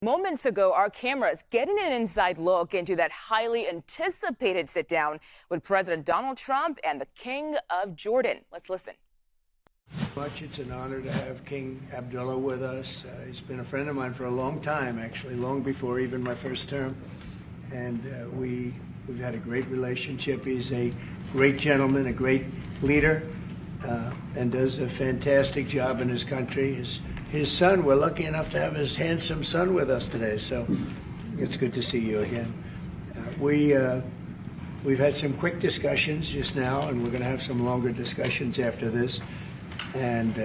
Moments ago, our cameras getting an inside look into that highly anticipated sit-down with President Donald Trump and the King of Jordan. Let's listen. It's an honor to have King Abdullah with us. He's been a friend of mine for a long time, actually, long before even my first term. And we've had a great relationship. He's a great gentleman, a great leader, and does a fantastic job in his country. His son, we're lucky enough to have his handsome son with us today, so it's good to see you again. We've had some quick discussions just now, and we're going to have some longer discussions after this. And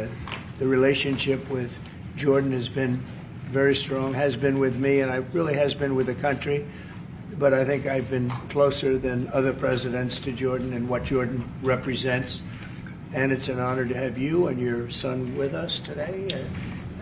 the relationship with Jordan has been very strong, has been with me, and it really has been with the country. But I think I've been closer than other presidents to Jordan and what Jordan represents. And it's an honor to have you and your son with us today.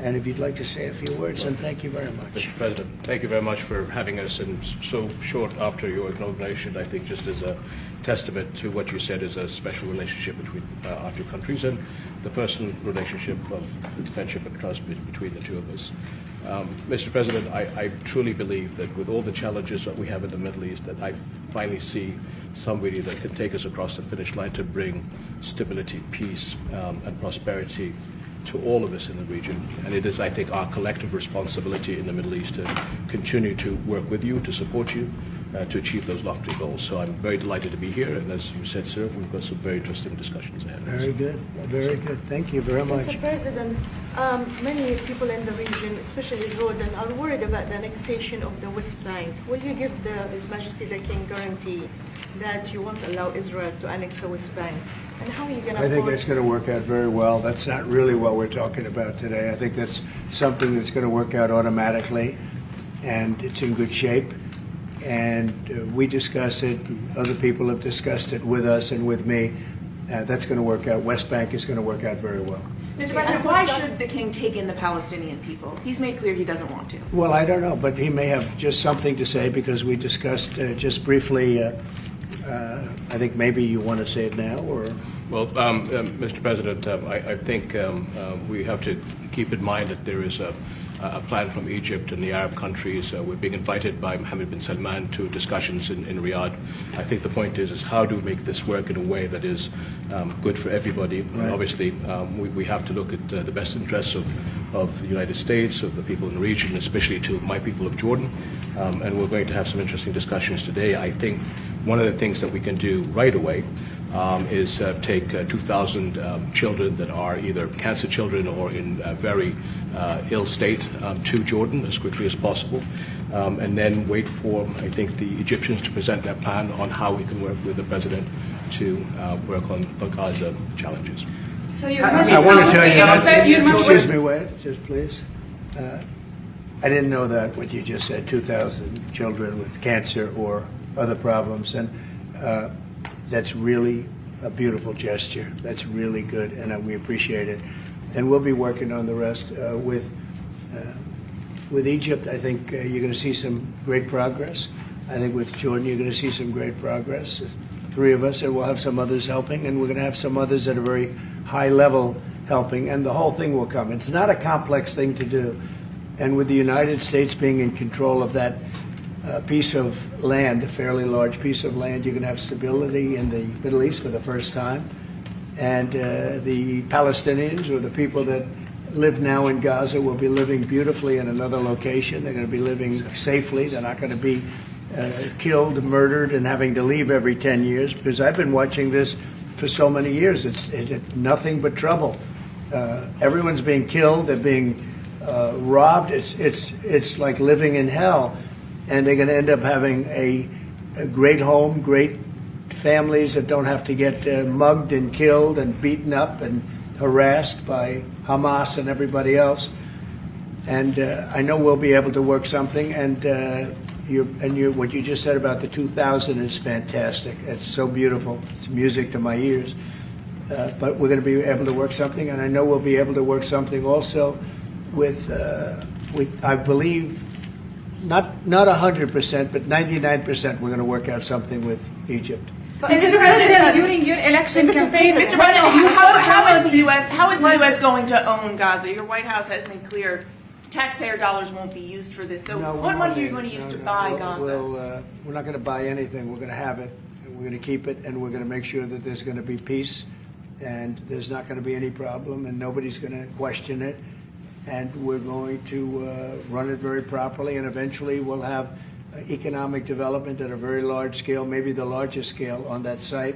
And if you'd like to say a few words, and thank you very much. Mr. President, thank you very much for having us, and so short after your inauguration, I think just as a testament to what you said is a special relationship between our two countries and the personal relationship of friendship and trust between the two of us. Mr. President, I truly believe that with all the challenges that we have in the Middle East, that I finally see somebody that can take us across the finish line to bring stability, peace, and prosperity to all of us in the region. And it is, I think, our collective responsibility in the Middle East to continue to work with you, to support you, to achieve those lofty goals. So I'm very delighted to be here, and as you said, sir, we've got some very interesting discussions ahead of us. Very good, very good. Thank you very much. Mr. President, many people in the region, especially Jordan, are worried about the annexation of the West Bank. Will you give His Majesty the King guarantee that you won't allow Israel to annex the West Bank? And how are you going to I think that's going to work out very well. That's not really what we're talking about today. I think that's something that's going to work out automatically, and it's in good shape. And we discuss it. Other people have discussed it with us and with me. That's going to work out. West Bank is going to work out very well. Mr. President, why should the king take in the Palestinian people? He's made clear he doesn't want to. Well, I don't know, but he may have just something to say because we discussed just briefly. I think maybe you want to say it now, or? Well, Mr. President, I think we have to keep in mind that there is a plan from Egypt and the Arab countries. We're being invited by Mohammed bin Salman to discussions in Riyadh. I think the point is how do we make this work in a way that is good for everybody? Right. Obviously, we have to look at the best interests of the United States, of the people in the region, especially to my people of Jordan. And we're going to have some interesting discussions today. I think one of the things that we can do right away is take 2,000 children that are either cancer children or in a very ill state to Jordan as quickly as possible, and then wait for, I think, the Egyptians to present their plan on how we can work with the president to work on the Gaza challenges. So I want to tell you, excuse me, wait, just please. I didn't know that, what you just said, 2,000 children with cancer or other problems, and that's really a beautiful gesture. That's really good, and we appreciate it. And we'll be working on the rest with Egypt. I think you're going to see some great progress. I think with Jordan, you're going to see some great progress. 3 of us, and we'll have some others helping, and we're going to have some others at a very high level helping, and the whole thing will come. It's not a complex thing to do. And with the United States being in control of that piece of land, a fairly large piece of land, you're going to have stability in the Middle East for the first time. And the Palestinians, or the people that live now in Gaza, will be living beautifully in another location. They're going to be living safely. They're not going to be killed, murdered, and having to leave every 10 years, because I've been watching this for so many years. It's nothing but trouble. Everyone's being killed. They're being robbed. It's like living in hell. And they're going to end up having a great home, great families that don't have to get mugged and killed and beaten up and harassed by Hamas and everybody else. And I know we'll be able to work something. And what you just said about the 2,000 is fantastic. It's so beautiful. It's music to my ears. But we're going to be able to work something, and I know we'll be able to work something also with I believe, not 100%, but 99%. We're going to work out something with Egypt. But Mr. President, during your election campaign, Mr. President, how is the U.S. going to own Gaza? Your White House has made clear taxpayer dollars won't be used for this. So No, what we money won't are you need going it. to use No, to no. buy We're Gaza? not going to buy anything. We're going to have it, and we're going to keep it, and we're going to make sure that there's going to be peace, and there's not going to be any problem, and nobody's going to question it, and we're going to run it very properly, and eventually we'll have economic development at a very large scale, maybe the largest scale on that site,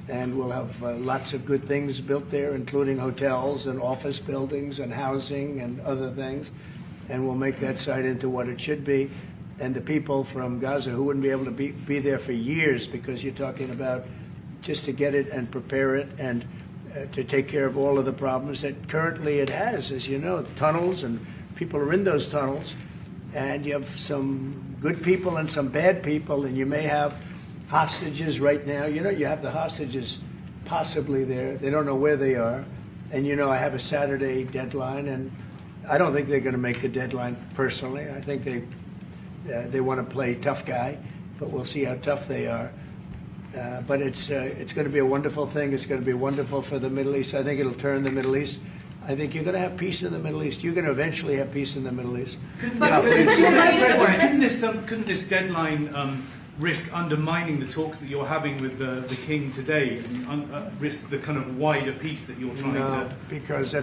and we'll have lots of good things built there, including hotels and office buildings and housing and other things, and we'll make that site into what it should be. And the people from Gaza who wouldn't be able to be there for years, because you're talking about just to get it and prepare it and to take care of all of the problems that currently it has, as you know, tunnels, and people are in those tunnels, and you have some good people and some bad people, and you may have hostages right now. You know, you have the hostages possibly there. They don't know where they are. And, you know, I have a Saturday deadline, and I don't think they're going to make the deadline personally. I think they want to play tough guy, but we'll see how tough they are. But it's going to be a wonderful thing. It's going to be wonderful for the Middle East. I think it'll turn the Middle East. I think you're going to have peace in the Middle East. You're going to eventually have peace in the Middle East. Couldn't this deadline risk undermining the talks that you're having with the King today, and risk the kind of wider peace that you're trying to? Because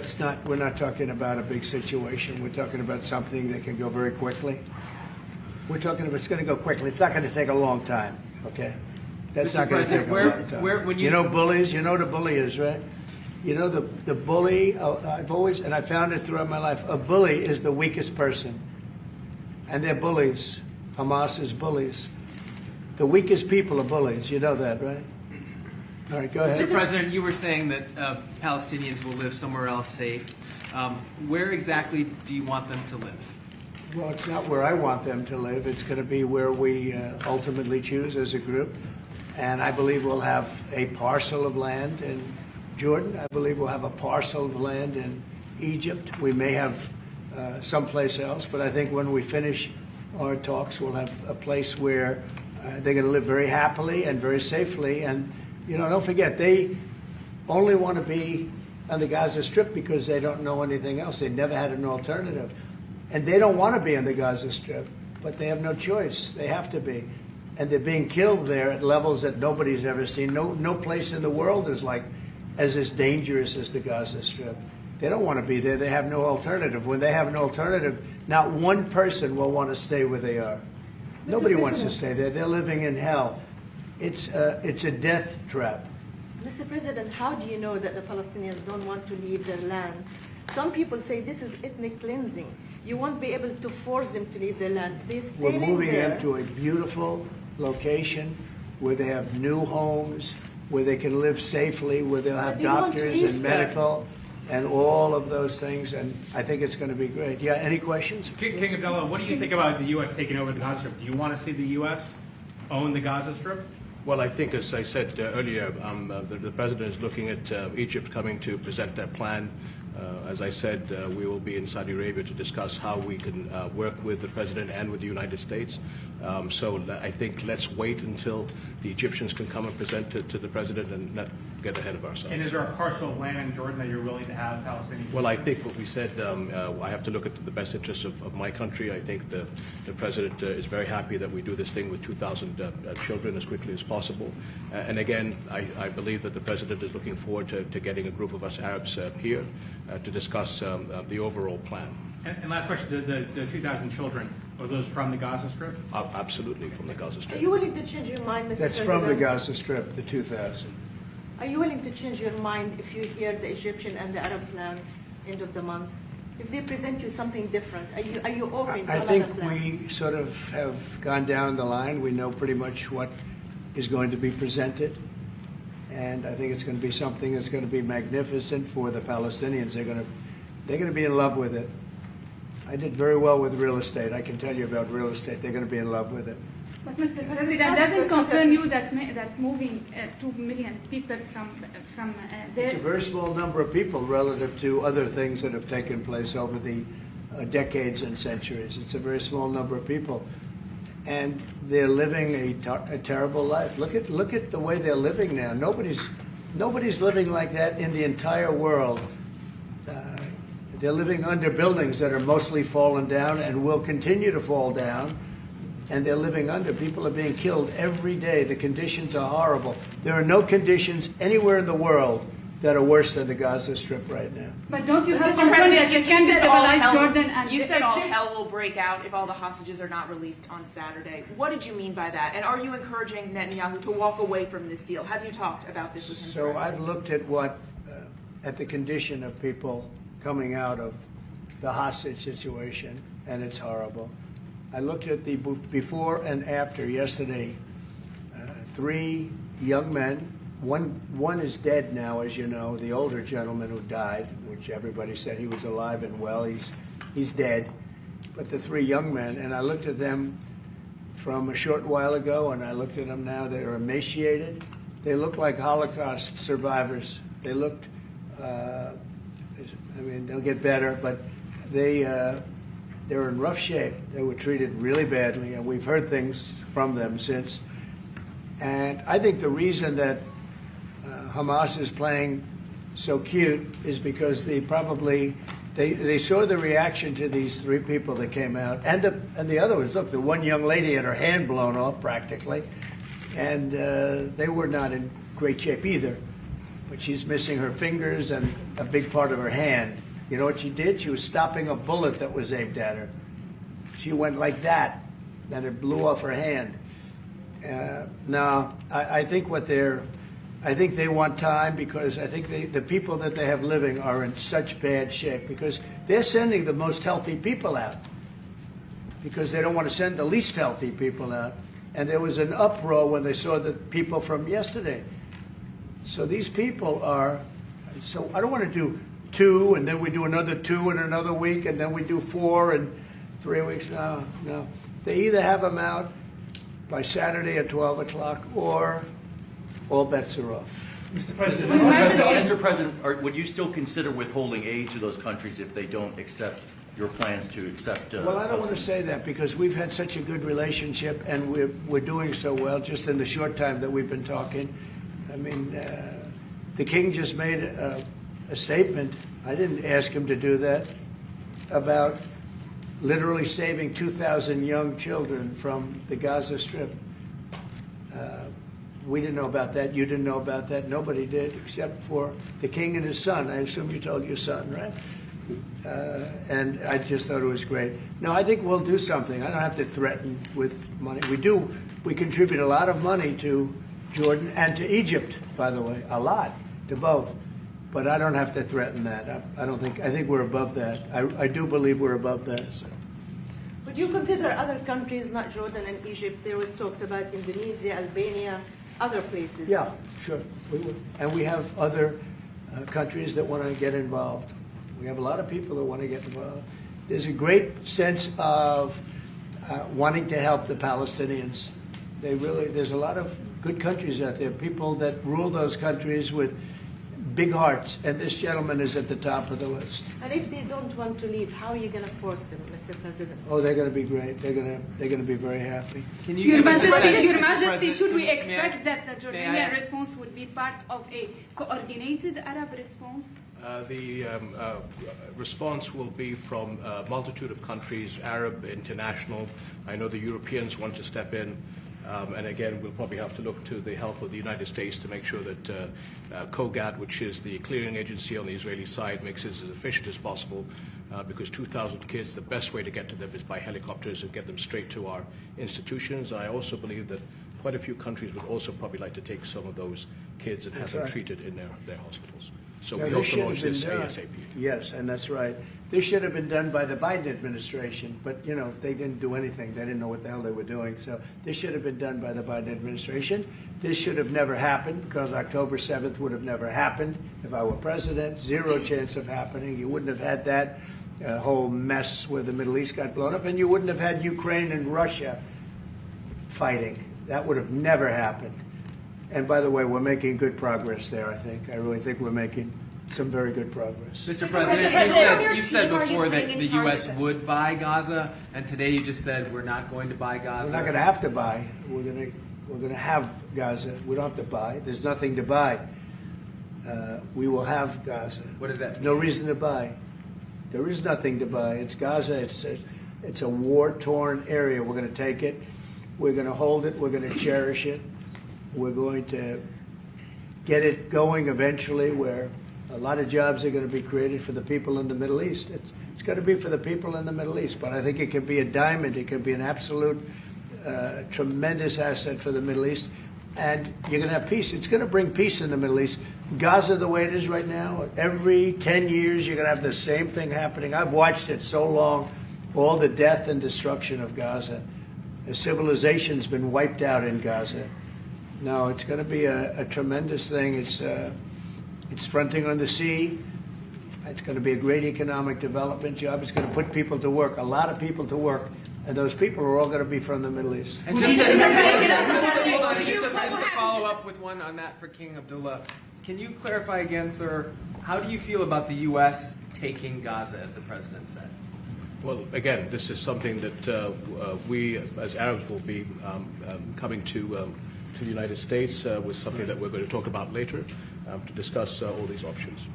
we're not talking about a big situation. We're talking about something that can go very quickly. It's going to go quickly. It's not going to take a long time, okay? That's not going to take a long time. You know bullies? You know what a bully is, right? You know the bully, I've always, and I found it throughout my life, a bully is the weakest person. And they're bullies. Hamas is bullies. The weakest people are bullies. You know that, right? All right, go ahead. Mr. President, you were saying that Palestinians will live somewhere else safe. Where exactly do you want them to live? Well, it's not where I want them to live. It's going to be where we ultimately choose as a group. And I believe we'll have a parcel of land in Jordan. I believe we'll have a parcel of land in Egypt. We may have someplace else, but I think when we finish our talks, we'll have a place where they're going to live very happily and very safely. And, you know, don't forget, they only want to be on the Gaza Strip because they don't know anything else. They've never had an alternative. And they don't want to be on the Gaza Strip, but they have no choice. They have to be. And they're being killed there at levels that nobody's ever seen. No place in the world is as dangerous as the Gaza Strip. They don't want to be there. They have no alternative. When they have an alternative, not one person will want to stay where they are. Nobody wants to stay there. They're living in hell. It's a death trap. Mr. President, how do you know that the Palestinians don't want to leave their land? Some people say this is ethnic cleansing. You won't be able to force them to leave their land. They stay We're moving there. them to a beautiful location where they have new homes, where they can live safely, where they'll have doctors and medical and all of those things. And I think it's going to be great. Yeah, any questions? King Abdullah, what do you think about the U.S. taking over the Gaza Strip? Do you want to see the U.S. own the Gaza Strip? Well, I think, as I said earlier, the president is looking at Egypt coming to present their plan. As I said, we will be in Saudi Arabia to discuss how we can work with the president and with the United States. So I think let's wait until the Egyptians can come and present it to the president and not get ahead of ourselves. And is there a parcel of land in Jordan that you're willing to have Palestinians? Well, I think what we said, I have to look at the best interests of my country. I think the president is very happy that we do this thing with 2,000 children as quickly as possible. And again, I believe that the president is looking forward to getting a group of us Arabs here to discuss the overall plan. And last question, the 2,000 children, are those from the Gaza Strip? Absolutely, from the Gaza Strip. Are you willing to change your mind, Mr. That's President? from the Gaza Strip, the 2,000. Are you willing to change your mind if you hear the Egyptian and the Arab plan end of the month? If they present you something different, are you open to I another think plan? we sort of have gone down the line. We know pretty much what is going to be presented. And I think it's going to be something that's going to be magnificent for the Palestinians. They're going to be in love with it. I did very well with real estate. I can tell you about real estate. They're going to be in love with it. But Mr. President, doesn't concern you that moving 2 million people from there? It's a very small number of people relative to other things that have taken place over the decades and centuries. It's a very small number of people, and they're living a terrible life. Look at the way they're living now. Nobody's living like that in the entire world. They're living under buildings that are mostly fallen down and will continue to fall down. And they're living under. People are being killed every day. The conditions are horrible. There are no conditions anywhere in the world that are worse than the Gaza Strip right now. But don't you have concern that you can destabilize Jordan and You said all Egypt? hell will break out if all the hostages are not released on Saturday. What did you mean by that? And are you encouraging Netanyahu to walk away from this deal? Have you talked about this with him? So I've looked at at the condition of people coming out of the hostage situation, and it's horrible. I looked at the before and after yesterday. 3 young men. One is dead now, as you know, the older gentleman who died, which everybody said he was alive and well. He's dead. But the 3 young men, and I looked at them from a short while ago, and I looked at them now. They're emaciated. They look like Holocaust survivors. They looked, I mean, they'll get better, but they're in rough shape. They were treated really badly, and we've heard things from them since. And I think the reason that Hamas is playing so cute is because they saw the reaction to these 3 people that came out, and the other was, look, the one young lady had her hand blown off practically, and they were not in great shape either. But she's missing her fingers and a big part of her hand. You know what she did? She was stopping a bullet that was aimed at her. She went like that, and it blew off her hand. No, I think I think they want time, because I think the people that they have living are in such bad shape, because they're sending the most healthy people out because they don't want to send the least healthy people out. And there was an uproar when they saw the people from yesterday. So these people are, so I don't want to do 2 and then we do another 2 in another week and then we do 4 in 3 weeks. No. They either have them out by Saturday at 12 o'clock or all bets are off. Mr. President, Mr. President, would you still consider withholding aid to those countries if they don't accept your plans to accept? Well, I don't want to say that because we've had such a good relationship and we're doing so well just in the short time that we've been talking. I mean, the king just made a statement. I didn't ask him to do that, about literally saving 2,000 young children from the Gaza Strip. We didn't know about that. You didn't know about that. Nobody did except for the king and his son. I assume you told your son, right? And I just thought it was great. No, I think we'll do something. I don't have to threaten with money. We contribute a lot of money to Jordan and to Egypt, by the way, a lot, to both. But I don't have to threaten that. I think we're above that. I do believe we're above that. So. Would you consider other countries, not Jordan and Egypt? There was talks about Indonesia, Albania, other places. Yeah, sure, we would. And we have other countries that want to get involved. We have a lot of people that want to get involved. There's a great sense of wanting to help the Palestinians. There's a lot of good countries out there, people that rule those countries with big hearts, and this gentleman is at the top of the list. And if they don't want to leave, how are you going to force them, Mr. President? Oh, they're going to be great. They're going to be very happy. Can you Your give us a Majesty, sense, Your Mr. Majesty, President, should we may I- expect that the may I Jordanian ask- response would be part of a coordinated Arab response? The response will be from a multitude of countries, Arab, international. I know the Europeans want to step in. And again, we'll probably have to look to the help of the United States to make sure that COGAT, which is the clearing agency on the Israeli side, makes this as efficient as possible, because 2,000 kids, the best way to get to them is by helicopters and get them straight to our institutions. And I also believe that quite a few countries would also probably like to take some of those kids and have them treated in their hospitals. So we hope to launch this ASAP. Yes, and that's right. This should have been done by the Biden administration, but, you know, they didn't do anything. They didn't know what the hell they were doing. So this should have been done by the Biden administration. This should have never happened, because October 7th would have never happened if I were president. Zero chance of happening. You wouldn't have had that whole mess where the Middle East got blown up, and you wouldn't have had Ukraine and Russia fighting. That would have never happened. And by the way, we're making good progress there, I think. I really think we're making some very good progress. Mr. President, you said before that the U.S. would buy Gaza, and today you just said we're not going to buy Gaza. We're not going to have to buy. We're going to have Gaza. We don't have to buy. There's nothing to buy. We will have Gaza. What does that mean? No reason to buy. There is nothing to buy. It's Gaza. It's a war-torn area. We're going to take it. We're going to hold it. We're going to cherish it. We're going to get it going eventually, where a lot of jobs are going to be created for the people in the Middle East. It's going to be for the people in the Middle East. But I think it can be a diamond. It can be an absolute tremendous asset for the Middle East. And you're going to have peace. It's going to bring peace in the Middle East. Gaza, the way it is right now, every 10 years you're going to have the same thing happening. I've watched it so long, all the death and destruction of Gaza. The civilization's been wiped out in Gaza. No, it's going to be a tremendous thing. It's fronting on the sea. It's going to be a great economic development job. It's going to put people to work, a lot of people to work. And those people are all going to be from the Middle East. And just to follow up with one on that for King Abdullah, can you clarify again, sir, how do you feel about the U.S. taking Gaza, as the president said? Well, again, this is something that we, as Arabs, will be coming to the United States with something that we're going to talk about later to discuss all these options.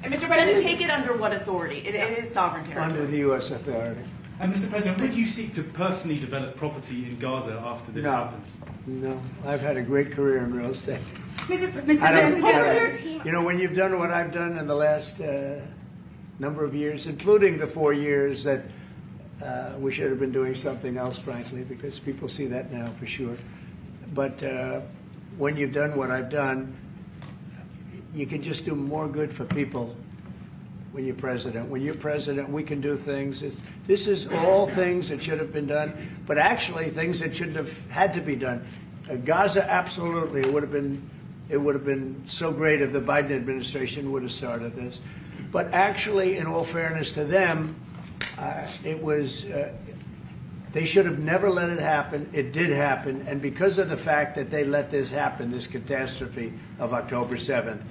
And Mr. President, take it under what authority? It is sovereign territory. Under the U.S. authority. And Mr. President, would you seek to personally develop property in Gaza after this happens? No. I've had a great career in real estate. Mr. President, you know, when you've done what I've done in the last number of years, including the 4 years that we should have been doing something else, frankly, because people see that now for sure. But when you've done what I've done, you can just do more good for people when you're president. When you're president, we can do things. This is all things that should have been done, but actually things that shouldn't have had to be done. Gaza, absolutely, it would have been so great if the Biden administration would have started this. But actually, in all fairness to them, they should have never let it happen. It did happen, and because of the fact that they let this happen, this catastrophe of October 7th,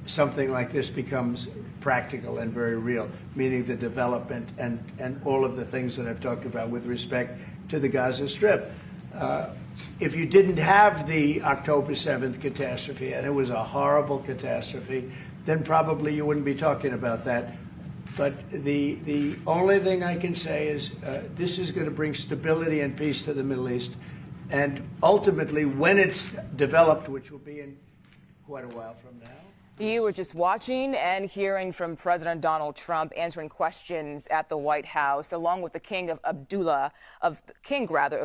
something like this becomes practical and very real, meaning the development and all of the things that I've talked about with respect to the Gaza Strip. If you didn't have the October 7th catastrophe, and it was a horrible catastrophe, then probably you wouldn't be talking about that. But the only thing I can say is this is going to bring stability and peace to the Middle East. And ultimately, when it's developed, which will be in quite a while from now. You were just watching and hearing from President Donald Trump answering questions at the White House, along with the King of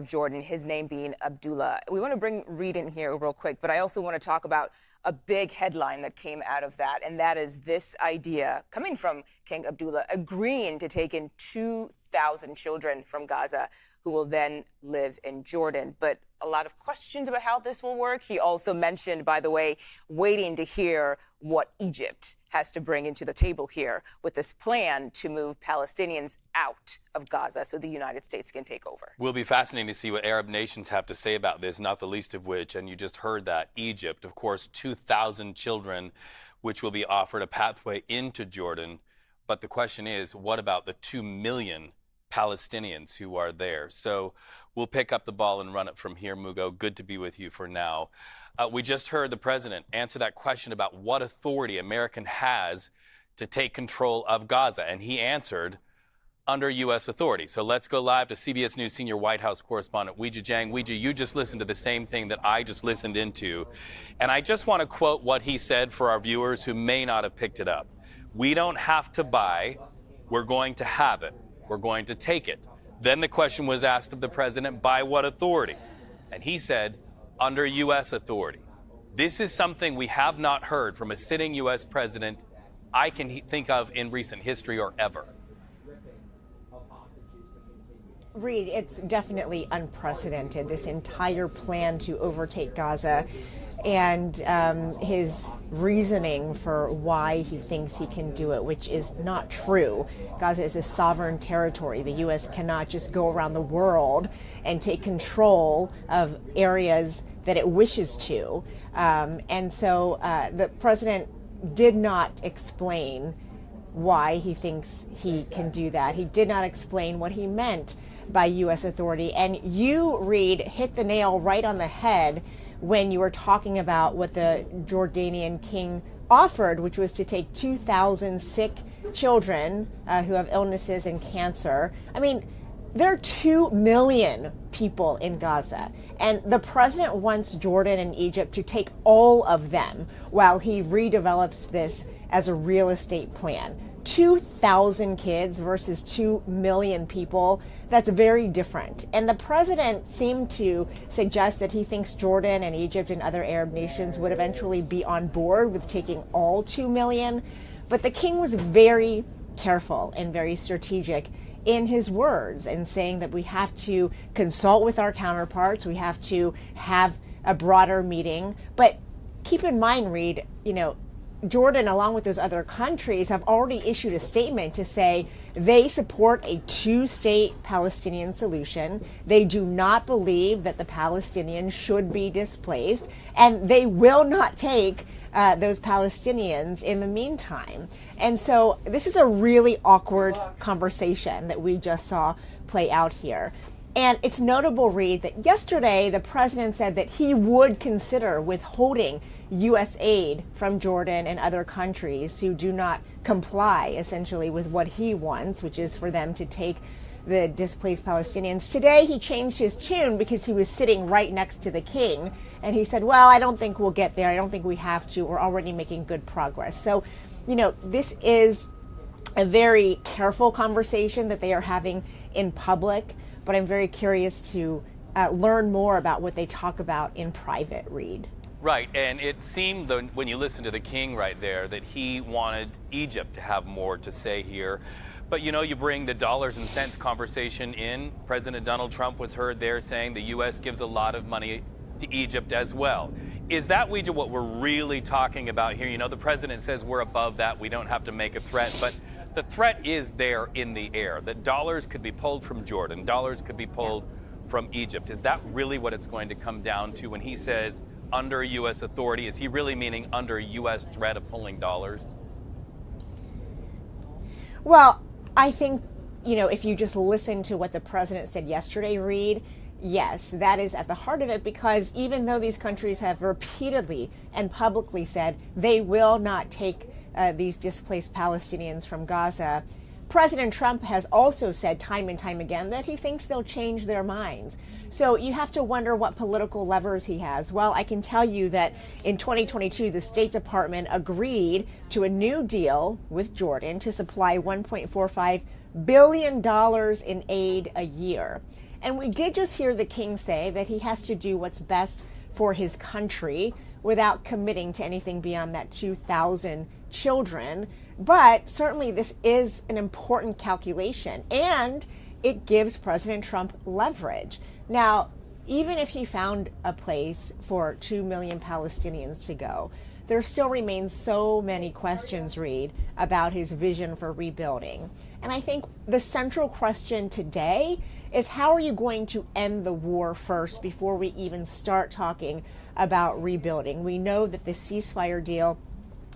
Jordan, his name being Abdullah. We want to bring Reed in here real quick, but I also want to talk about a big headline that came out of that, and that is this idea coming from King Abdullah agreeing to take in 2,000 children from Gaza who will then live in Jordan. But a lot of questions about how this will work. He also mentioned, by the way, waiting to hear what Egypt has to bring into the table here with this plan to move Palestinians out of Gaza so the United States can take over. Will be fascinating to see what Arab nations have to say about this, not the least of which, and you just heard that, Egypt, of course, 2,000 children, which will be offered a pathway into Jordan. But the question is, what about the 2 million Palestinians who are there? So we'll pick up the ball and run it from here, Mugo. Good to be with you for now. We just heard the president answer that question about what authority America has to take control of Gaza, and he answered under U.S. authority. So let's go live to CBS News senior White House correspondent Weijia Jiang. Weijia, you just listened to the same thing that I just listened into, and I just want to quote what he said for our viewers who may not have picked it up. We don't have to buy, we're going to have it. We're going to take it. Then the question was asked of the president, by what authority? And he said, under U.S. authority. This is something we have not heard from a sitting U.S. president I can think of in recent history or ever. Reed, it's definitely unprecedented, this entire plan to overtake Gaza, and his reasoning for why he thinks he can do it, which is not true. Gaza is a sovereign territory. The U.S. cannot just go around the world and take control of areas that it wishes to. And so the president did not explain why he thinks he can do that. He did not explain what he meant by U.S. authority. And you, Reed, hit the nail right on the head when you were talking about what the Jordanian king offered, which was to take 2,000 sick children who have illnesses and cancer. I mean, there are 2 million people in Gaza, and the president wants Jordan and Egypt to take all of them while he redevelops this as a real estate plan. 2,000 kids versus 2 million people, that's very different. And the president seemed to suggest that he thinks Jordan and Egypt and other Arab nations would eventually be on board with taking all 2 million. But the king was very careful and very strategic in his words and saying that we have to consult with our counterparts, we have to have a broader meeting. But keep in mind, Reed, Jordan, along with those other countries, have already issued a statement to say they support a two-state Palestinian solution. They do not believe that the Palestinians should be displaced, and they will not take those Palestinians in the meantime. And so this is a really awkward conversation that we just saw play out here. And it's notable, Reed, that yesterday the president said that he would consider withholding U.S. aid from Jordan and other countries who do not comply, essentially, with what he wants, which is for them to take the displaced Palestinians. Today he changed his tune because he was sitting right next to the king, and he said, well, I don't think we'll get there. I don't think we have to. We're already making good progress. So, this is a very careful conversation that they are having in public, but I'm very curious to learn more about what they talk about in private, Reed. Right, and it seemed when you listen to the king right there that he wanted Egypt to have more to say here. But you bring the dollars and cents conversation in. President Donald Trump was heard there saying the U.S. gives a lot of money to Egypt as well. Is that, Ouija, what we're really talking about here? The president says we're above that, we don't have to make a threat, but the threat is there in the air, that dollars could be pulled from Jordan, dollars could be pulled from Egypt. Is that really what it's going to come down to when he says under U.S. authority? Is he really meaning under U.S. threat of pulling dollars? Well, I think, if you just listen to what the president said yesterday, Reed, yes, that is at the heart of it, because even though these countries have repeatedly and publicly said they will not take these displaced Palestinians from Gaza, President Trump has also said time and time again that he thinks they'll change their minds. So you have to wonder what political levers he has. Well, I can tell you that in 2022, the State Department agreed to a new deal with Jordan to supply $1.45 billion in aid a year. And we did just hear the king say that he has to do what's best for his country without committing to anything beyond that 2,000 children. But certainly this is an important calculation, and it gives President Trump leverage. Now, even if he found a place for 2 million Palestinians to go, there still remains so many questions, Reed, about his vision for rebuilding. And I think the central question today is, how are you going to end the war first before we even start talking about rebuilding? We know that the ceasefire deal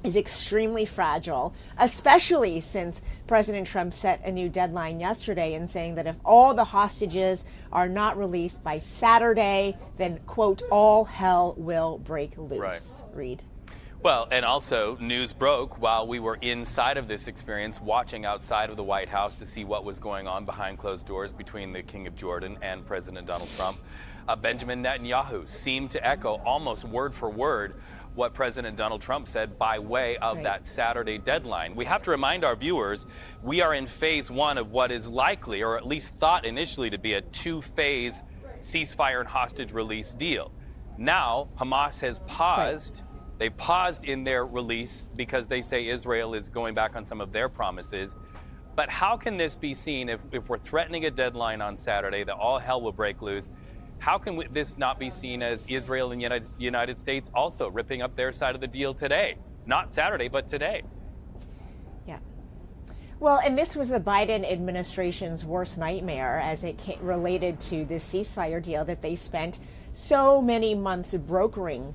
is extremely fragile, especially since President Trump set a new deadline yesterday in saying that if all the hostages are not released by Saturday, then, quote, all hell will break loose. Right. Reed. Well, and also news broke while we were inside of this experience, watching outside of the White House to see what was going on behind closed doors between the King of Jordan and President Donald Trump. Benjamin Netanyahu seemed to echo almost word for word what President Donald Trump said by way of that Saturday deadline. We have to remind our viewers, we are in phase one of what is likely, or at least thought initially to be, a two-phase ceasefire and hostage release deal. Now, Hamas has paused. They paused in their release because they say Israel is going back on some of their promises. But how can this be seen if we're threatening a deadline on Saturday that all hell will break loose? How can this not be seen as Israel and the United States also ripping up their side of the deal today? Not Saturday, but today. Yeah. Well, and this was the Biden administration's worst nightmare as it related to this ceasefire deal that they spent so many months brokering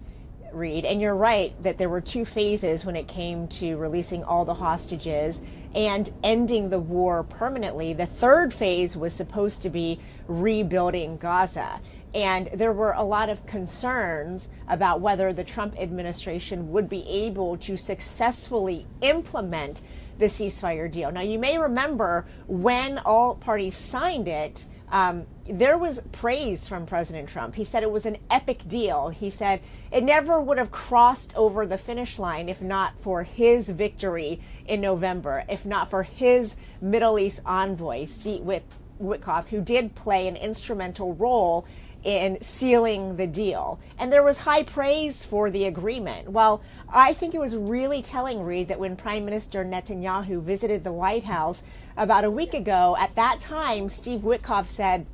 Reed, and you're right that there were two phases when it came to releasing all the hostages and ending the war permanently. The third phase was supposed to be rebuilding Gaza. And there were a lot of concerns about whether the Trump administration would be able to successfully implement the ceasefire deal. Now, you may remember when all parties signed it, there was praise from President Trump. He said it was an epic deal. He said it never would have crossed over the finish line if not for his victory in November, if not for his Middle East envoy, Steve Witkoff, who did play an instrumental role in sealing the deal. And there was high praise for the agreement. Well, I think it was really telling, Reed, that when Prime Minister Netanyahu visited the White House about a week ago, at that time, Steve Witkoff said,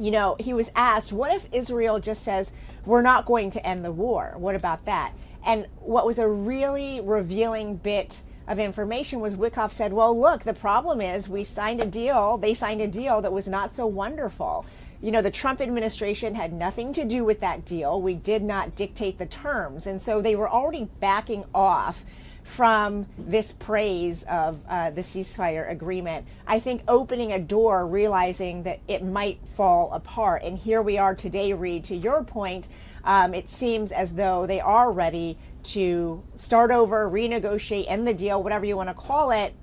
you know, he was asked, what if Israel just says, we're not going to end the war? What about that? And what was a really revealing bit of information was Witkoff said, well, look, the problem is they signed a deal that was not so wonderful. You know, the Trump administration had nothing to do with that deal. We did not dictate the terms. And so they were already backing off from this praise of the ceasefire agreement. I think opening a door, realizing that it might fall apart. And here we are today, Reed, to your point, it seems as though they are ready to start over, renegotiate, end the deal, whatever you want to call it,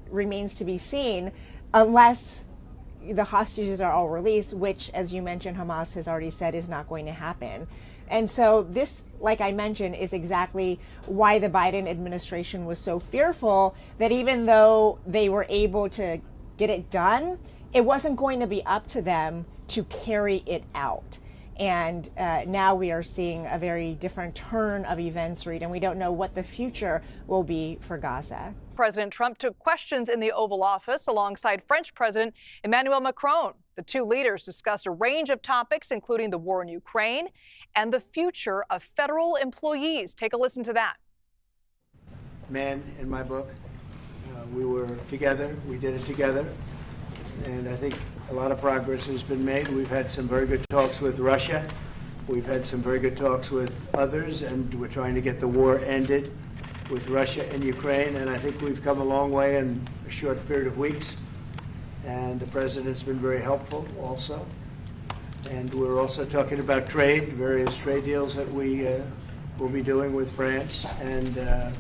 remains to be seen, unless the hostages are all released, which, as you mentioned, Hamas has already said is not going to happen. And so this, like I mentioned, is exactly why the Biden administration was so fearful that even though they were able to get it done, it wasn't going to be up to them to carry it out. And now we are seeing a very different turn of events, Reed, and we don't know what the future will be for Gaza. President Trump took questions in the Oval Office alongside French President Emmanuel Macron. The two leaders discussed a range of topics, including the war in Ukraine and the future of federal employees. Take a listen to that. Man, in my book, we were together. We did it together. And I think a lot of progress has been made. We've had some very good talks with Russia. We've had some very good talks with others, and we're trying to get the war ended with Russia and Ukraine. And I think we've come a long way in a short period of weeks. And the president's been very helpful also. And we're also talking about trade, various trade deals that we will be doing with France. And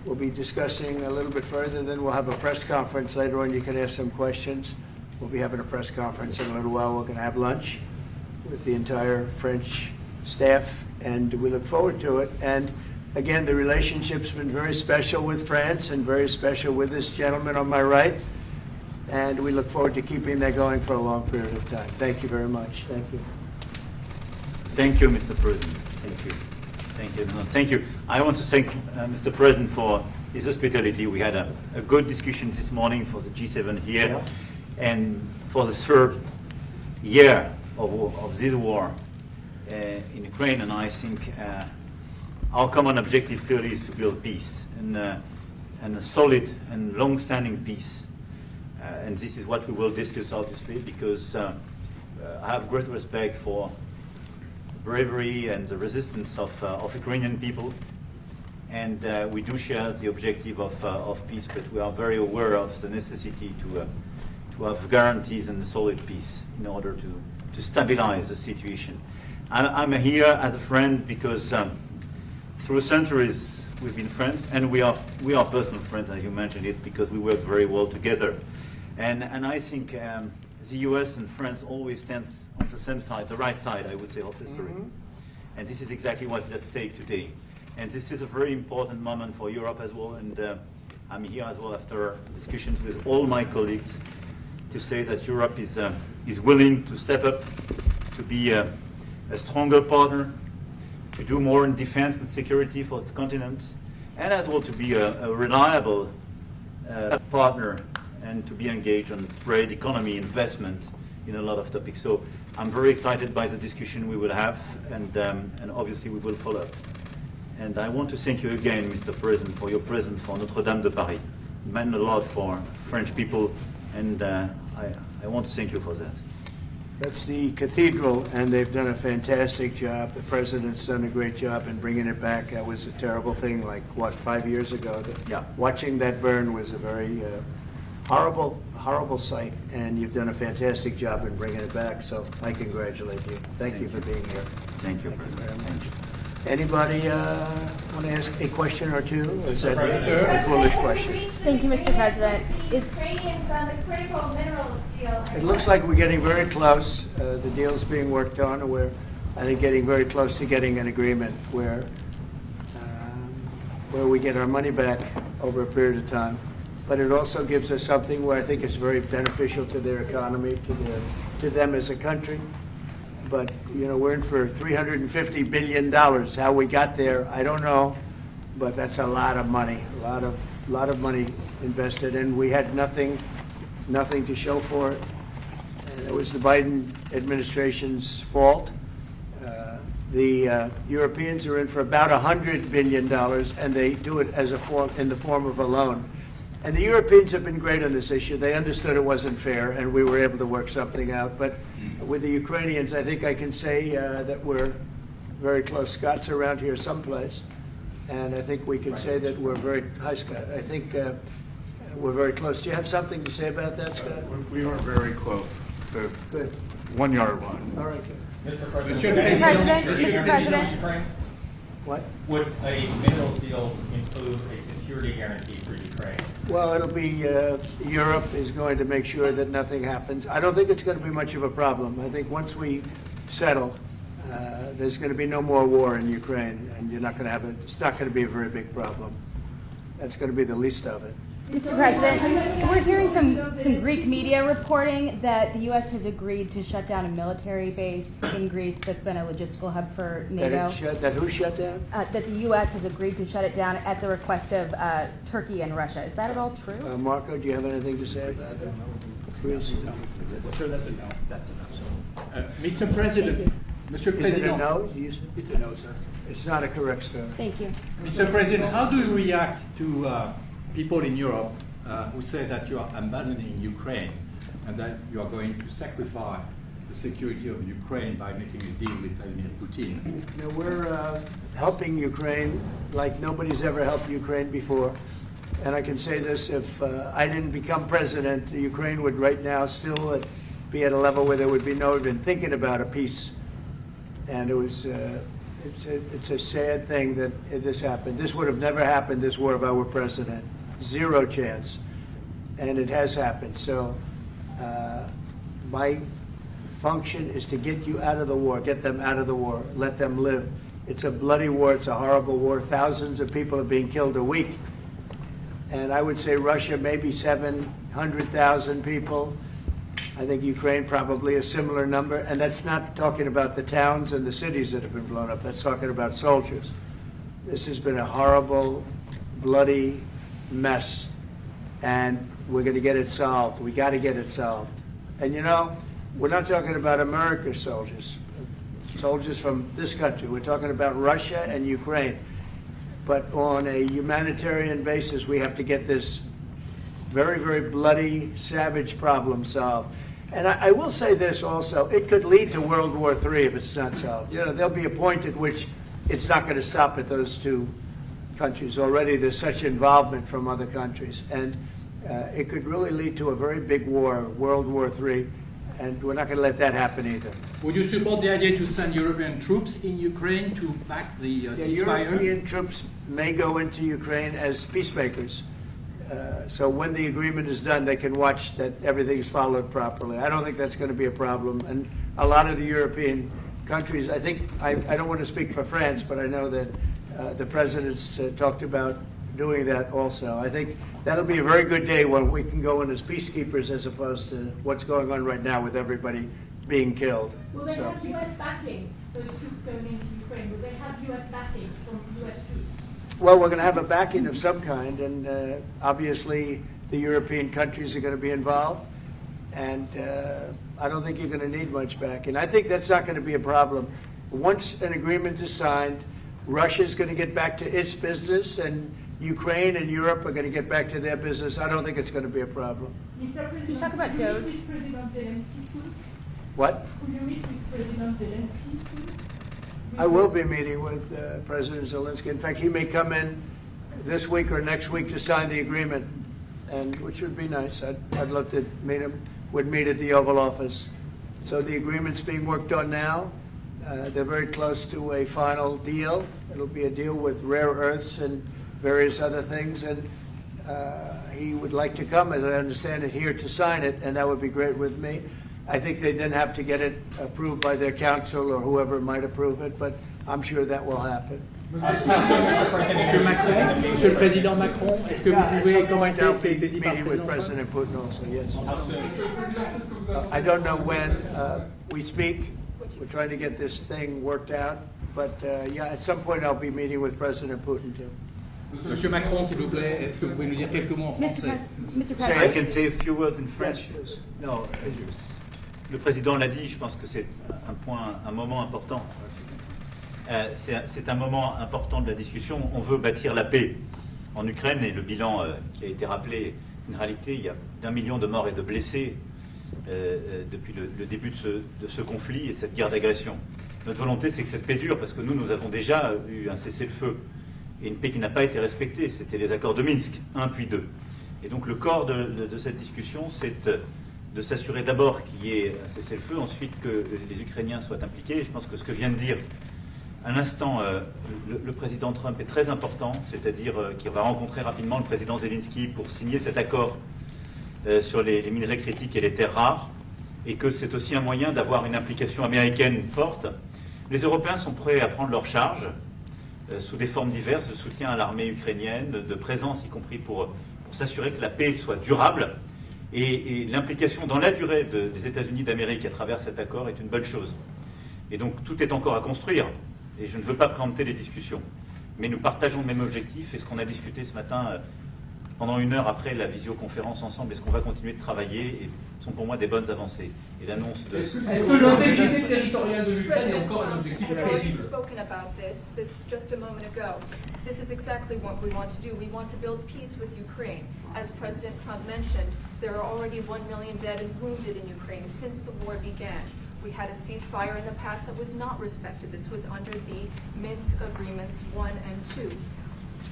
we'll be discussing a little bit further. Then we'll have a press conference later on. You can ask some questions. We'll be having a press conference in a little while. We're going to have lunch with the entire French staff, and we look forward to it. And again, the relationship's been very special with France and very special with this gentleman on my right. And we look forward to keeping that going for a long period of time. Thank you very much. Thank you. Thank you, Mr. President. Thank you. Thank you. No, thank you. I want to thank Mr. President for his hospitality. We had a good discussion this morning for the G7 here. Yeah. And for the third year of this war in Ukraine, and I think our common objective clearly is to build peace and a solid and long-standing peace. And this is what we will discuss, obviously, because I have great respect for the bravery and the resistance of Ukrainian people. And we do share the objective of peace, but we are very aware of the necessity to have guarantees and a solid peace in order to stabilize the situation. I'm here as a friend because through centuries we've been friends, and we are personal friends, as you mentioned it, because we work very well together. And I think the US and France always stands on the same side, the right side, I would say, of history. Mm-hmm. And this is exactly what's at stake today. And this is a very important moment for Europe as well. And I'm here as well after discussions with all my colleagues to say that Europe is willing to step up, to be a stronger partner, to do more in defense and security for its continent, and as well to be a reliable partner and to be engaged on trade, economy, investment in a lot of topics. So I'm very excited by the discussion we will have, and obviously we will follow up. And I want to thank you again, Mr. President, for your presence for Notre-Dame de Paris. It meant a lot for French people, and I want to thank you for that. That's the cathedral, and they've done a fantastic job. The president's done a great job in bringing it back. That was a terrible thing, like, what, 5 years ago? Yeah. Watching that burn was a very horrible sight, and you've done a fantastic job in bringing it back, so I congratulate you. Thank you for being here. Thank you. Thank you. Anybody want to ask a question or two? Or is that a foolish question? Thank you, Mr. President. Ukrainians on the critical minerals deal. It looks like we're getting very close. The deal's being worked on, and we're, I think, getting very close to getting an agreement where we get our money back over a period of time. But it also gives us something where I think it's very beneficial to their economy, to them as a country. But, you know, we're in for $350 billion. How we got there, I don't know, but that's a lot of money, a lot of money invested, and we had nothing to show for it. And it was the Biden administration's fault. The Europeans are in for about $100 billion, and they do it as in the form of a loan. And the Europeans have been great on this issue. They understood it wasn't fair, and we were able to work something out. But with the Ukrainians, I think I can say that we're very close. Scott's around here someplace, and I think we can say that we're very, hi Scott, I think we're very close. Do you have something to say about that, Scott? We are very close. Good. 1 yard line. All right, good. Mr. Mr. President. What? Would a minerals deal include a security guarantee for Ukraine? Well, it'll be Europe is going to make sure that nothing happens. I don't think it's going to be much of a problem. I think once we settle, there's going to be no more war in Ukraine, and you're not going to have it. It's not going to be a very big problem. That's going to be the least of it. Mr. President, we're hearing from some Greek media reporting that the U.S. has agreed to shut down a military base in Greece that's been a logistical hub for NATO. That who shut down? That the U.S. has agreed to shut it down at the request of Turkey and Russia. Is that at all true? Marco, do you have anything to say about that? Sir, that's a no. That's a no. Mr. President. Mr. President. Is it a no? It's a no, sir. It's not a correct story. Thank you. Mr. President, how do you react to people in Europe who say that you are abandoning Ukraine and that you are going to sacrifice the security of Ukraine by making a deal with Vladimir Putin? You know, we're helping Ukraine like nobody's ever helped Ukraine before. And I can say this, if I didn't become president, Ukraine would right now still be at a level where there would be no even thinking about a peace. And it was, it's a sad thing that this happened. This would have never happened, this war, if I were president. Zero chance. And it has happened. So my function is to get you out of the war, get them out of the war, let them live. It's a bloody war, it's a horrible war. Thousands of people are being killed a week. And I would say Russia, maybe 700,000 people. I think Ukraine, probably a similar number. And that's not talking about the towns and the cities that have been blown up. That's talking about soldiers. This has been a horrible, bloody mess. And we're going to get it solved. We got to get it solved. And you know, we're not talking about America's soldiers, soldiers from this country. We're talking about Russia and Ukraine. But on a humanitarian basis, we have to get this very, very bloody, savage problem solved. And I will say this also, it could lead to World War III if it's not solved. You know, there'll be a point at which it's not going to stop at those two countries. Already there's such involvement from other countries. And it could really lead to a very big war, World War III, and we're not going to let that happen either. Would you support the idea to send European troops in Ukraine to back the ceasefire? European troops may go into Ukraine as peacemakers. So when the agreement is done, they can watch that everything's followed properly. I don't think that's going to be a problem. And a lot of the European countries, I think, I don't want to speak for France, but I know that the presidents talked about doing that also. I think that'll be a very good day when we can go in as peacekeepers as opposed to what's going on right now with everybody being killed. Will they have U.S. backing, those troops going into Ukraine? Will they have U.S. backing from U.S. troops? Well, we're going to have a backing of some kind, and obviously the European countries are going to be involved, and I don't think you're going to need much backing. I think that's not going to be a problem. Once an agreement is signed, Russia's going to get back to its business, and Ukraine and Europe are going to get back to their business. I don't think it's going to be a problem. Mr. President, can you talk about DOGE? President Zelenskyy soon? What? Will you meet with President Zelensky soon? I will be meeting with President Zelensky. In fact, he may come in this week or next week to sign the agreement, and which would be nice. I'd love to meet him. Would meet at the Oval Office. So the agreement's being worked on now. They're very close to a final deal. It'll be a deal with rare earths and various other things, and he would like to come, as I understand it, here to sign it, and that would be great with me. I think they then have to get it approved by their council or whoever might approve it, but I'm sure that will happen. Monsieur le Président Macron, est-ce que vous pouvez commenter ce qui a été dit par Meeting with President Putin also, yes. I don't know when we speak. We're trying to get this thing worked out, but yeah, at some point I'll be meeting with President Putin too. Monsieur Macron, s'il vous plaît, est-ce que vous pouvez nous dire quelques mots en français? Mr. I President. can say a few words in French. Yes. No, le président l'a dit, je pense que c'est un moment important. C'est un moment important de la discussion. On veut bâtir la paix en Ukraine et le bilan qui a été rappelé, une réalité, il y a d'1 million de morts et de blessés depuis le début de ce conflit et de cette guerre d'agression. Notre volonté, c'est que cette paix dure, parce que nous avons déjà eu un cessez-le-feu et une paix qui n'a pas été respectée. C'était les accords de Minsk, 1 puis 2. Et donc le corps de cette discussion, c'est de s'assurer d'abord qu'il y ait un cessez-le-feu, ensuite que les Ukrainiens soient impliqués. Je pense que ce que vient de dire à l'instant le président Trump est très important, c'est-à-dire qu'il va rencontrer rapidement le président Zelenskyy pour signer cet accord sur les minerais critiques et les terres rares, et que c'est aussi un moyen d'avoir une implication américaine forte. Les Européens sont prêts à prendre leur charge sous des formes diverses de soutien à l'armée ukrainienne, de présence, y compris pour s'assurer que la paix soit durable. Et l'implication dans la durée des États-Unis d'Amérique à travers cet accord est une bonne chose. Et donc tout est encore à construire, et je ne veux pas préempter les discussions. Mais nous partageons le même objectif, et ce qu'on a discuté ce matin pendant 1 heure après la visioconférence ensemble, et ce qu'on va continuer de travailler, sont pour moi des bonnes avancées. Et l'annonce de... Est-ce que l'intégrité territoriale de l'Ukraine est encore un objectif crédible? Spoken about this just a moment ago. This is exactly what we want to do. We want to build peace with Ukraine. As President Trump mentioned, there are already 1 million dead and wounded in Ukraine since the war began. We had a ceasefire in the past that was not respected. This was under the Minsk Agreements 1 and 2.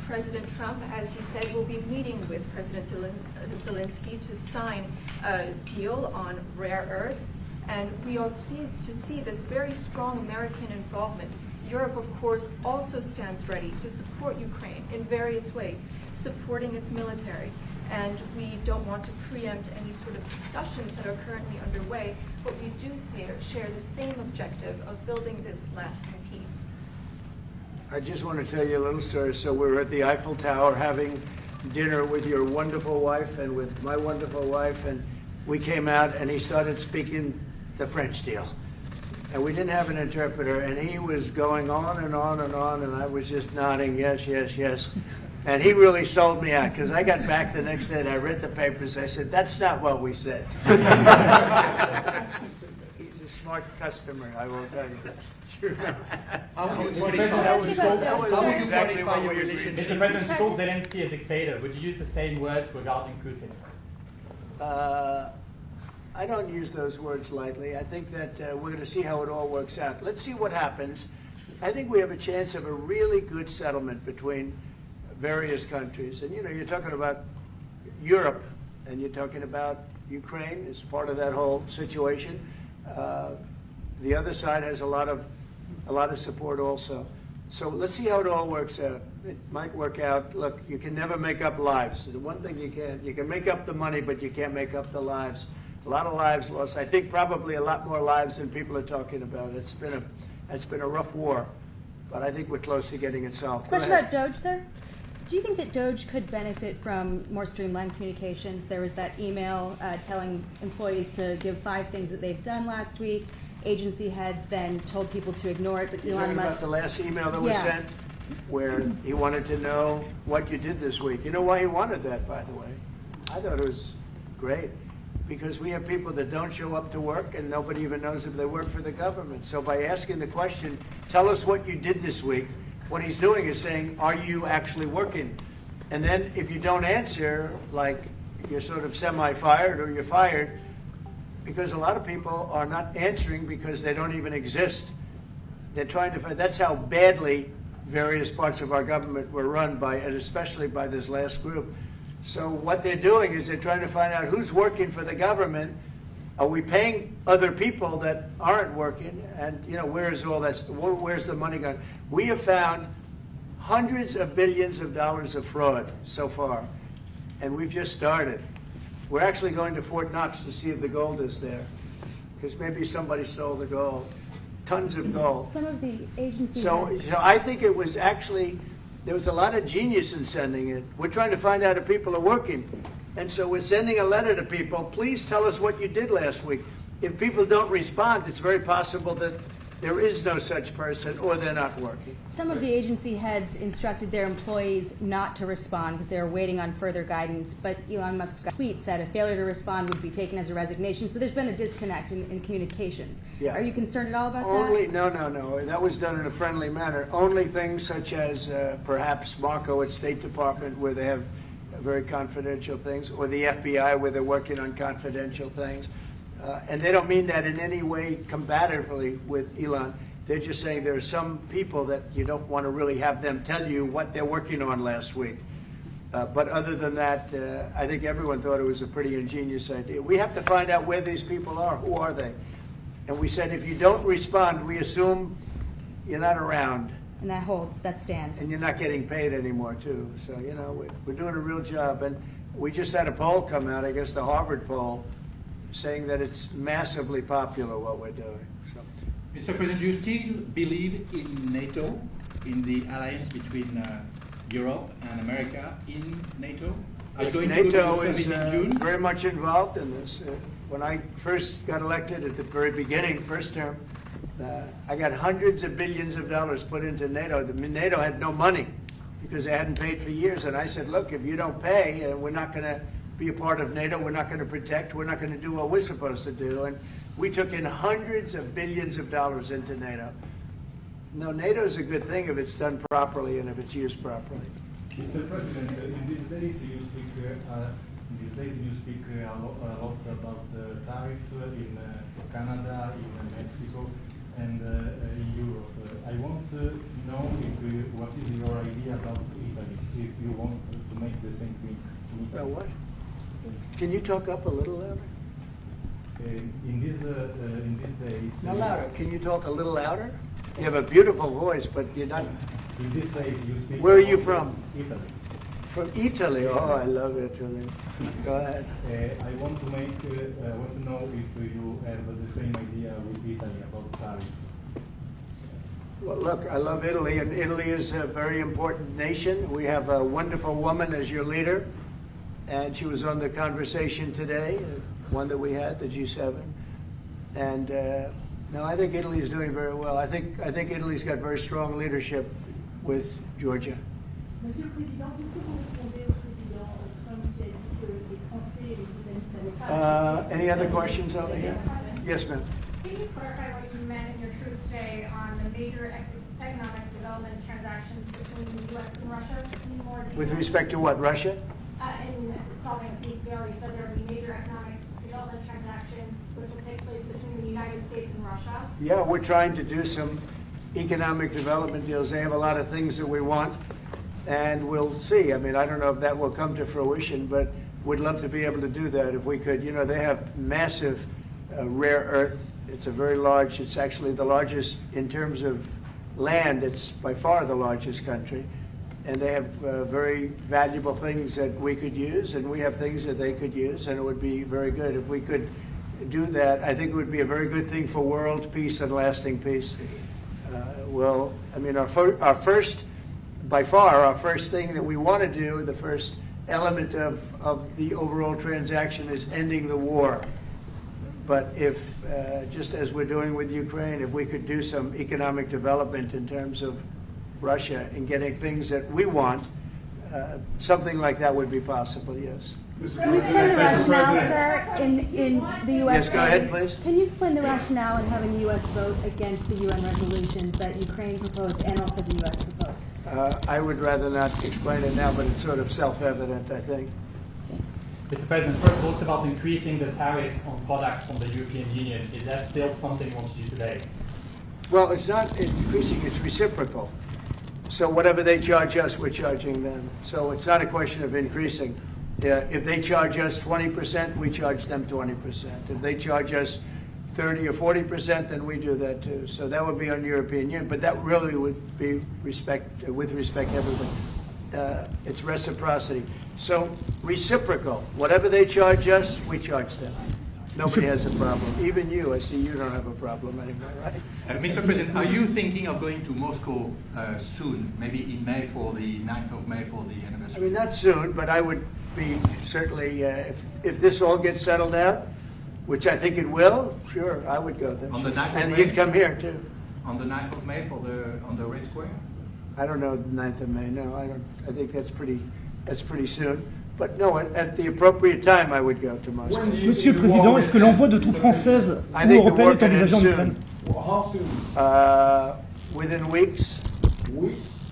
President Trump, as he said, will be meeting with President Zelensky to sign a deal on rare earths. And we are pleased to see this very strong American involvement. Europe, of course, also stands ready to support Ukraine in various ways, supporting its military. And we don't want to preempt any sort of discussions that are currently underway, but we do share the same objective of building this lasting peace. I just want to tell you a little story. So we were at the Eiffel Tower having dinner with your wonderful wife and with my wonderful wife, and we came out and he started speaking the French deal. And we didn't have an interpreter, and he was going on and on and on, and I was just nodding, yes, yes, yes. And he really sold me out, because I got back the next day and I read the papers. I said, that's not what we said. He's a smart customer, I will tell you that. Exactly what we agreed. Mr. President, you called Zelensky a dictator. Would you use the same words regarding Putin? I don't use those words lightly. I think that we're going to see how it all works out. Let's see what happens. I think we have a chance of a really good settlement between various countries. And, you know, you're talking about Europe, and you're talking about Ukraine as part of that whole situation. The other side has a lot of support also. So let's see how it all works out. It might work out. Look, you can never make up lives. The one thing you can make up the money, but you can't make up the lives. A lot of lives lost. I think probably a lot more lives than people are talking about. It's been a rough war, but I think we're close to getting it solved. Question about Doge, sir. Do you think that Doge could benefit from more streamlined communications? There was that email telling employees to give 5 things that they've done last week. Agency heads then told people to ignore it, but Elon Musk... about the last email that was sent, where he wanted to know what you did this week. You know why he wanted that, by the way? I thought it was great, because we have people that don't show up to work and nobody even knows if they work for the government. So by asking the question, tell us what you did this week, what he's doing is saying, are you actually working? And then if you don't answer, like you're sort of semi-fired or you're fired, because a lot of people are not answering because they don't even exist. They're trying to find, that's how badly various parts of our government were run by, and especially by this last group. So what they're doing is they're trying to find out who's working for the government. Are we paying other people that aren't working? And where's all that? Where's the money going? We have found hundreds of billions of dollars of fraud so far, and we've just started. We're actually going to Fort Knox to see if the gold is there, because maybe somebody stole the gold. Tons of gold. Some of the agencies. So I think it was actually, there was a lot of genius in sending it. We're trying to find out if people are working. And so we're sending a letter to people, please tell us what you did last week. If people don't respond, it's very possible that there is no such person or they're not working. Some of the agency heads instructed their employees not to respond because they were waiting on further guidance, but Elon Musk's tweet said a failure to respond would be taken as a resignation. So there's been a disconnect in communications. Yeah. Are you concerned at all about that? No. That was done in a friendly manner. Only things such as perhaps Marco at State Department, where they have very confidential things, or the FBI, where they're working on confidential things. And they don't mean that in any way combatively with Elon. They're just saying there are some people that you don't want to really have them tell you what they're working on last week. But other than that, I think everyone thought it was a pretty ingenious idea. We have to find out where these people are. Who are they? And we said, if you don't respond, we assume you're not around. And that holds, that stands. And you're not getting paid anymore, too. So, we're doing a real job. And we just had a poll come out, I guess the Harvard poll, saying that it's massively popular what we're doing. So. Mr. President, do you still believe in NATO, in the alliance between Europe and America in NATO? Are you going to go to the summit in June? Very much involved in this. When I first got elected at the very beginning, first term, I got hundreds of billions of dollars put into NATO. NATO had no money because they hadn't paid for years. And I said, look, if you don't pay, we're not going to be a part of NATO, we're not going to protect, we're not going to do what we're supposed to do. And we took in hundreds of billions of dollars into NATO. No, NATO is a good thing if it's done properly and if it's used properly. Mr. President, in these days you speak a lot about tariff in Canada, in Mexico, and in Europe. I want to know what is your idea about Italy, if you want to make the same thing in Italy. What? Can you talk up a little louder? In these days. No, louder. Can you talk a little louder? You have a beautiful voice, but you're not. In these days, you speak. Where are you from? Italy. From Italy. Oh, I love Italy. Go ahead. I want to know if you have the same idea with Italy about tariffs. Well, look, I love Italy, and Italy is a very important nation. We have a wonderful woman as your leader. And she was on the conversation today, one that we had, the G7. And no, I think Italy is doing very well. I think Italy's got very strong leadership with Georgia. Monsieur le Président, qu'est-ce que vous répondez au président Trump qui a dit que les Français et les Britanniques n'avaient pas... Any other questions over here? Yes, ma'am. Can you clarify what you meant in your truth today on the major economic development transactions between the U.S. and Russia? With respect to what, Russia? In solving a peace deal, you said there would be major economic development transactions which will take place between the United States and Russia. Yeah, we're trying to do some economic development deals. They have a lot of things that we want, and we'll see. I mean, I don't know if that will come to fruition, but we'd love to be able to do that if we could. They have massive rare earth. It's a very large, it's actually the largest in terms of land. It's by far the largest country. And they have very valuable things that we could use, and we have things that they could use, and it would be very good if we could do that. I think it would be a very good thing for world peace and lasting peace. Well, I mean, our first thing that we want to do, the first element of the overall transaction is ending the war. But if, just as we're doing with Ukraine, if we could do some economic development in terms of Russia and getting things that we want, something like that would be possible, yes. Can you explain the rationale, sir, in the U.S. Yes, go ahead, please. Can you explain the rationale in having the U.S. vote against the UN resolutions that Ukraine proposed and also the U.S. proposed? I would rather not explain it now, but it's sort of self-evident, I think. Mr. President, first of all, it's about increasing the tariffs on products from the European Union. Is that still something you want to do today? Well, it's not increasing, it's reciprocal. So whatever they charge us, we're charging them. So it's not a question of increasing. If they charge us 20%, we charge them 20%. If they charge us 30 or 40%, then we do that too. So that would be on European Union, but that really would be with respect to everything. It's reciprocity. So reciprocal. Whatever they charge us, we charge them. Nobody has a problem. Even you, I see you don't have a problem anymore, right? Mr. President, are you thinking of going to Moscow soon, maybe in May for the 9th of May for the anniversary? I mean, not soon, but I would be certainly, if this all gets settled out, which I think it will, sure, I would go there. On the 9th of May? And you'd come here too. On the 9th of May on the Red Square? I don't know the 9th of May, no, I don't. I think that's pretty soon. But no, at the appropriate time, I would go to Moscow. Monsieur le Président, est-ce que l'envoi de troupes françaises ou européennes est envisagé en Ukraine? Within weeks.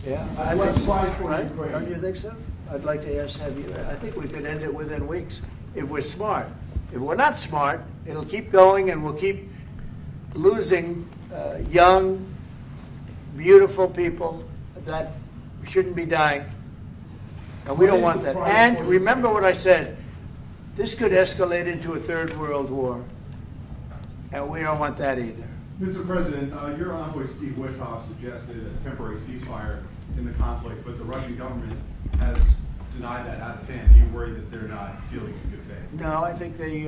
Yeah. I think so, right? Don't you think so? I'd like to have you. I think we could end it within weeks if we're smart. If we're not smart, it'll keep going, and we'll keep losing young, beautiful people that shouldn't be dying. And we don't want that. And remember what I said, this could escalate into a third world war. And we don't want that either. Mr. President, your envoy Steve Witkoff suggested a temporary ceasefire in the conflict, but the Russian government has denied that out of hand. Do you worry that they're not feeling in good faith? No, I think they,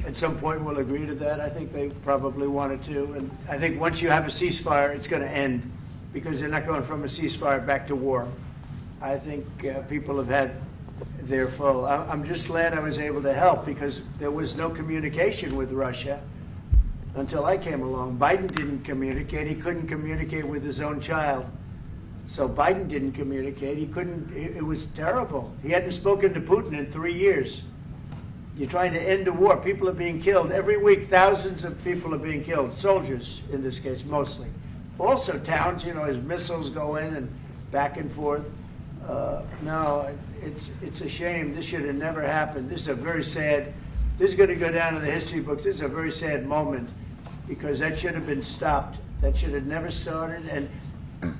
at some point, will agree to that. I think they probably wanted to. And I think once you have a ceasefire, it's going to end, because they're not going from a ceasefire back to war. I think people have had their full. I'm just glad I was able to help, because there was no communication with Russia until I came along. Biden didn't communicate. He couldn't communicate with his own child. So Biden didn't communicate. He couldn't. It was terrible. He hadn't spoken to Putin in 3 years. You're trying to end a war. People are being killed. Every week, thousands of people are being killed. Soldiers, in this case, mostly. Also towns, as missiles go in and back and forth. No, it's a shame. This should have never happened. This is a very sad, this is going to go down in the history books. This is a very sad moment, because that should have been stopped. That should have never started. And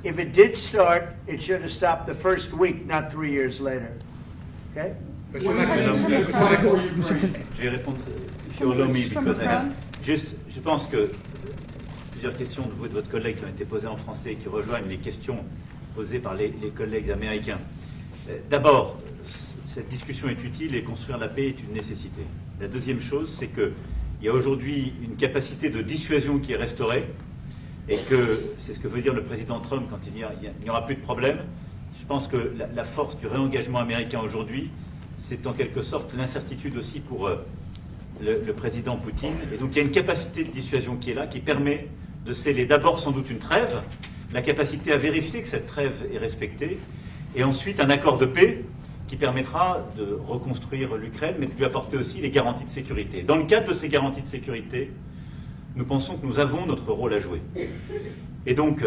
if it did start, it should have stopped the first week, not 3 years later. Okay? Je vais répondre, if you allow me, because je pense que plusieurs questions de vous et de votre collègue qui ont été posées en français et qui rejoignent les questions posées par les collègues américains. D'abord, cette discussion est utile et construire la paix est une nécessité. La deuxième chose, c'est qu'il y a aujourd'hui une capacité de dissuasion qui est restaurée, et que c'est ce que veut dire le président Trump quand il n'y aura plus de problème. Je pense que la force du réengagement américain aujourd'hui, c'est en quelque sorte l'incertitude aussi pour le président Poutine. Et donc il y a une capacité de dissuasion qui est là, qui permet de sceller d'abord sans doute une trêve, la capacité à vérifier que cette trêve est respectée, et ensuite un accord de paix qui permettra de reconstruire l'Ukraine, mais de lui apporter aussi les garanties de sécurité. Dans le cadre de ces garanties de sécurité, nous pensons que nous avons notre rôle à jouer. Et donc,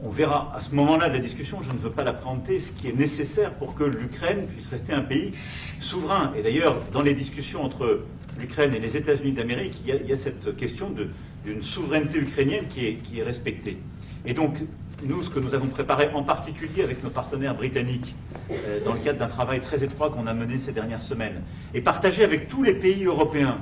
on verra à ce moment-là de la discussion, je ne veux pas la préempter, ce qui est nécessaire pour que l'Ukraine puisse rester un pays souverain. Et d'ailleurs, dans les discussions entre l'Ukraine et les États-Unis d'Amérique, il y a cette question d'une souveraineté ukrainienne qui est respectée. Et donc, nous, ce que nous avons préparé, en particulier avec nos partenaires britanniques, dans le cadre d'un travail très étroit qu'on a mené ces dernières semaines, et partagé avec tous les pays européens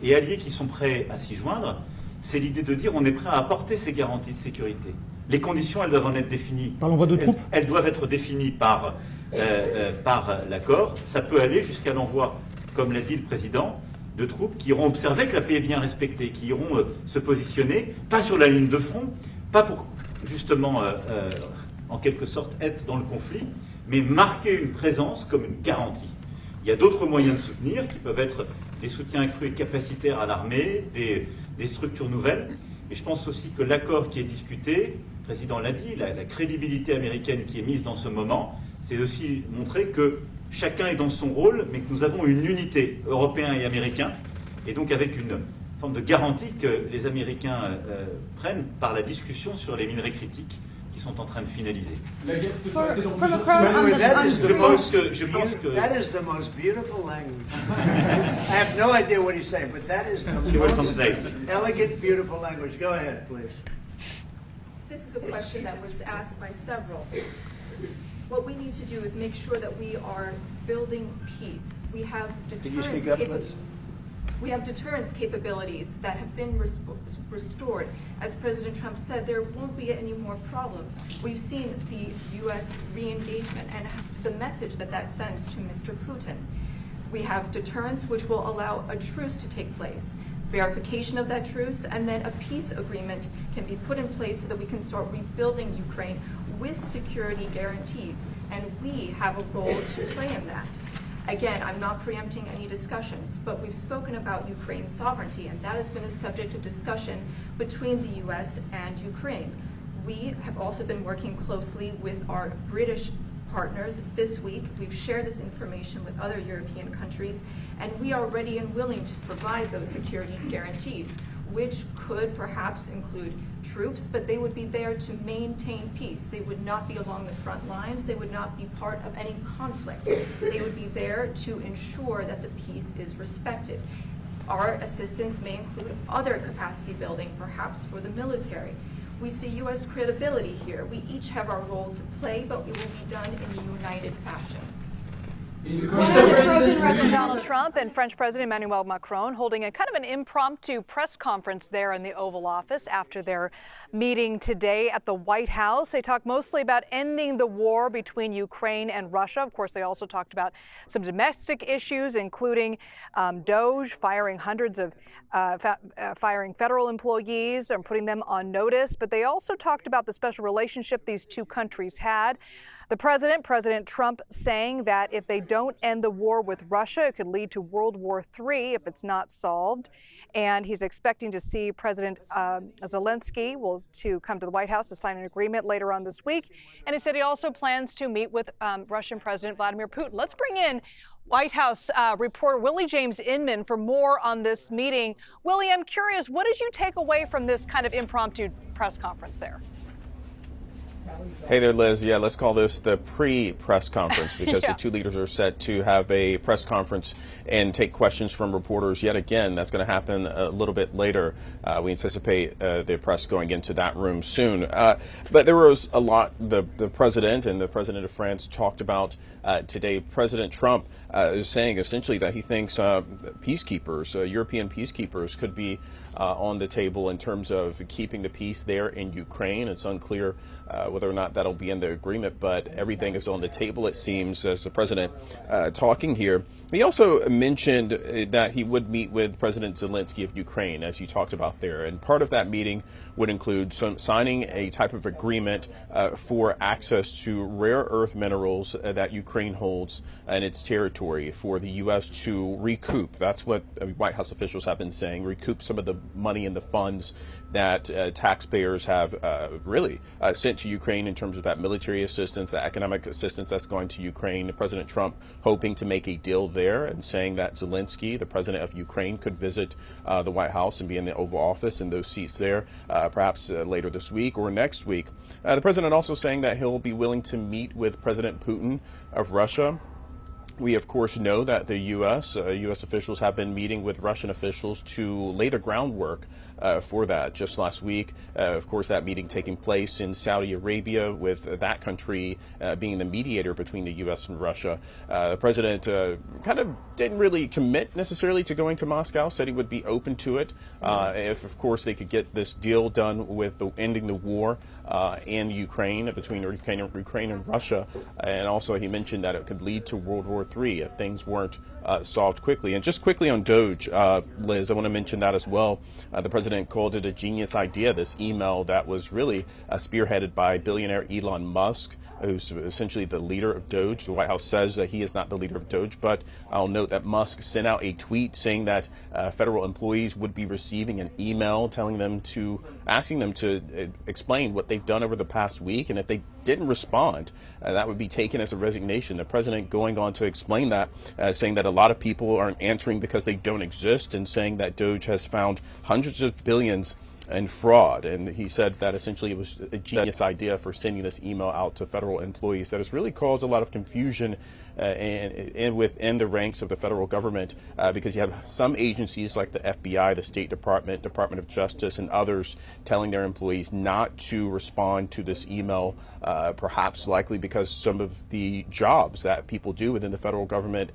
et alliés qui sont prêts à s'y joindre, c'est l'idée de dire on est prêt à apporter ces garanties de sécurité. Les conditions, elles doivent en être définies. Par l'envoi de troupes ? Elles doivent être définies par l'accord. Ça peut aller jusqu'à l'envoi, comme l'a dit le président, de troupes qui iront observer que la paix est bien respectée, qui iront se positionner, pas sur la ligne de front, pas pour justement, en quelque sorte, être dans le conflit, mais marquer une présence comme une garantie. Il y a d'autres moyens de soutenir, qui peuvent être des soutiens accrus et capacitaires à l'armée, des structures nouvelles. Et je pense aussi que l'accord qui est discuté, le président l'a dit, la crédibilité américaine qui est mise dans ce moment, c'est aussi montrer que chacun est dans son rôle, mais que nous avons une unité, Européens et Américains, et donc avec une forme de garantie que les Américains prennent par la discussion sur les minerais critiques, qui sont en train de finaliser. That is the most beautiful language. I have no idea what he's saying, but that is the most elegant, beautiful language. Go ahead, please. This is a question that was asked by several. What we need to do is make sure that we are building peace. We have deterrence capabilities that have been restored. As President Trump said, there won't be any more problems. We've seen the U.S. re-engagement and the message that that sends to Mr. Putin. We have deterrence, which will allow a truce to take place, verification of that truce, and then a peace agreement can be put in place so that we can start rebuilding Ukraine with security guarantees. And we have a role to play in that. Again, I'm not preempting any discussions, but we've spoken about Ukraine's sovereignty, and that has been a subject of discussion between the U.S. and Ukraine. We have also been working closely with our British partners this week. We've shared this information with other European countries, and we are ready and willing to provide those security guarantees, which could perhaps include troops, but they would be there to maintain peace. They would not be along the front lines. They would not be part of any conflict. They would be there to ensure that the peace is respected. Our assistance may include other capacity building, perhaps for the military. We see U.S. credibility here. We each have our role to play, but it will be done in a united fashion. President Donald Trump and French President Emmanuel Macron holding a kind of an impromptu press conference there in the Oval Office after their meeting today at the White House. They talked mostly about ending the war between Ukraine and Russia. Of course, they also talked about some domestic issues, including DOJ firing hundreds of firing federal employees and putting them on notice. But they also talked about the special relationship these two countries had. The President Trump, saying that if they don't end the war with Russia, it could lead to World War III if it's not solved. And he's expecting to see President Zelenskyy to come to the White House to sign an agreement later on this week. And he said he also plans to meet with Russian President Vladimir Putin. Let's bring in White House reporter Willie James Inman for more on this meeting. Willie, I'm curious, what did you take away from this kind of impromptu press conference there? Hey there, Liz. Yeah, let's call this the pre-press conference because the two leaders are set to have a press conference and take questions from reporters yet again. That's going to happen a little bit later. We anticipate the press going into that room soon. But there was a lot the president and the president of France talked about today. President Trump is saying essentially that he thinks peacekeepers, European peacekeepers, could be on the table in terms of keeping the peace there in Ukraine. It's unclear whether or not that'll be in the agreement, but everything is on the table, it seems, as the president talking here. He also mentioned that he would meet with President Zelenskyy of Ukraine, as you talked about there. And part of that meeting would include signing a type of agreement for access to rare earth minerals that Ukraine holds in its territory for the U.S. to recoup. That's what White House officials have been saying, recoup some of the money and the funds that taxpayers have really sent to Ukraine in terms of that military assistance, the economic assistance that's going to Ukraine. President Trump hoping to make a deal there and saying that Zelenskyy, the president of Ukraine, could visit the White House and be in the Oval Office and those seats there perhaps later this week or next week. The president also saying that he'll be willing to meet with President Putin of Russia. We, of course, know that the U.S. Officials have been meeting with Russian officials to lay the groundwork for that. Just last week, of course, that meeting taking place in Saudi Arabia, with that country being the mediator between the U.S. and Russia. The president kind of didn't really commit necessarily to going to Moscow, said he would be open to it if, of course, they could get this deal done with ending the war in Ukraine, between Ukraine and Russia. And also he mentioned that it could lead to World War III if things weren't solved quickly. And just quickly on DOJ, Liz, I want to mention that as well. The president called it a genius idea, this email that was really spearheaded by billionaire Elon Musk, who's essentially the leader of DOJ. The White House says that he is not the leader of DOJ, but I'll note that Musk sent out a tweet saying that federal employees would be receiving an email asking them to explain what they've done over the past week, and if they didn't respond, that would be taken as a resignation. The president going on to explain that, saying that a lot of people aren't answering because they don't exist, and saying that DOJ has found hundreds of billions and fraud. And he said that essentially it was a genius idea for sending this email out to federal employees that has really caused a lot of confusion and within the ranks of the federal government, because you have some agencies like the FBI, the State Department, Department of Justice, and others telling their employees not to respond to this email, perhaps likely because some of the jobs that people do within the federal government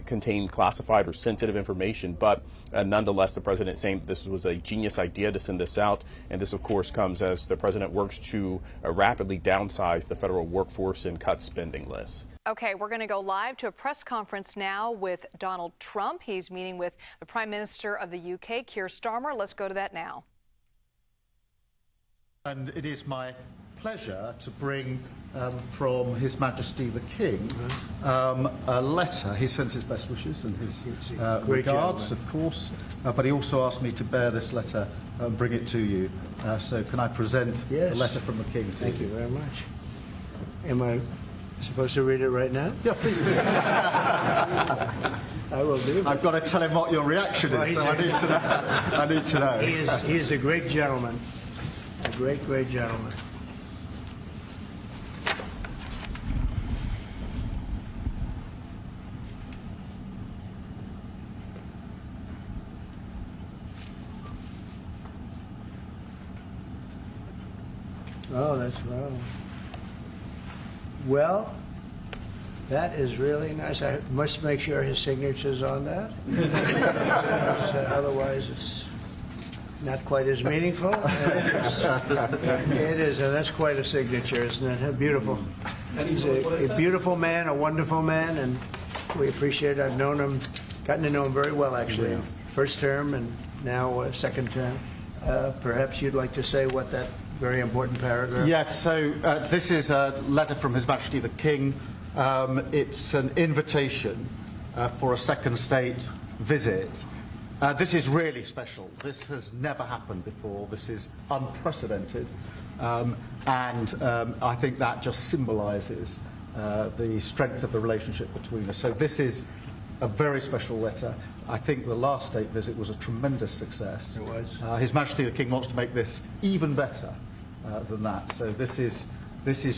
contain classified or sensitive information. But nonetheless, the president saying this was a genius idea to send this out. And this, of course, comes as the president works to rapidly downsize the federal workforce and cut spending lists. Okay, we're going to go live to a press conference now with Donald Trump. He's meeting with the Prime Minister of the UK, Keir Starmer. Let's go to that now. And it is my pleasure to bring from His Majesty the King a letter. He sends his best wishes and his regards, of course, but he also asked me to bear this letter and bring it to you. So can I present the letter from the King to Thank you very much. Am I supposed to read it right now? Yeah, please do. I will do. I've got to tell him what your reaction is, so I need to know. I need to know. He is a great gentleman. A great, great gentleman. Oh, that's wrong. Well, that is really nice. I must make sure his signature's on that. Otherwise, it's not quite as meaningful. It is, and that's quite a signature, isn't it? Beautiful. He's a beautiful man, a wonderful man, and we appreciate it. I've known him, gotten to know him very well, actually. First term and now second term. Perhaps you'd like to say what that very important paragraph. Yes, so this is a letter from His Majesty the King. It's an invitation for a second state visit. This is really special. This has never happened before. This is unprecedented. And I think that just symbolises the strength of the relationship between us. So this is a very special letter. I think the last state visit was a tremendous success. It was. His Majesty the King wants to make this even better than that. So this is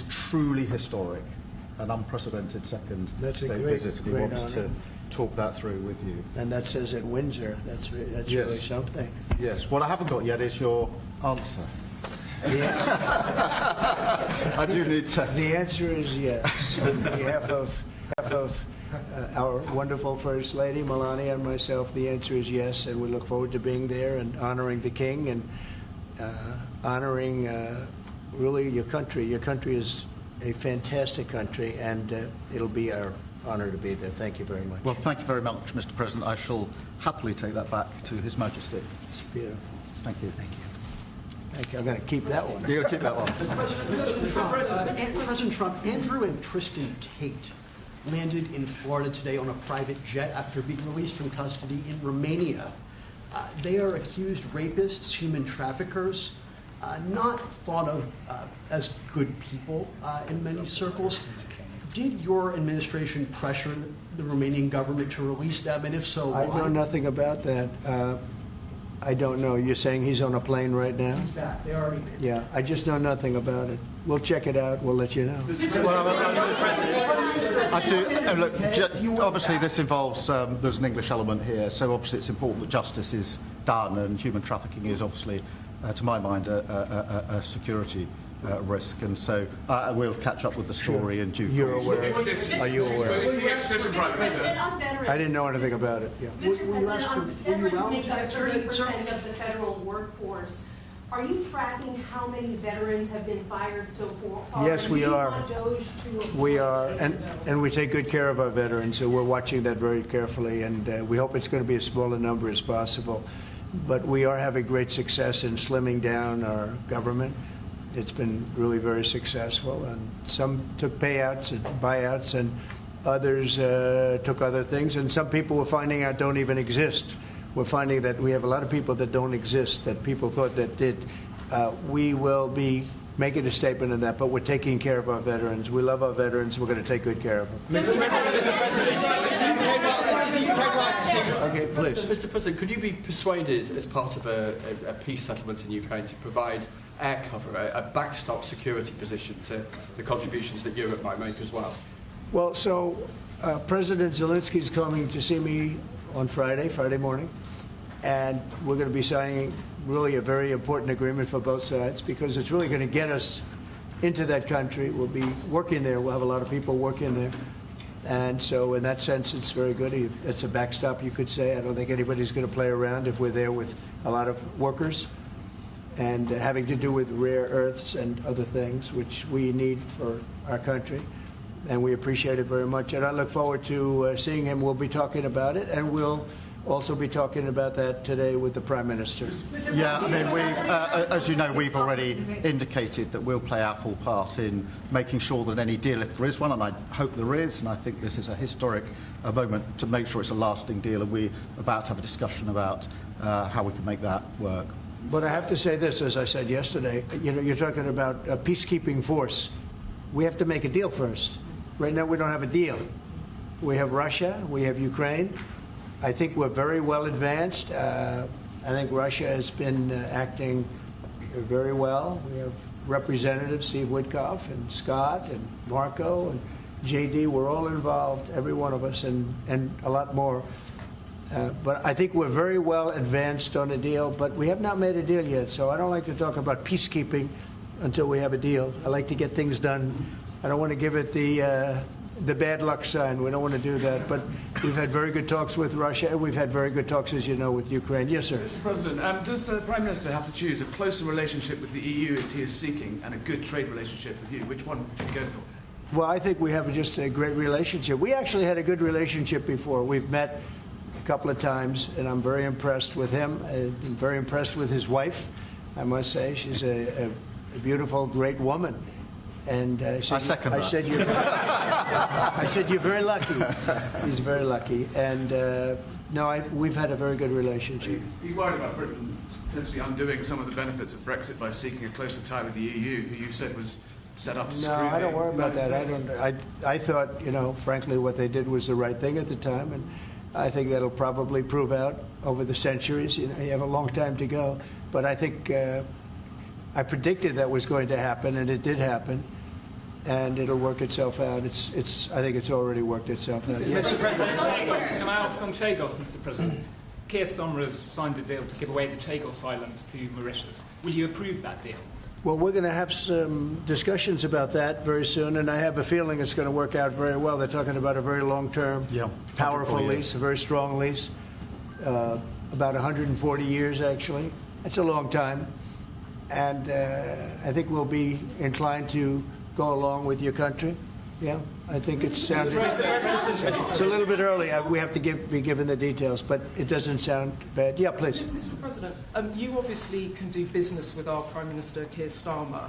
truly historic, an unprecedented second state visit. He wants to talk that through with you. And that says at Windsor. That's really something. Yes. What I haven't got yet is your answer. I do need to. The answer is yes. On behalf of our wonderful First Lady, Melania, and myself, the answer is yes, and we look forward to being there and honoring the King and honoring really your country. Your country is a fantastic country, and it'll be our honor to be there. Thank you very much. Well, thank you very much, Mr. President. I shall happily take that back to His Majesty. It's beautiful. Thank you. Thank you. Thank you. I'm going to keep that one. You're going to keep that one. President Trump, Andrew and Tristan Tate landed in Florida today on a private jet after being released from custody in Romania. They are accused rapists, human traffickers, not thought of as good people in many circles. Did your administration pressure the Romanian government to release them, and if so, why? I know nothing about that. I don't know. You're saying he's on a plane right now? He's back. They already did. Yeah, I just know nothing about it. We'll check it out. We'll let you know. I do. Look, obviously this involves, there's an English element here, so obviously it's important that justice is done, and human trafficking is obviously, to my mind, a security risk, and so we'll catch up with the story in due course. You're aware? Are you aware? I didn't know anything about it. Yeah. Mr. President, veterans make up 30% of the federal workforce. Are you tracking how many veterans have been fired so far? Yes, we are. We are, and we take good care of our veterans, so we're watching that very carefully, and we hope it's going to be as small a number as possible. But we are having great success in slimming down our government. It's been really very successful, and some took payouts and buyouts, and others took other things, and some people we're finding out don't even exist. We're finding that we have a lot of people that don't exist, that people thought that did. We will be making a statement on that, but we're taking care of our veterans. We love our veterans. We're going to take good care of them. Okay, please. Mr. President, could you be persuaded, as part of a peace settlement in Ukraine, to provide air cover, a backstop security position to the contributions that Europe might make as well? Well, so President Zelenskyy is coming to see me on Friday morning, and we're going to be signing really a very important agreement for both sides because it's really going to get us into that country. We'll be working there. We'll have a lot of people working there. And so in that sense, it's very good. It's a backstop, you could say. I don't think anybody's going to play around if we're there with a lot of workers and having to do with rare earths and other things, which we need for our country. And we appreciate it very much. And I look forward to seeing him. We'll be talking about it, and we'll also be talking about that today with the Prime Minister. Yeah, I mean, as you know, we've already indicated that we'll play our full part in making sure that any deal, if there is one, and I hope there is, and I think this is a historic moment to make sure it's a lasting deal, and we're about to have a discussion about how we can make that work. But I have to say this, as I said yesterday, you're talking about a peacekeeping force. We have to make a deal first. Right now, we don't have a deal. We have Russia, we have Ukraine. I think we're very well advanced. I think Russia has been acting very well. We have Representatives Steve Witkoff and Scott and Marco and JD. We're all involved, every one of us, and a lot more. But I think we're very well advanced on a deal, but we have not made a deal yet. So I don't like to talk about peacekeeping until we have a deal. I like to get things done. I don't want to give it the bad luck sign. We don't want to do that. But we've had very good talks with Russia, and we've had very good talks, as you know, with Ukraine. Yes, sir. Mr. President, does the Prime Minister have to choose a closer relationship with the EU as he is seeking and a good trade relationship with you? Which one should he go for? Well, I think we have just a great relationship. We actually had a good relationship before. We've met a couple of times, and I'm very impressed with him. I'm very impressed with his wife, I must say. She's a beautiful, great woman. And I said you're very lucky. He's very lucky. And no, we've had a very good relationship. He's worried about Britain potentially undoing some of the benefits of Brexit by seeking a closer tie with the EU, who you said was set up to screw. No, I don't worry about that. I thought, frankly, what they did was the right thing at the time, and I think that'll probably prove out over the centuries. You have a long time to go, but I think I predicted that was going to happen, and it did happen. And it'll work itself out. I think it's already worked itself out. Yes. Mr. President, can I ask on Chagos, Mr. President? Keir Starmer has signed a deal to give away the Chagos Islands to Mauritius. Will you approve that deal? Well, we're going to have some discussions about that very soon, and I have a feeling it's going to work out very well. They're talking about a very long-term, powerful lease, a very strong lease, about 140 years, actually. That's a long time. And I think we'll be inclined to go along with your country. Yeah, I think it's a little bit early. We have to be given the details, but it doesn't sound bad. Yeah, please. Mr. President, you obviously can do business with our Prime Minister, Keir Starmer.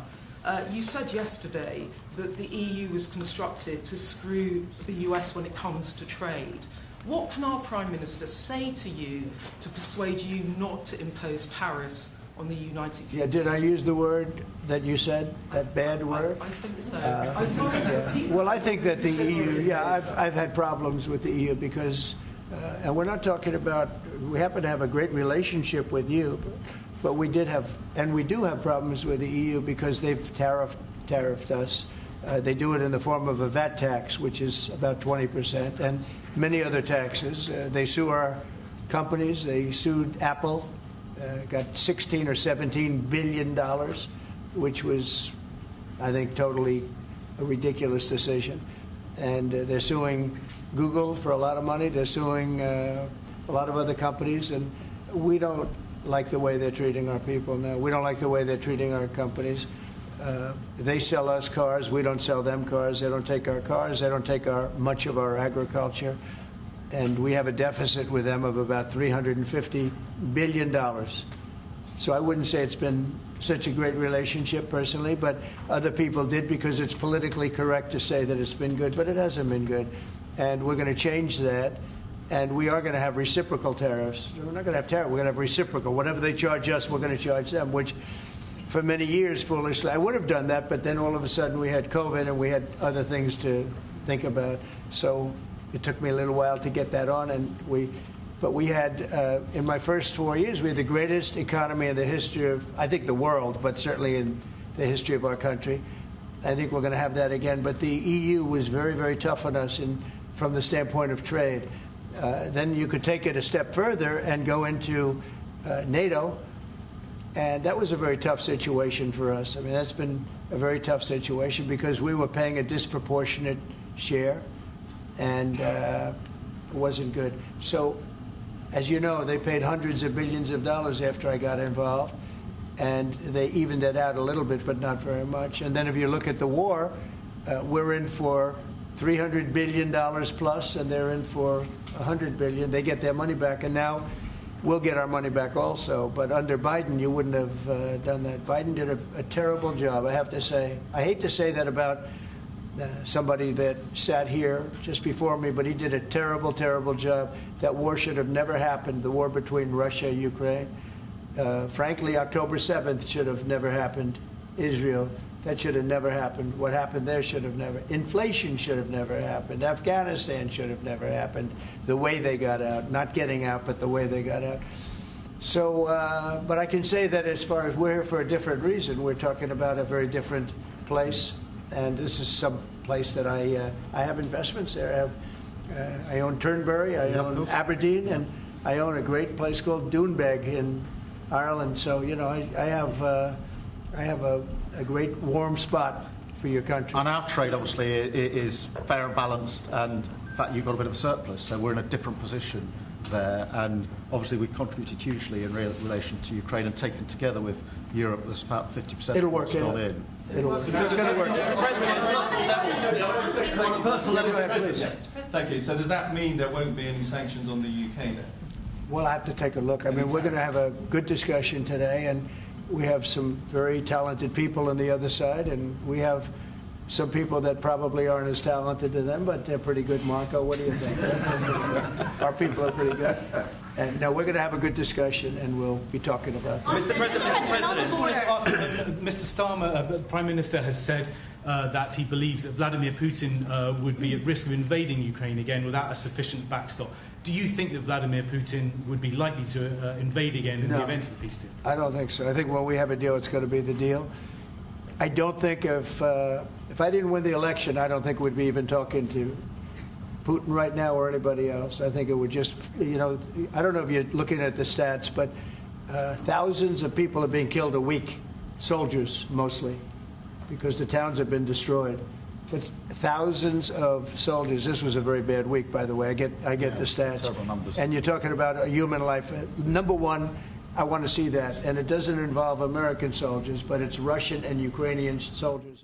You said yesterday that the EU was constructed to screw the US when it comes to trade. What can our Prime Minister say to you to persuade you not to impose tariffs on the United Kingdom? Yeah, did I use the word that you said, that bad word? I think so. Well, I think that the EU, I've had problems with the EU because, and we're not talking about, we happen to have a great relationship with you, but we did have, and we do have problems with the EU because they've tariffed us. They do it in the form of a VAT tax, which is about 20%, and many other taxes. They sue our companies. They sued Apple. Got $16 or $17 billion, which was, I think, totally a ridiculous decision. And they're suing Google for a lot of money. They're suing a lot of other companies. And we don't like the way they're treating our people now. We don't like the way they're treating our companies. They sell us cars. We don't sell them cars. They don't take our cars. They don't take much of our agriculture. And we have a deficit with them of about $350 billion. So I wouldn't say it's been such a great relationship personally, but other people did because it's politically correct to say that it's been good, but it hasn't been good. And we're going to change that, and we are going to have reciprocal tariffs. We're not going to have tariffs, we're going to have reciprocal. Whatever they charge us, we're going to charge them, which for many years, foolishly, I would have done that, but then all of a sudden we had COVID and we had other things to think about. So it took me a little while to get that on, but we had, in my first 4 years, we had the greatest economy in the history of, I think, the world, but certainly in the history of our country. I think we're going to have that again. But the EU was very, very tough on us from the standpoint of trade. Then you could take it a step further and go into NATO, and that was a very tough situation for us. I mean, that's been a very tough situation because we were paying a disproportionate share, and it wasn't good. So, as you know, they paid hundreds of billions of dollars after I got involved, and they evened it out a little bit, but not very much. And then if you look at the war, we're in for $300 billion plus, and they're in for $100 billion. They get their money back, and now we'll get our money back also. But under Biden, you wouldn't have done that. Biden did a terrible job, I have to say. I hate to say that about somebody that sat here just before me, but he did a terrible, terrible job. That war should have never happened, the war between Russia and Ukraine. Frankly, October 7th should have never happened. Israel, that should have never happened. What happened there should have never. Inflation should have never happened. Afghanistan should have never happened. The way they got out, not getting out, but the way they got out. So, but I can say that as far as we're here for a different reason, we're talking about a very different place. And this is some place that I have investments there. I own Turnberry, I own Aberdeen, and I own a great place called Doonbeg in Ireland. So, you know, I have a great warm spot for your country. And our trade, obviously, is fair and balanced, and in fact, you've got a bit of a surplus, so we're in a different position there. And obviously, we've contributed hugely in relation to Ukraine, and taken together with Europe, there's about 50% It'll of what's work, gone in. It'll work. It's going to work. Thank you. So does that mean there won't be any sanctions on the UK then? Well, I have to take a look. I mean, we're going to have a good discussion today, and we have some very talented people on the other side, and we have some people that probably aren't as talented as them, but they're pretty good. Marco, what do you think? Our people are pretty good. And no, we're going to have a good discussion, and we'll be talking about that. Mr. President, I just wanted to ask, Mr. Starmer, the Prime Minister has said that he believes that Vladimir Putin would be at risk of invading Ukraine again without a sufficient backstop. Do you think that Vladimir Putin would be likely to invade again in the event of a peace deal? I don't think so. I think when we have a deal, it's going to be the deal. I don't think if I didn't win the election, I don't think we'd be even talking to Putin right now or anybody else. I think it would just, you know, I don't know if you're looking at the stats, but thousands of people are being killed a week, soldiers mostly, because the towns have been destroyed. But thousands of soldiers. This was a very bad week, by the way. I get the stats. Terrible numbers. And you're talking about a human life. Number one, I want to see that. And it doesn't involve American soldiers, but it's Russian and Ukrainian soldiers.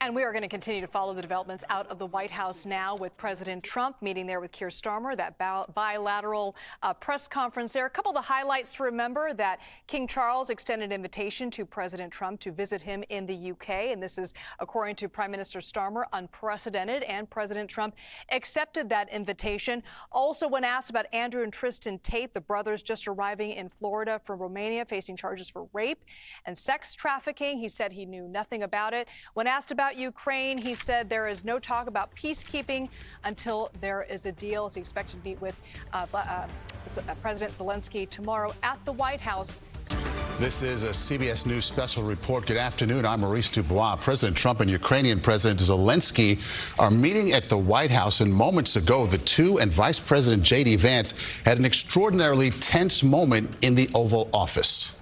And we are going to continue to follow the developments out of the White House now with President Trump meeting there with Keir Starmer, that bilateral press conference there. A couple of the highlights to remember: that King Charles extended an invitation to President Trump to visit him in the UK. And this is, according to Prime Minister Starmer, unprecedented. And President Trump accepted that invitation. Also, when asked about Andrew and Tristan Tate, the brothers just arriving in Florida from Romania, facing charges for rape and sex trafficking, he said he knew nothing about it. When asked about Ukraine, he said there is no talk about peacekeeping until there is a deal. He's expected to meet with President Zelenskyy tomorrow at the White House. This is a CBS News special report. Good afternoon. I'm Maurice Dubois. President Trump and Ukrainian President Zelenskyy are meeting at the White House, and moments ago, the two and Vice President J.D. Vance had an extraordinarily tense moment in the Oval Office.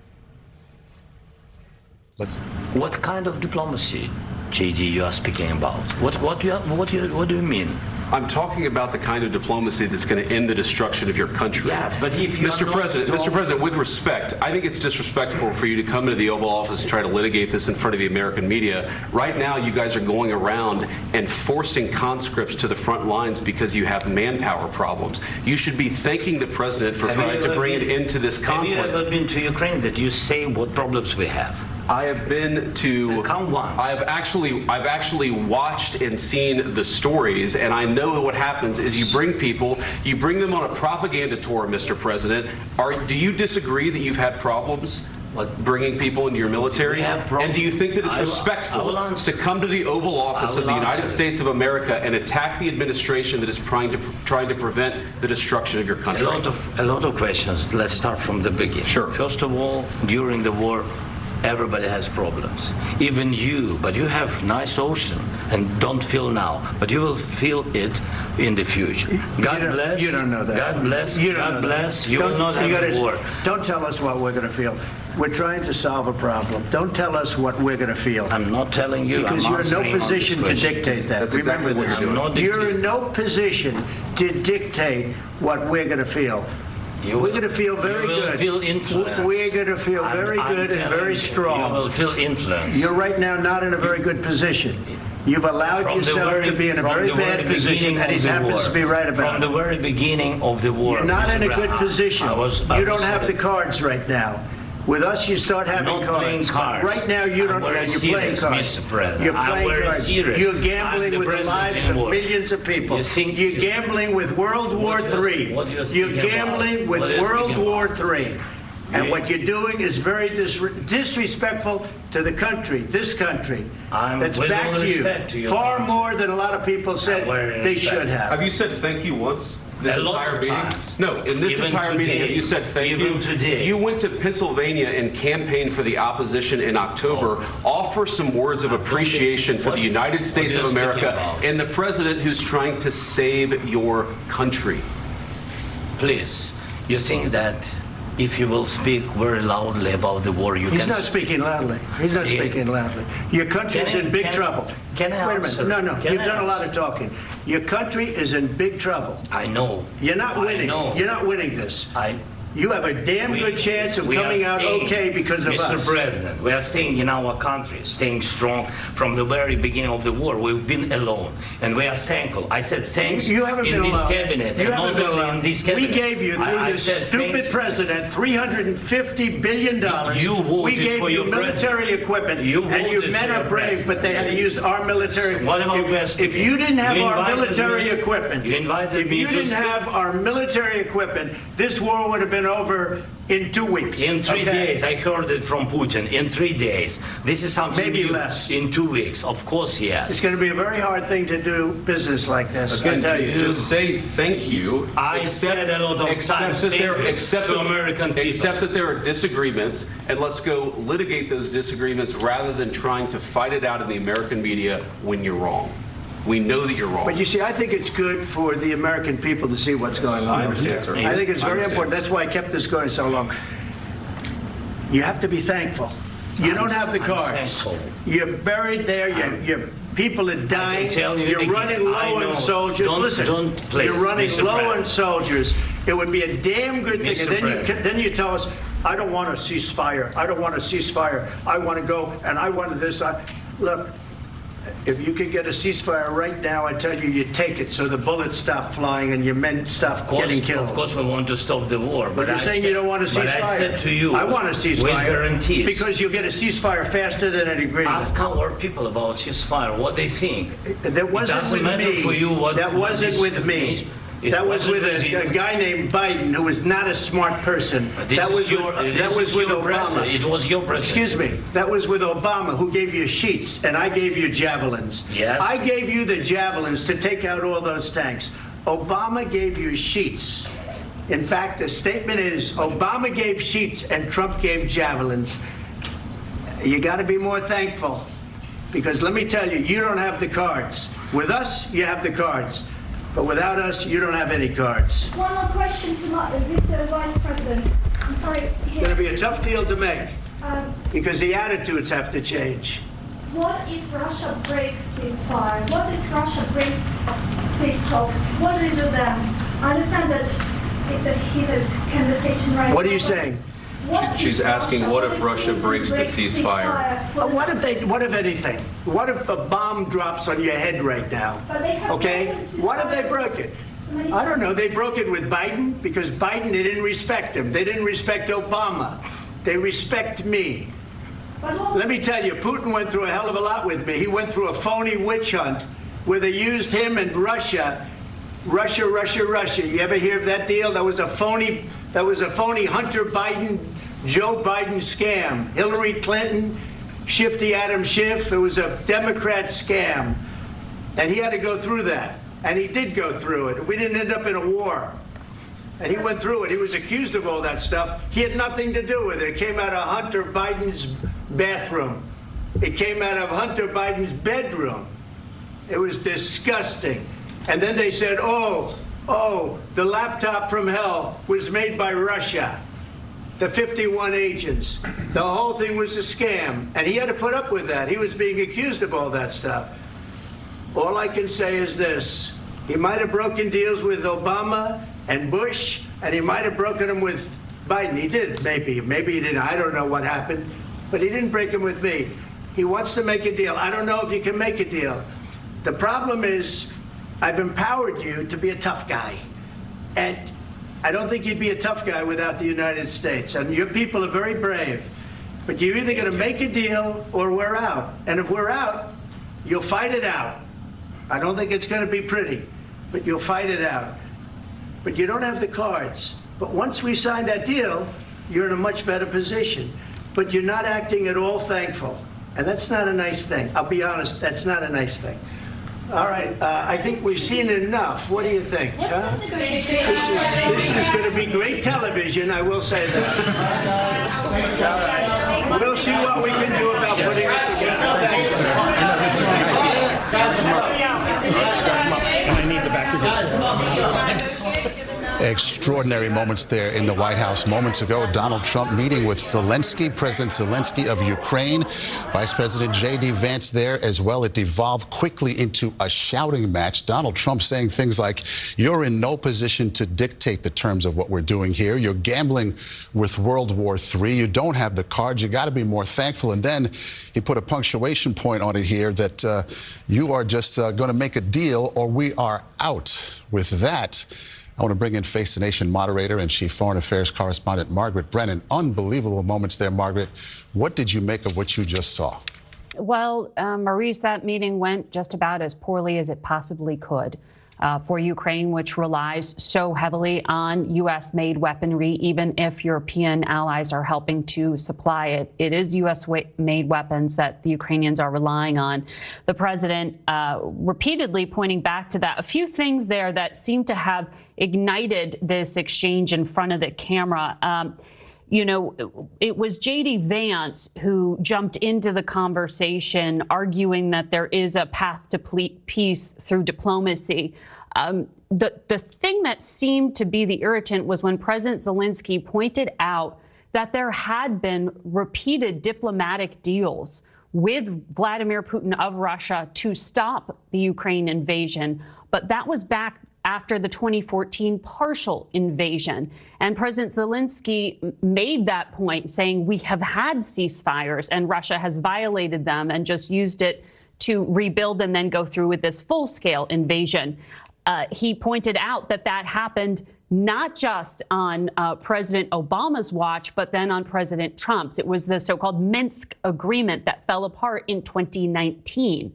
What kind of diplomacy, JD, you are speaking about? What do you mean? I'm talking about the kind of diplomacy that's going to end the destruction of your country. Yes, but if you Mr. President, with respect, I think it's disrespectful for you to come into the Oval Office and try to litigate this in front of the American media. Right now, you guys are going around and forcing conscripts to the front lines because you have manpower problems. You should be thanking the president for trying to bring it into this conflict. Have you ever been to Ukraine that you say what problems we have? I have been to. Count once. I've actually watched and seen the stories, and I know that what happens is you bring them on a propaganda tour, Mr. President. Do you disagree that you've had problems bringing people into your military? And do you think that it's respectful to come to the Oval Office of the United States of America and attack the administration that is trying to prevent the destruction of your country? A lot of questions. Let's start from the beginning. Sure. First of all, during the war, everybody has problems. Even you, but you have nice ocean and don't feel now, but you will feel it in the future. God bless. You don't know that. God bless. You don't God know bless. that. You will not have a war. Don't tell us what we're going to feel. We're trying to solve a problem. Don't tell us what we're going to feel. I'm not telling you. Because you're in no position to dictate that. That's exactly what you're doing. You're in no position to dictate what we're going to feel. We're going to feel very good. You will feel influence. We're going to feel very good and very strong. You will feel influence. You're right now not in a very good position. You've allowed yourself to be in a very bad position, and he happens to be right about it. From the very beginning of the war. You're not in a good position. You don't have the cards right now. With us, you start having cards. Right now, you don't. You're playing cards. You're playing cards. You're gambling with the lives of millions of people. You're gambling with World War III. You're gambling with World War III. And what you're doing is very disrespectful to the country, this country, that's backed you far more than a lot of people said they should have. Have you said thank you once? This entire meeting? No, in this entire meeting, have you said thank you? You went to Pennsylvania and campaigned for the opposition in October. Offer some words of appreciation for the United States of America and the president who's trying to save your country. Please, you think that if you will speak very loudly about the war, you can... He's not speaking loudly. He's not speaking loudly. Your country's in big trouble. Can I answer? Wait a minute. No, you've done a lot of talking. Your country is in big trouble. I know. You're not winning. You're not winning this. You have a damn good chance of coming out okay because of us. Mr. President, we are staying in our country, staying strong from the very beginning of the war. We've been alone, and we are thankful. I said thanks you haven't in been this alone. cabinet. You haven't been alone. In this cabinet. We gave you, through this stupid president, $350 billion. We gave you military equipment, and your men are brave, but they had to use our military. What about if you didn't have our military equipment, if you didn't have our military equipment, this war would have been over in 2 weeks. In 3 days. I heard it from Putin. In 3 days. This is something maybe new. Less. In 2 weeks. Of course, yes. It's going to be a very hard thing to do business like this. Again, I tell you. just say thank you. I said a lot of times to American people. Except that there are disagreements, and let's go litigate those disagreements rather than trying to fight it out in the American media when you're wrong. We know that you're wrong. But you see, I think it's good for the American people to see what's going on. I understand, sir. I think it's very important. That's why I kept this going so long. You have to be thankful. You don't have the cards. You're buried there. Your people are dying. You're running low on soldiers. Listen, you're running low on soldiers. It would be a damn good thing. And then you tell us, I don't want a ceasefire. I don't want a ceasefire. I want to go, and I want this. Look. If you could get a ceasefire right now, I tell you, you'd take it so the bullets stop flying and your men stop getting killed. Of course, we want to stop the war. But you're saying you don't want a ceasefire. But I said to you, I want a ceasefire. With guarantees. Because you'll get a ceasefire faster than an agreement. Ask our people about ceasefire, what they think. That wasn't with me. For you what that wasn't with me. That was with a guy named Biden, who was not a smart person. That was with Obama. It was your president. Excuse me. That was with Obama, who gave you sheets, and I gave you javelins. Yes. I gave you the javelins to take out all those tanks. Obama gave you sheets. In fact, the statement is Obama gave sheets and Trump gave javelins. You got to be more thankful, because let me tell you, you don't have the cards. With us, you have the cards. But without us, you don't have any cards. One more question to Mr. Vice President. I'm sorry. It's going to be a tough deal to make, because the attitudes have to change. What if Russia breaks ceasefire? What if Russia breaks peace talks? What do we do then? I understand that it's a heated conversation right now. What are you saying? She's asking, what if Russia breaks the ceasefire? Well, what if anything? What if a bomb drops on your head right now? Okay? What if they broke it? I don't know. They broke it with Biden, because Biden, they didn't respect him. They didn't respect Obama. They respect me. Let me tell you, Putin went through a hell of a lot with me. He went through a phony witch hunt where they used him and Russia. Russia. You ever hear of that deal? That was a phony Hunter Biden Joe Biden scam. Hillary Clinton, Shifty Adam Schiff. It was a Democrat scam. And he had to go through that. And he did go through it. We didn't end up in a war. And he went through it. He was accused of all that stuff. He had nothing to do with it. It came out of Hunter Biden's bathroom. It came out of Hunter Biden's bedroom. It was disgusting. And then they said, oh, the laptop from hell was made by Russia. The 51 agents. The whole thing was a scam. And he had to put up with that. He was being accused of all that stuff. All I can say is this. He might have broken deals with Obama and Bush, and he might have broken them with Biden. He did, maybe. Maybe he didn't. I don't know what happened. But he didn't break them with me. He wants to make a deal. I don't know if you can make a deal. The problem is, I've empowered you to be a tough guy. And I don't think you'd be a tough guy without the United States. And your people are very brave. But you're either going to make a deal or we're out. And if we're out, you'll fight it out. I don't think it's going to be pretty, but you'll fight it out. But you don't have the cards. But once we sign that deal, you're in a much better position. But you're not acting at all thankful. And that's not a nice thing. I'll be honest, that's not a nice thing. All right, I think we've seen enough. What do you think? Huh? This is going to be great television, I will say that. All right. We'll see what we can do about putting it together. Thanks. I need the back of this. Extraordinary moments there in the White House. Moments ago, Donald Trump meeting with Zelenskyy, President Zelenskyy of Ukraine. Vice President J.D. Vance there as well. It devolved quickly into a shouting match. Donald Trump saying things like, you're in no position to dictate the terms of what we're doing here. You're gambling with World War III. You don't have the cards. You got to be more thankful. And then he put a punctuation point on it here that you are just going to make a deal or we are out. With that, I want to bring in Face the Nation moderator and chief foreign affairs correspondent Margaret Brennan. Unbelievable moments there, Margaret. What did you make of what you just saw? Well, Maurice, that meeting went just about as poorly as it possibly could for Ukraine, which relies so heavily on U.S.-made weaponry, even if European allies are helping to supply it. It is U.S.-made weapons that the Ukrainians are relying on. The president repeatedly pointing back to that. A few things there that seem to have ignited this exchange in front of the camera. You know, it was J.D. Vance who jumped into the conversation, arguing that there is a path to peace through diplomacy. The thing that seemed to be the irritant was when President Zelenskyy pointed out that there had been repeated diplomatic deals with Vladimir Putin of Russia to stop the Ukraine invasion, but that was back after the 2014 partial invasion. And President Zelenskyy made that point, saying we have had ceasefires and Russia has violated them and just used it to rebuild and then go through with this full-scale invasion. He pointed out that that happened not just on President Obama's watch, but then on President Trump's. It was the so-called Minsk agreement that fell apart in 2019.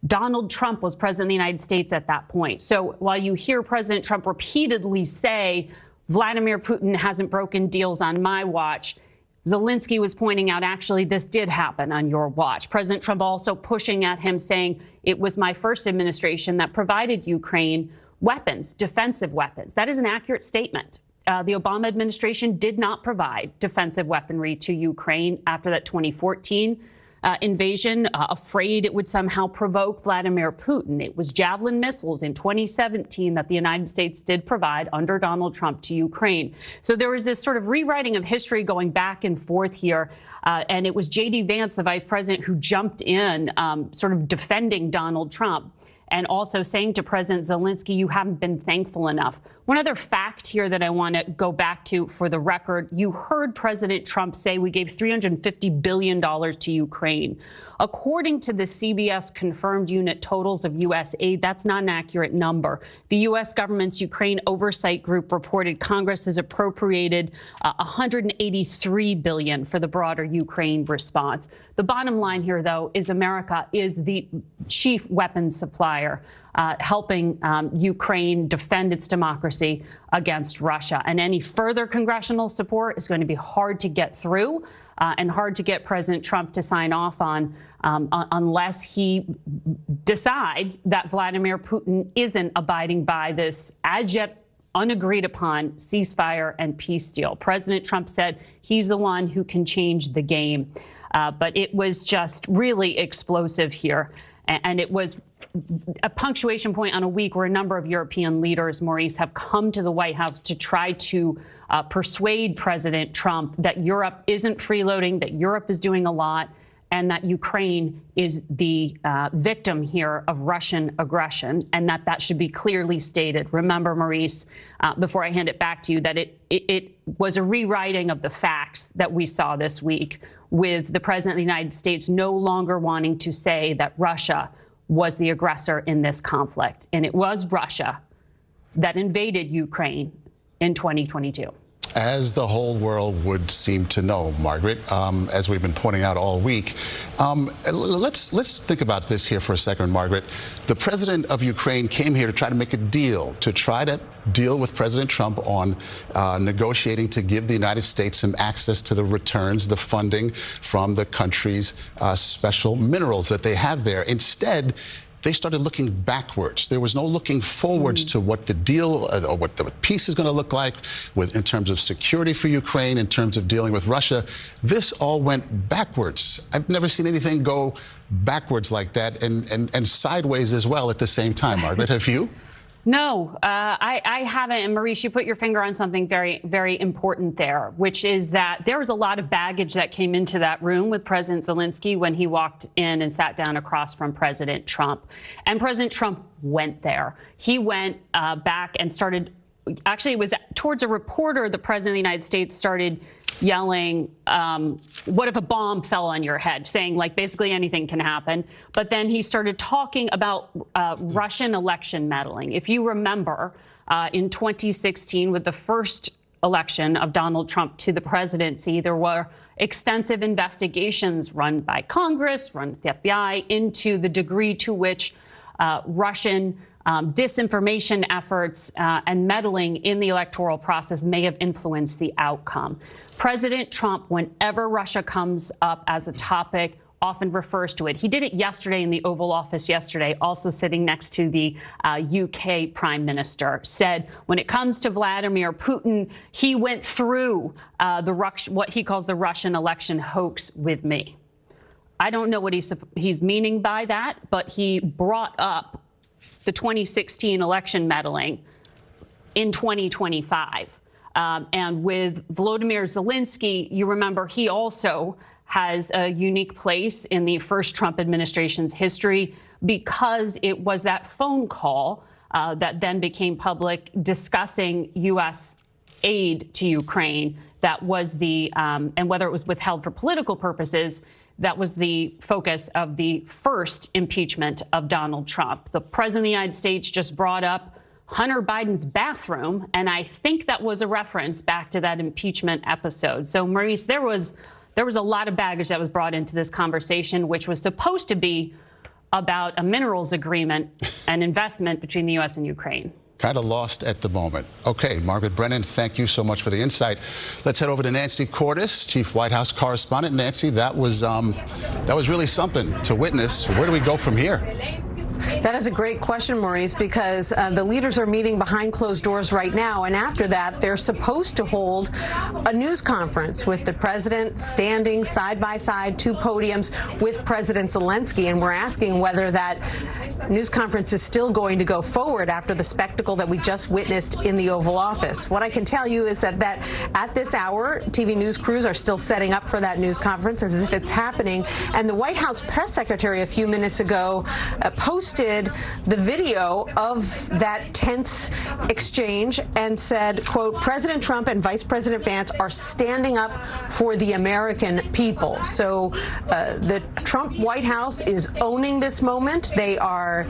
Donald Trump was president of the United States at that point. So while you hear President Trump repeatedly say, Vladimir Putin hasn't broken deals on my watch, Zelenskyy was pointing out, actually, this did happen on your watch. President Trump also pushing at him, saying it was my first administration that provided Ukraine weapons, defensive weapons. That is an accurate statement. The Obama administration did not provide defensive weaponry to Ukraine after that 2014 invasion, afraid it would somehow provoke Vladimir Putin. It was Javelin missiles in 2017 that the United States did provide under Donald Trump to Ukraine. So there was this sort of rewriting of history going back and forth here. And it was J.D. Vance, the vice president, who jumped in, sort of defending Donald Trump and also saying to President Zelenskyy, you haven't been thankful enough. One other fact here that I want to go back to for the record, you heard President Trump say we gave $350 billion to Ukraine. According to the CBS confirmed unit totals of U.S. aid, that's not an accurate number. The U.S. government's Ukraine Oversight Group reported Congress has appropriated $183 billion for the broader Ukraine response. The bottom line here, though, is America is the chief weapons supplier ceasefire, helping Ukraine defend its democracy against Russia. And any further congressional support is going to be hard to get through and hard to get President Trump to sign off on unless he decides that Vladimir Putin isn't abiding by this as yet unagreed upon ceasefire and peace deal. President Trump said he's the one who can change the game. But it was just really explosive here. And it was a punctuation point on a week where a number of European leaders, Maurice, have come to the White House to try to persuade President Trump that Europe isn't freeloading, that Europe is doing a lot, and that Ukraine is the victim here of Russian aggression, and that should be clearly stated. Remember, Maurice, before I hand it back to you, that it was a rewriting of the facts that we saw this week, with the President of the United States no longer wanting to say that Russia was the aggressor in this conflict. And it was Russia that invaded Ukraine in 2022. As the whole world would seem to know, Margaret, as we've been pointing out all week. Let's think about this here for a second, Margaret. The president of Ukraine came here to try to make a deal, to try to deal with President Trump on negotiating to give the United States some access to the returns, the funding from the country's special minerals that they have there. Instead, they started looking backwards. There was no looking forwards to what the deal or what the peace is going to look like in terms of security for Ukraine, in terms of dealing with Russia. This all went backwards. I've never seen anything go backwards like that and sideways as well at the same time. Margaret, have you? No, I haven't. And Maurice, you put your finger on something very, very important there, which is that there was a lot of baggage that came into that room with President Zelenskyy when he walked in and sat down across from President Trump. And President Trump went there. He went back and started. Actually, it was towards a reporter, the President of the United States started yelling, what if a bomb fell on your head, saying like basically anything can happen. But then he started talking about Russian election meddling. If you remember, in 2016, with the first election of Donald Trump to the presidency, there were extensive investigations run by Congress, run by the FBI, into the degree to which Russian disinformation efforts and meddling in the electoral process may have influenced the outcome. President Trump, whenever Russia comes up as a topic, often refers to it. He did it yesterday in the Oval Office yesterday, also sitting next to the UK Prime Minister, said when it comes to Vladimir Putin, he went through what he calls the Russian election hoax with me. I don't know what he's meaning by that, but he brought up the 2016 election meddling in 2025. And with Volodymyr Zelenskyy, you remember he also has a unique place in the first Trump administration's history because it was that phone call that then became public discussing U.S. aid to Ukraine that was and whether it was withheld for political purposes, that was the focus of the first impeachment of Donald Trump. The president of the United States just brought up Hunter Biden's bathroom, and I think that was a reference back to that impeachment episode. So, Maurice, there was a lot of baggage that was brought into this conversation, which was supposed to be about a minerals agreement and investment between the U.S. and Ukraine. Kind of lost at the moment. Okay, Margaret Brennan, thank you so much for the insight. Let's head over to Nancy Cordes, Chief White House Correspondent. Nancy, that was really something to witness. Where do we go from here? That is a great question, Maurice, because the leaders are meeting behind closed doors right now. And after that, they're supposed to hold a news conference with the president standing side by side, two podiums with President Zelenskyy. And we're asking whether that news conference is still going to go forward after the spectacle that we just witnessed in the Oval Office. What I can tell you is that at this hour, TV news crews are still setting up for that news conference as if it's happening. And the White House press secretary a few minutes ago posted the video of that tense exchange and said, quote, President Trump and Vice President Vance are standing up for the American people. So the Trump White House is owning this moment. They are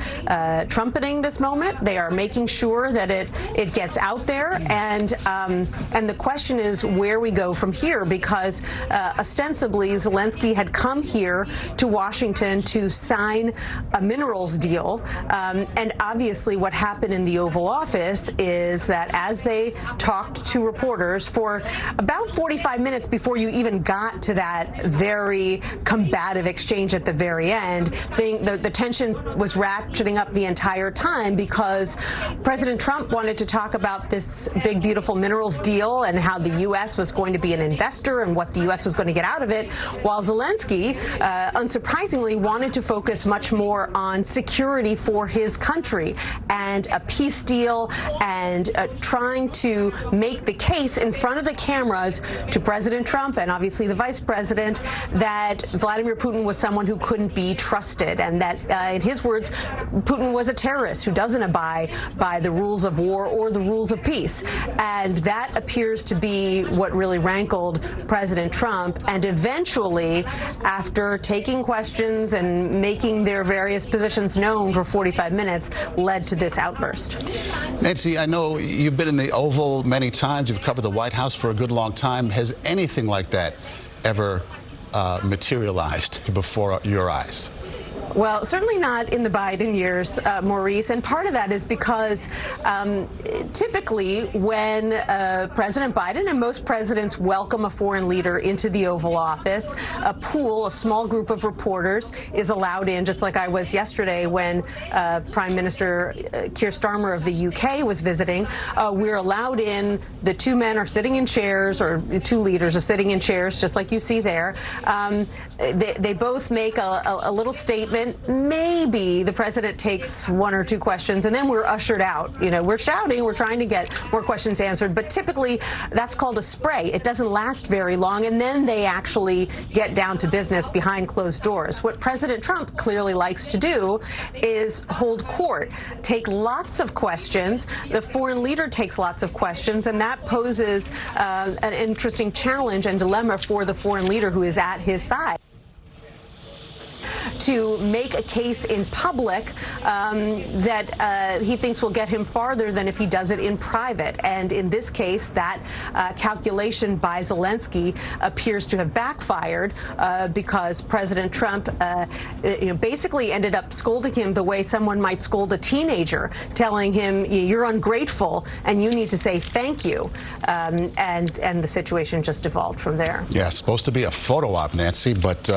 trumpeting this moment. They are making sure that it gets out there. And the question is where we go from here, because ostensibly Zelenskyy had come here to Washington to sign a minerals deal deal. And obviously what happened in the Oval Office is that as they talked to reporters for about 45 minutes before you even got to that very combative exchange at the very end, the tension was ratcheting up the entire time because President Trump wanted to talk about this big, beautiful minerals deal and how the U.S. was going to be an investor and what the U.S. was going to get out of it, while Zelenskyy, unsurprisingly, wanted to focus much more on security for his country and a peace deal and trying to make the case in front of the cameras to President Trump and obviously the vice president that Vladimir Putin was someone who couldn't be trusted and that, in his words, Putin was a terrorist who doesn't abide by the rules of war or the rules of peace. And that appears to be what really rankled President Trump. And eventually, after taking questions and making their various positions known for 45 minutes, led to this outburst. Nancy, I know you've been in the Oval many times. You've covered the White House for a good long time. Has anything like that ever materialized before your eyes? Well, certainly not in the Biden years, Maurice, and part of that is because typically when President Biden and most presidents welcome a foreign leader into the Oval Office, a small group of reporters is allowed in, just like I was yesterday when Prime Minister Keir Starmer of the UK was visiting. We're allowed in, the two men are sitting in chairs, or the two leaders are sitting in chairs, just like you see there. They both make a little statement. Maybe the president takes one or two questions, and then we're ushered out. You know, we're shouting, we're trying to get more questions answered, but typically that's called a spray. It doesn't last very long, and then they actually get down to business behind closed doors. What President Trump clearly likes to do is hold court, take lots of questions. The foreign leader takes lots of questions, and that poses an interesting challenge and dilemma for the foreign leader who is at his side, to make a case in public that he thinks will get him farther than if he does it in private. And in this case, that calculation by Zelenskyy appears to have backfired because President Trump basically ended up scolding him the way someone might scold a teenager, telling him, you're ungrateful and you need to say thank you. And the situation just evolved from there. Yeah, supposed to be a photo op, Nancy, but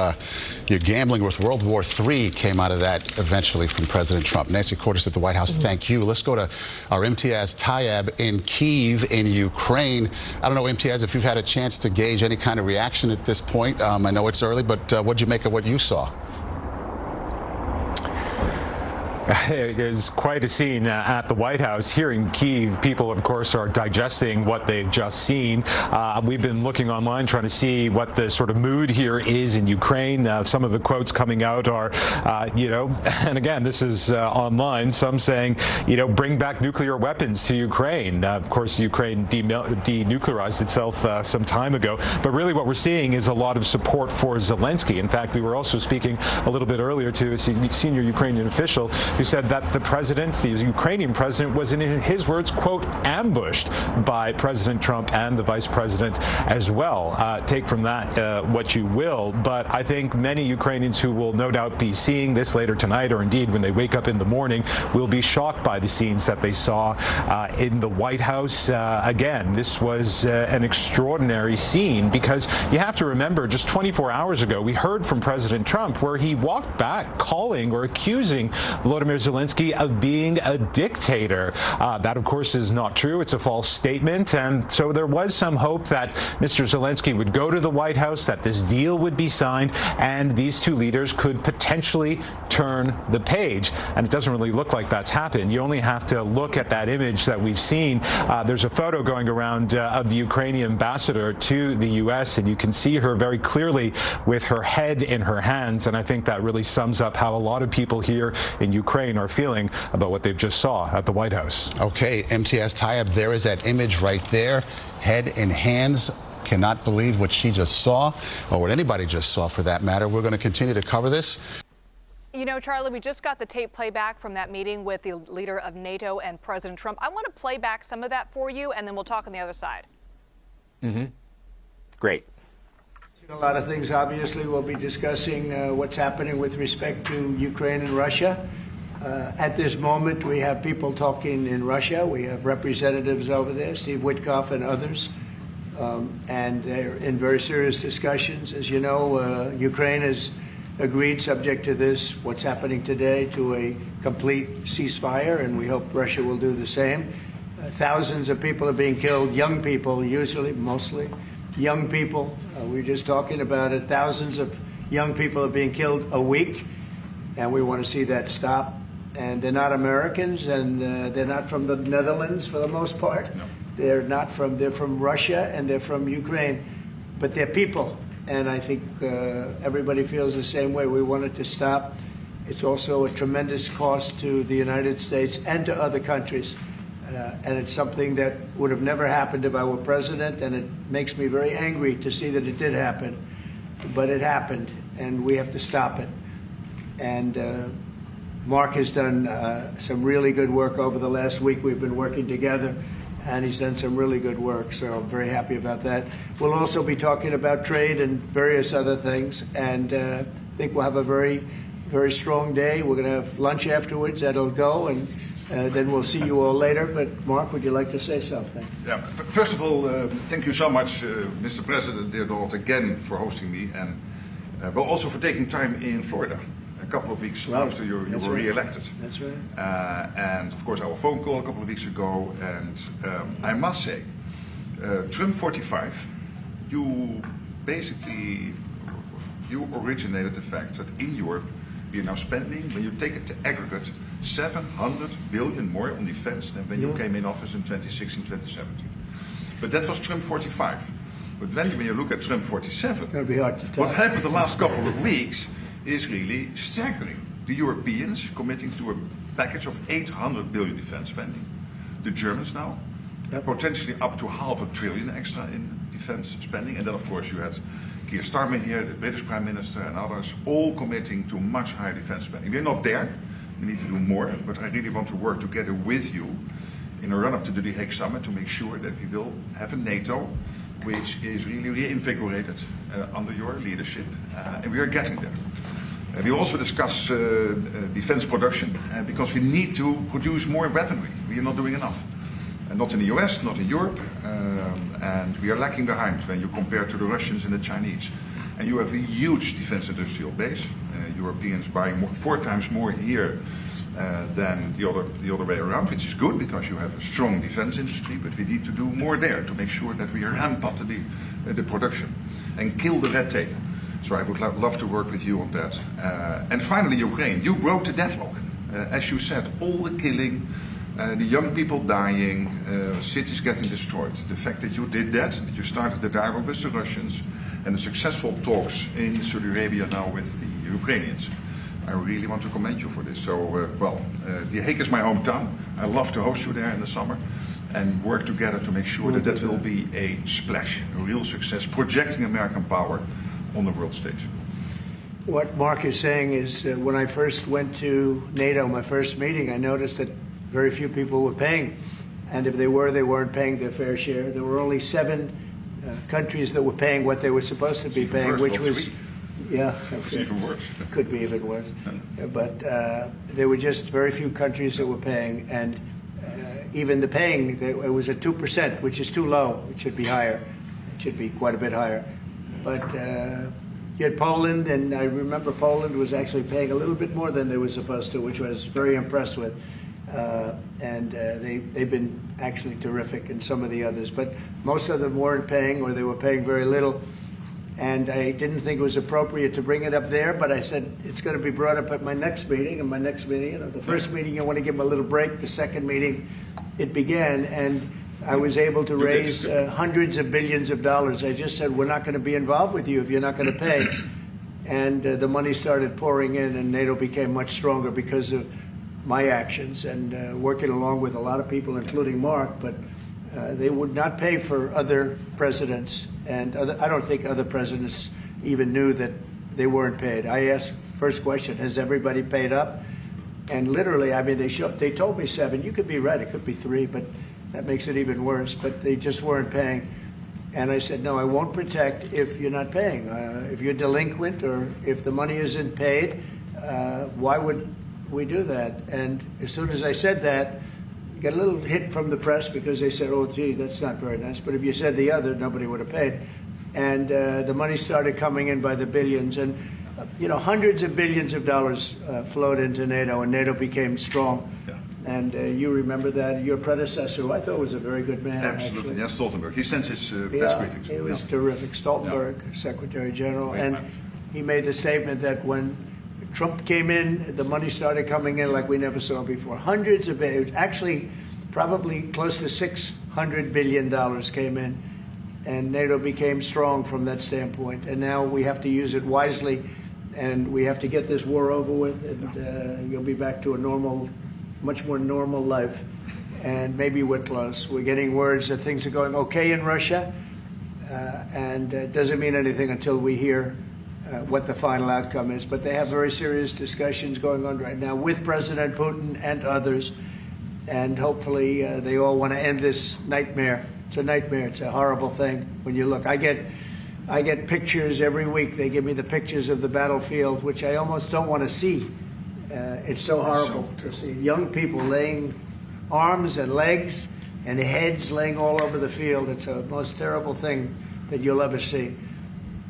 you're gambling with World War III came out of that eventually from President Trump. Nancy Cordes at the White House, thank you. Let's go to our Imtiaz Tayeb in Kyiv in Ukraine. I don't know, Imtiaz, if you've had a chance to gauge any kind of reaction at this point. I know it's early, but what did you make of what you saw? It is quite a scene at the White House. Here in Kyiv, people, of course, are digesting what they've just seen. We've been looking online trying to see what the sort of mood here is in Ukraine. Some of the quotes coming out are, and again, this is online, some saying, bring back nuclear weapons to Ukraine. Of course, Ukraine denuclearized itself some time ago. But really what we're seeing is a lot of support for Zelenskyy. In fact, we were also speaking a little bit earlier to a senior Ukrainian official who said that the Ukrainian president, was, in his words, quote, ambushed by President Trump and the vice president as well. Take from that what you will, but I think many Ukrainians who will no doubt be seeing this later tonight, or indeed when they wake up in the morning, will be shocked by the scenes that they saw in the White House. Again, this was an extraordinary scene, because you have to remember, just 24 hours ago, we heard from President Trump where he walked back calling or accusing Volodymyr Zelenskyy of being a dictator. That, of course, is not true. It's a false statement. And so there was some hope that Mr. Zelenskyy would go to the White House, that this deal would be signed, and these two leaders could potentially turn the page. And it doesn't really look like that's happened. You only have to look at that image that we've seen. There's a photo going around of the Ukrainian ambassador to the U.S., and you can see her very clearly with her head in her hands. And I think that really sums up how a lot of people here in Ukraine are feeling about what they've just saw at the White House. Okay, Imtiaz Tayeb, there is that image right there, head in hands. Cannot believe what she just saw, or what anybody just saw for that matter. We're going to continue to cover this. You know, Charlie, we just got the tape playback from that meeting with the leader of NATO and President Trump. I want to play back some of that for you, and then we'll talk on the other side. Great. A lot of things, obviously. We'll be discussing what's happening with respect to Ukraine and Russia. At this moment, we have people talking in Russia. We have representatives over there, Steve Witkoff and others, and they're in very serious discussions. As you know, Ukraine has agreed, subject to this, what's happening today, to a complete ceasefire, and we hope Russia will do the same. Thousands of people are being killed, young people, usually, mostly young people. We were just talking about it. Thousands of young people are being killed a week, and we want to see that stop. And they're not Americans, and they're not from the Netherlands for the most part. No. They're from Russia, and they're from Ukraine, but they're people. And I think everybody feels the same way. We want it to stop. It's also a tremendous cost to the United States and to other countries. And it's something that would have never happened if I were president, and it makes me very angry to see that it did happen. But it happened, and we have to stop it. And Mark has done some really good work over the last week. We've been working together, and he's done some really good work, so I'm very happy about that. We'll also be talking about trade and various other things, and I think we'll have a very, very strong day. We're going to have lunch afterwards. That'll go, and then we'll see you all later. But Mark, would you like to say something? Yeah. First of all, thank you so much, Mr. President, dear Donald, again for hosting me, and but also for taking time in Florida. A couple of weeks after you were re-elected. That's right. And of course our phone call a couple of weeks ago, and I must say, Trump 45, you originated the fact that in Europe we are now spending, when you take it to aggregate, 700 billion more on defense than when you came in office in 2016, 2017. But that was Trump 45. But when you look at Trump 47, that'd be hard to tell. What happened the last couple of weeks is really staggering. The Europeans committing to a package of 800 billion defense spending. The Germans now, potentially up to $500 billion extra in defense spending. And then of course you had Keir Starmer here, the British Prime Minister, and others, all committing to much higher defense spending. We're not there, we need to do more, but I really want to work together with you in a run-up to the The Hague Summit to make sure that we will have a NATO which is really reinvigorated under your leadership, and we are getting there. We also discuss defense production, because we need to produce more weaponry. We are not doing enough. And not in the US, not in Europe, and we are lacking behind when you compare to the Russians and the Chinese. And you have a huge defense industrial base. Europeans buying 4 times more here than the other way around, which is good because you have a strong defense industry, but we need to do more there to make sure that we ramp up the production and kill the red tape. So I would love to work with you on that. And finally, Ukraine. You broke the deadlock. As you said, all the killing, the young people dying, cities getting destroyed. The fact that you did that you started the dialogue with the Russians, and the successful talks in Saudi Arabia now with the Ukrainians. I really want to commend you for this. So, The Hague is my hometown. I love to host you there in the summer and work together to make sure that will be a splash, a real success, projecting American power on the world stage. What Mark is saying is when I first went to NATO, my first meeting, I noticed that very few people were paying. And if they were, they weren't paying their fair share. There were only 7 countries that were paying what they were supposed to be paying, which was... Yeah, it's even worse. It could be even worse. But there were just very few countries that were paying, and even the paying, it was at 2%, which is too low. It should be higher. It should be quite a bit higher. But you had Poland, and I remember Poland was actually paying a little bit more than they were supposed to, which I was very impressed with. And they've been actually terrific, and some of the others. But most of them weren't paying, or they were paying very little. And I didn't think it was appropriate to bring it up there, but I said it's going to be brought up at my next meeting. And my next meeting, the first meeting, you want to give them a little break. The second meeting, it began, and I was able to raise hundreds of billions of dollars. I just said, we're not going to be involved with you if you're not going to pay. And the money started pouring in, and NATO became much stronger because of my actions and working along with a lot of people, including Mark, but they would not pay for other presidents, and I don't think other presidents even knew that they weren't paid. I asked, first question, has everybody paid up? And literally, I mean, they told me 7. You could be right, it could be 3, but that makes it even worse. But they just weren't paying. And I said, no, I won't protect if you're not paying. If you're delinquent or if the money isn't paid, why we do that. And as soon as I said that, you got a little hit from the press because they said, oh, gee, that's not very nice. But if you said the other, nobody would have paid. And the money started coming in by the billions. And, hundreds of billions of dollars flowed into NATO, and NATO became strong. Yeah. And you remember that. Your predecessor, who I thought was a very good man. Absolutely. Yes, Stoltenberg. He sends his best greetings. He was terrific. Stoltenberg, Secretary General. Great and man. He made the statement that when Trump came in, the money started coming in like we never saw before. Hundreds of billions, actually probably close to $600 billion came in. And NATO became strong from that standpoint. And now we have to use it wisely, and we have to get this war over with, and you'll be back to a normal, much more normal life. And maybe we're close. We're getting words that things are going okay in Russia, and it doesn't mean anything until we hear what the final outcome is. But they have very serious discussions going on right now with President Putin and others, and hopefully they all want to end this nightmare. It's a nightmare. It's a horrible thing when you look. I get pictures every week. They give me the pictures of the battlefield, which I almost don't want to see. It's so horrible to see young people laying arms and legs and heads laying all over the field. It's the most terrible thing that you'll ever see.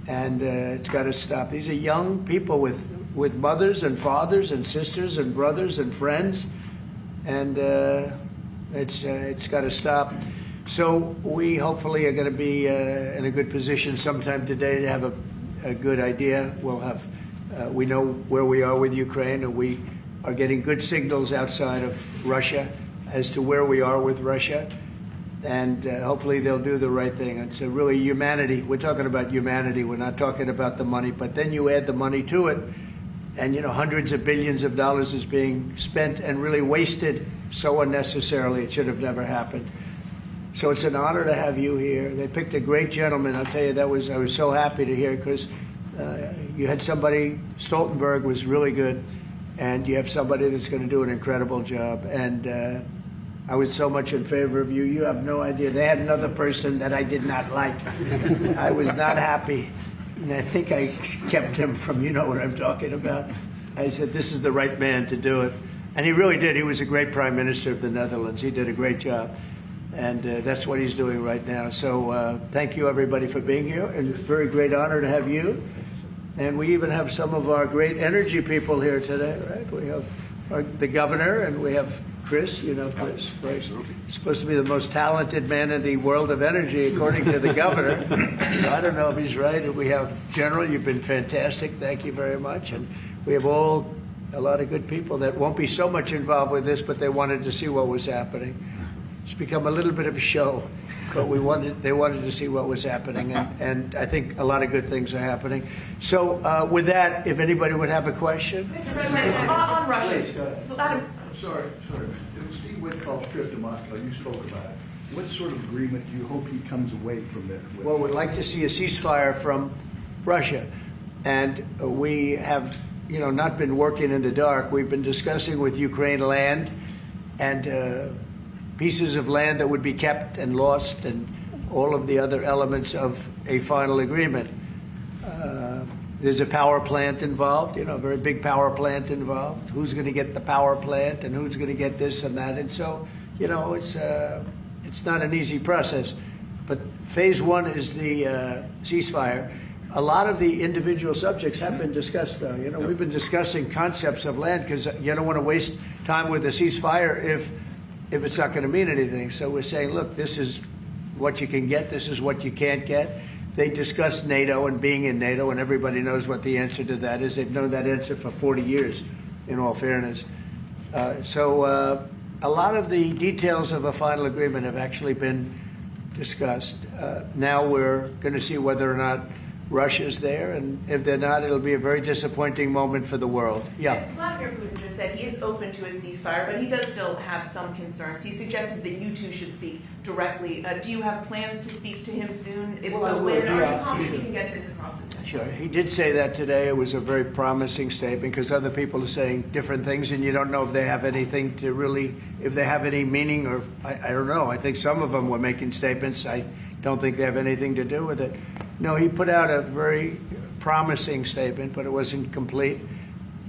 And it's got to stop. These are young people with mothers and fathers and sisters and brothers and friends. And it's got to stop. So we hopefully are going to be in a good position sometime today to have a good idea. We'll have, we know where we are with Ukraine, and we are getting good signals outside of Russia as to where we are with Russia. And hopefully they'll do the right thing. It's really humanity. We're talking about humanity. We're not talking about the money. But then you add the money to it, and hundreds of billions of dollars is being spent and really wasted so unnecessarily. It should have never happened. So it's an honor to have you here. They picked a great gentleman. I'll tell you, I was so happy to hear, because you had somebody, Stoltenberg was really good, and you have somebody that's going to do an incredible job. And I was so much in favor of you. You have no idea. They had another person that I did not like. I was not happy. And I think I kept him from, you know what I'm talking about. I said, this is the right man to do it. And he really did. He was a great prime minister of the Netherlands. He did a great job. And that's what he's doing right now. So thank you, everybody, for being here. And it's a very great honor to have you. And we even have some of our great energy people here today, right? We have the governor, and we have Chris. You know Chris, right? He's supposed to be the most talented man in the world of energy, according to the governor. So I don't know if he's right. And we have General. You've been fantastic. Thank you very much. And we have a lot of good people that won't be so much involved with this, but they wanted to see what was happening. It's become a little bit of a show, but they wanted to see what was happening, and I think a lot of good things are happening. So with that, if anybody would have a question. Mr. President, on Russia. Sorry. Steve Witkoff's trip to Moscow, you spoke about it. What sort of agreement do you hope he comes away from this with? Well, we'd like to see a ceasefire from Russia, and we have, not been working in the dark. We've been discussing with Ukraine land and pieces of land that would be kept and lost, and all of the other elements of a final agreement. There's a power plant involved, a very big power plant involved. Who's going to get the power plant, and who's going to get this and that? And so, it's not an easy process. But phase one is the ceasefire. A lot of the individual subjects have been discussed, though. We've been discussing concepts of land, because you don't want to waste time with a ceasefire if it's not going to mean anything. So we're saying, look, this is what you can get, this is what you can't get. They discussed NATO and being in NATO, and everybody knows what the answer to that is. They've known that answer for 40 years, in all fairness. So a lot of the details of a final agreement have actually been discussed. Now we're going to see whether or not Russia's there, and if they're not, it'll be a very disappointing moment for the world. Yeah. Vladimir Putin just said he is open to a ceasefire, but he does still have some concerns. He suggested that you two should speak directly. Do you have plans to speak to him soon? If so, when are you confident you can get this across the table? Sure. He did say that today. It was a very promising statement, because other people are saying different things, and you don't know if they have anything to really, if they have any meaning, or I don't know. I think some of them were making statements. I don't think they have anything to do with it. No, he put out a very promising statement, but it wasn't complete.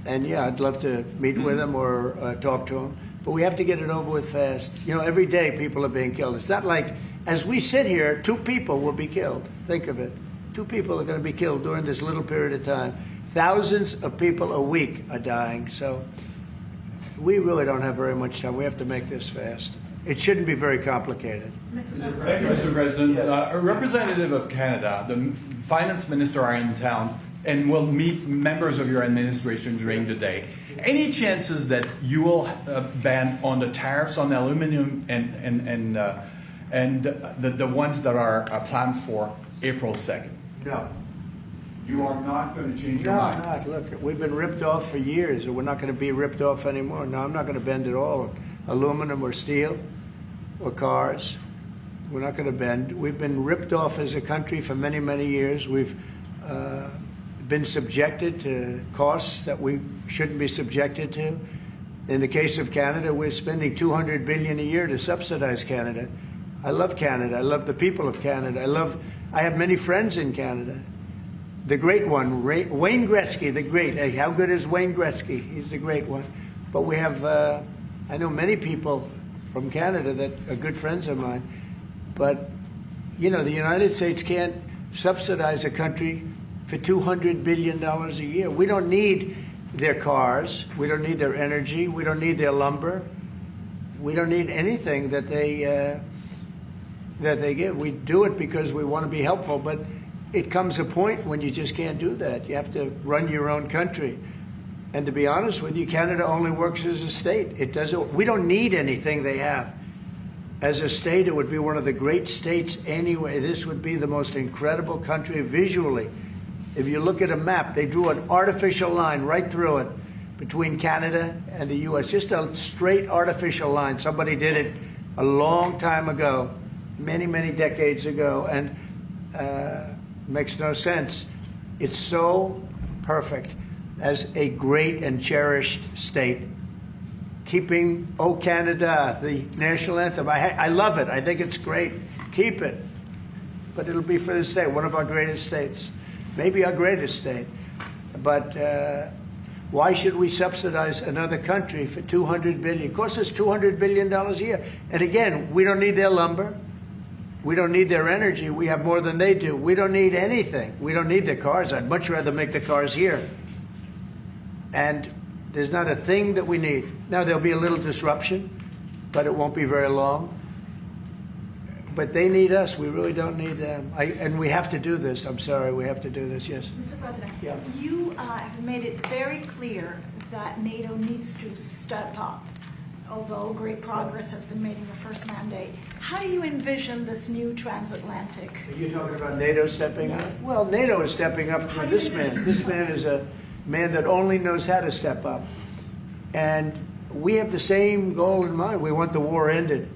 And yeah, I'd love to meet with him or talk to him. But we have to get it over with fast. You know, every day people are being killed. It's not like, as we sit here, 2 people will be killed. Think of it. 2 people are going to be killed during this little period of time. Thousands of people a week are dying. So we really don't have very much time. We have to make this fast. It shouldn't be very complicated. Thank you, Mr. President. A representative of Canada, the finance minister, are in town and will meet members of your administration during the day. Any chances that you will ban on the tariffs on aluminum and the ones that are planned for April 2nd? No. You are not going to change your mind? No, I'm not. Look, we've been ripped off for years, and we're not going to be ripped off anymore. No, I'm not going to bend at all. Aluminum or steel or cars. We're not going to bend. We've been ripped off as a country for many, many years. We've been subjected to costs that we shouldn't be subjected to. In the case of Canada, we're spending $200 billion a year to subsidize Canada. I love Canada. I love the people of Canada. I have many friends in Canada. The great one, Wayne Gretzky, the great. Hey, how good is Wayne Gretzky? He's the great one. But we have, I know many people from Canada that are good friends of mine. But, you know, the United States can't subsidize a country for $200 billion a year. We don't need their cars. We don't need their energy. We don't need their lumber. We don't need anything that they give. We do it because we want to be helpful, but it comes a point when you just can't do that. You have to run your own country. And to be honest with you, Canada only works as a state. It doesn't. We don't need anything they have. As a state, it would be one of the great states anyway. This would be the most incredible country visually. If you look at a map, they drew an artificial line right through it between Canada and the U.S., just a straight artificial line. Somebody did it a long time ago, many, many decades ago, and makes no sense. It's so perfect as a great and cherished state. Keeping O Canada, the national anthem. I love it. I think it's great. Keep it. But it'll be for the state, one of our greatest states. Maybe our greatest state. But why should we subsidize another country for $200 billion? It costs us $200 billion a year. And again, we don't need their lumber. We don't need their energy. We have more than they do. We don't need anything. We don't need their cars. I'd much rather make the cars here. And there's not a thing that we need. Now, there'll be a little disruption, but it won't be very long. But they need us. We really don't need them. And we have to do this. I'm sorry. We have to do this. Yes? Mr. President, yeah. You have made it very clear that NATO needs to step up, although great progress has been made in the first mandate. How do you envision this new transatlantic? Are you talking about NATO stepping up? Well, NATO is stepping up through this man. This man is a man that only knows how to step up. And we have the same goal in mind. We want the war ended.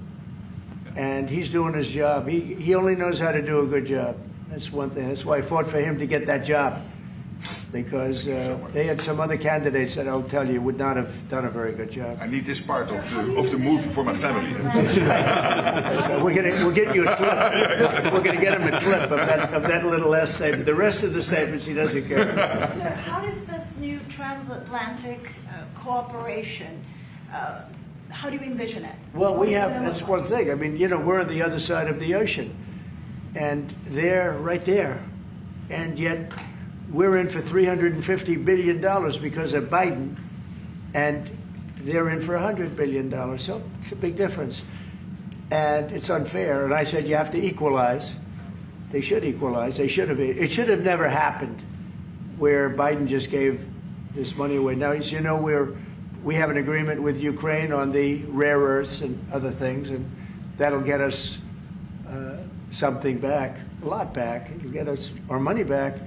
And he's doing his job. He only knows how to do a good job. That's one thing. That's why I fought for him to get that job. Because they had some other candidates that I'll tell you would not have done a very good job. I need this part of the move for my family. So we'll get you a clip. We're going to get him a clip of that little last statement. The rest of the statements he doesn't care. Sir, how does this new transatlantic cooperation, how do you envision it? Well, that's one thing. I mean, you know, we're on the other side of the ocean. And they're right there. And yet we're in for $350 billion because of Biden, and they're in for $100 billion. So it's a big difference. And it's unfair. And I said, you have to equalize. They should equalize. They should have. It should have never happened where Biden just gave this money away. Now, as you know, we have an agreement with Ukraine on the rare earths and other things, and that'll get us something back, a lot back. It'll get us our money back.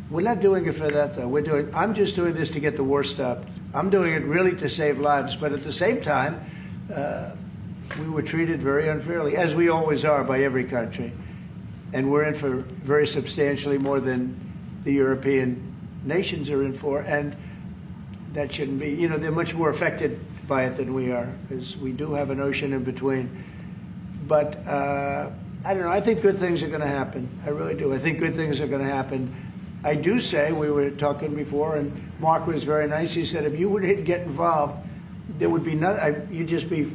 We're not doing it for that, though. I'm just doing this to get the war stopped. I'm doing it really to save lives. But at the same time, we were treated very unfairly, as we always are by every country. And we're in for very substantially more than the European nations are in for. And that shouldn't be. You know, they're much more affected by it than we are, because we do have an ocean in between. But I don't know. I think good things are going to happen. I really do. I think good things are going to happen. I do say, we were talking before, and Mark was very nice. He said, if you would get involved, there would be nothing. You'd just be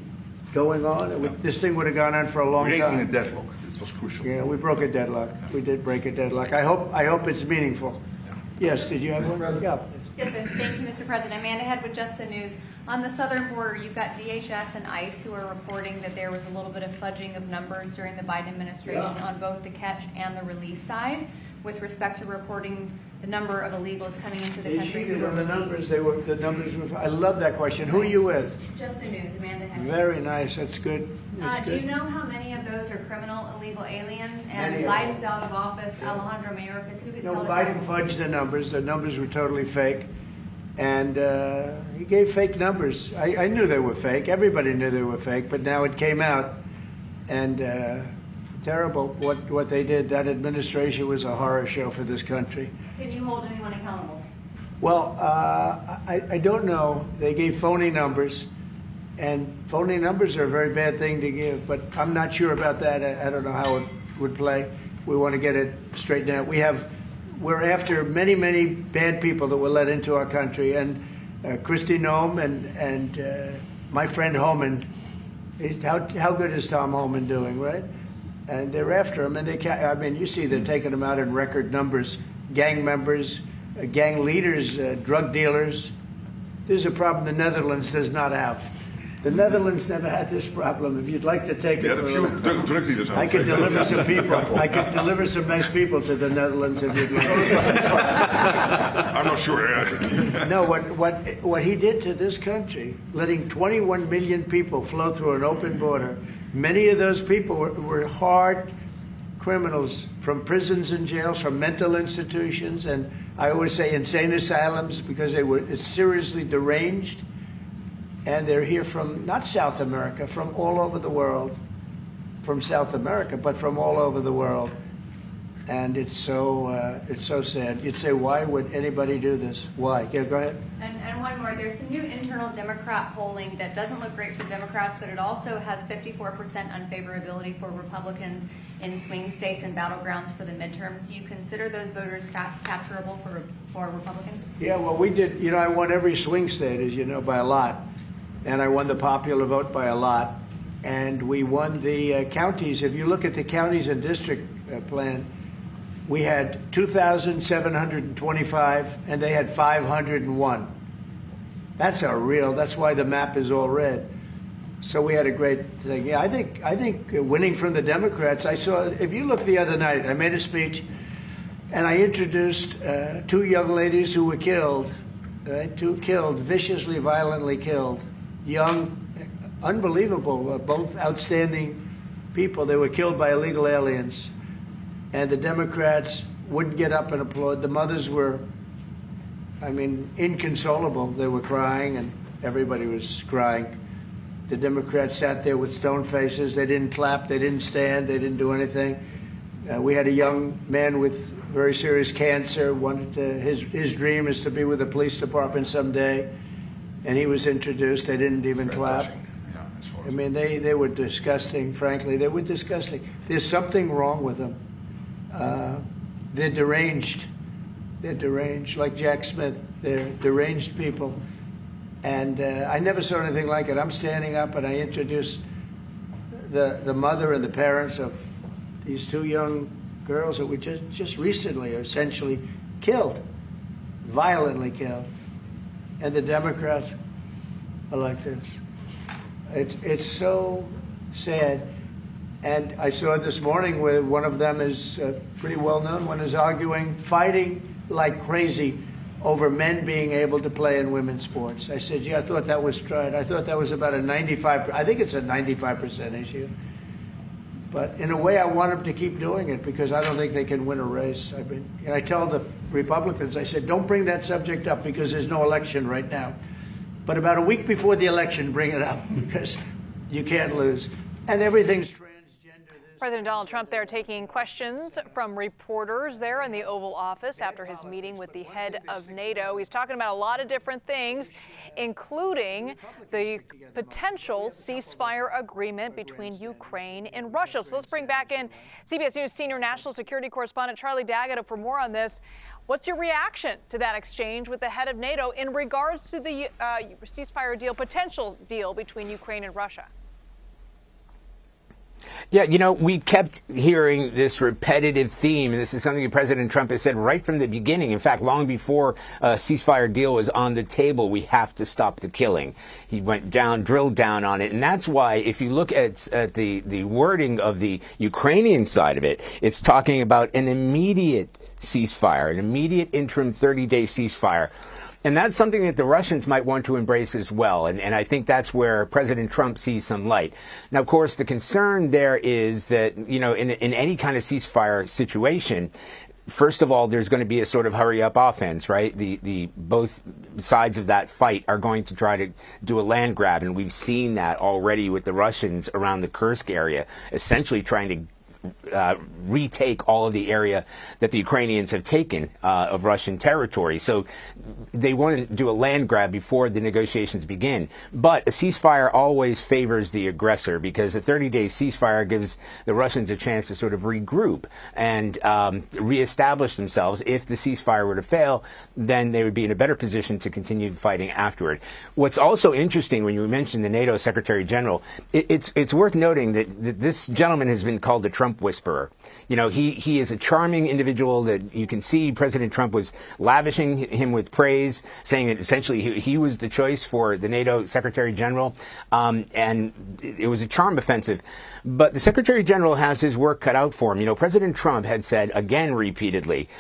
going on. This thing would have gone on for a long time. Breaking a deadlock. It was crucial. Yeah, we broke a deadlock. We did break a deadlock. I hope it's meaningful. Yes, did you have one? Yeah. Yes, sir. Thank you, Mr. President. Amanda Head with Just the News. On the southern border, you've got DHS and ICE who are reporting that there was a little bit of fudging of numbers during the Biden administration on both the catch and the release side with respect to reporting the number of illegals coming into the country. They cheated on the numbers. The numbers were. I love that question. Who are you with? Just the News, Amanda Head. Very nice. That's good. Do you know how many of those are criminal illegal aliens? And Biden's out of office. Alejandro Mayorkas, who gets held Biden fudged the numbers. The numbers were totally fake. And he gave fake numbers. I knew they were fake. Everybody knew they were fake. But now it came out. And terrible what they did. That administration was a horror show for this country. Can you hold anyone accountable? Well, I don't know. They gave phony numbers. And phony numbers are a very bad thing to give. But I'm not sure about that. I don't know how it would play. We want to get it straightened out. We're after many, many bad people that were let into our country. And Kristi Noem and my friend Homan, how good is Tom Homan doing, right? And they're after him. And you see they're taking him out in record numbers. Gang members, gang leaders, drug dealers. This is a problem the Netherlands does not have. The Netherlands never had this problem. If you'd like to take it, I could deliver some people. I could deliver some nice people to the Netherlands if you'd like. I'm not sure. No, what he did to this country, letting 21 million people flow through an open border. Many of those people were hard criminals from prisons and jails, from mental institutions, and I always say insane asylums because they were seriously deranged. And they're here from, not South America, from all over the world. From South America, but from all over the world. And it's so sad. You'd say, why would anybody do this? Why? Yeah, go ahead. And one more. There's some new internal Democrat polling that doesn't look great for Democrats, but it also has 54% unfavorability for Republicans in swing states and battlegrounds for the midterms. Do you consider those voters capturable for Republicans? Yeah, well, we did. You know, I won every swing state, as you know, by a lot. And I won the popular vote by a lot. And we won the counties. If you look at the counties and district plan, we had 2,725, and they had 501. That's why the map is all red. So we had a great thing. Yeah, I think winning from the Democrats, if you look the other night, I made a speech, and I introduced two young ladies who were killed, viciously, violently killed. Young, unbelievable, both outstanding people. They were killed by illegal aliens. And the Democrats wouldn't get up and applaud. The mothers were, inconsolable. They were crying, and everybody was crying. The Democrats sat there with stone faces. They didn't clap. They didn't stand. They didn't do anything. We had a young man with very serious cancer. His dream is to be with the police department someday. And he was introduced. They didn't even clap. They were disgusting, frankly. They were disgusting. There's something wrong with them. They're deranged. They're deranged, like Jack Smith. They're deranged people. And I never saw anything like it. I'm standing up and I introduced the mother and the parents of these two young girls that were just recently essentially killed, violently killed. And the Democrats are like this. It's so sad. And I saw this morning where one of them is pretty well known. One is fighting like crazy over men being able to play in women's sports. I said, I thought that was tried. I thought that was about I think it's a 95% issue. But in a way, I want them to keep doing it because I don't think they can win a race. And I tell the Republicans, I said, don't bring that subject up because there's no election right now. But about a week before the election, bring it up because you can't lose. And everything's transgender President Donald Trump there taking questions from reporters there in the Oval Office after his meeting with the head of NATO. He's talking about a lot of different things, including the potential ceasefire agreement between Ukraine and Russia. So let's bring back in CBS News senior national security correspondent Charlie D'Agata for more on this. What's your reaction to that exchange with the head of NATO in regards to the ceasefire deal, potential deal between Ukraine and Russia? Yeah, you know, we kept hearing this repetitive theme, and this is something that President Trump has said right from the beginning. In fact, long before a ceasefire deal was on the table, we have to stop the killing. He went down, drilled down on it, and that's why, if you look at the wording of the Ukrainian side of it, it's talking about an immediate ceasefire, an immediate interim 30-day ceasefire. And that's something that the Russians might want to embrace as well. And I think that's where President Trump sees some light. Now, of course, the concern there is that, you know, in any kind of ceasefire situation, first of all, there's going to be a sort of hurry up offense, right? The both sides of that fight are going to try to do a land grab. And we've seen that already with the Russians around the Kursk area, essentially trying to retake all of the area that the Ukrainians have taken of Russian territory. So they want to do a land grab before the negotiations begin. But a ceasefire always favors the aggressor, because a 30-day ceasefire gives the Russians a chance to sort of regroup and reestablish themselves. If the ceasefire were to fail, then they would be in a better position to continue fighting afterward. What's also interesting when you mention the NATO Secretary General, it's worth noting that this gentleman has been called the Trump whisperer. You know, he is a charming individual that you can see President Trump was lavishing him with praise, saying that essentially he was the choice for the NATO Secretary General, and it was a charm offensive. But the Secretary General has his work cut out for him. You know, President Trump had said again repeatedly,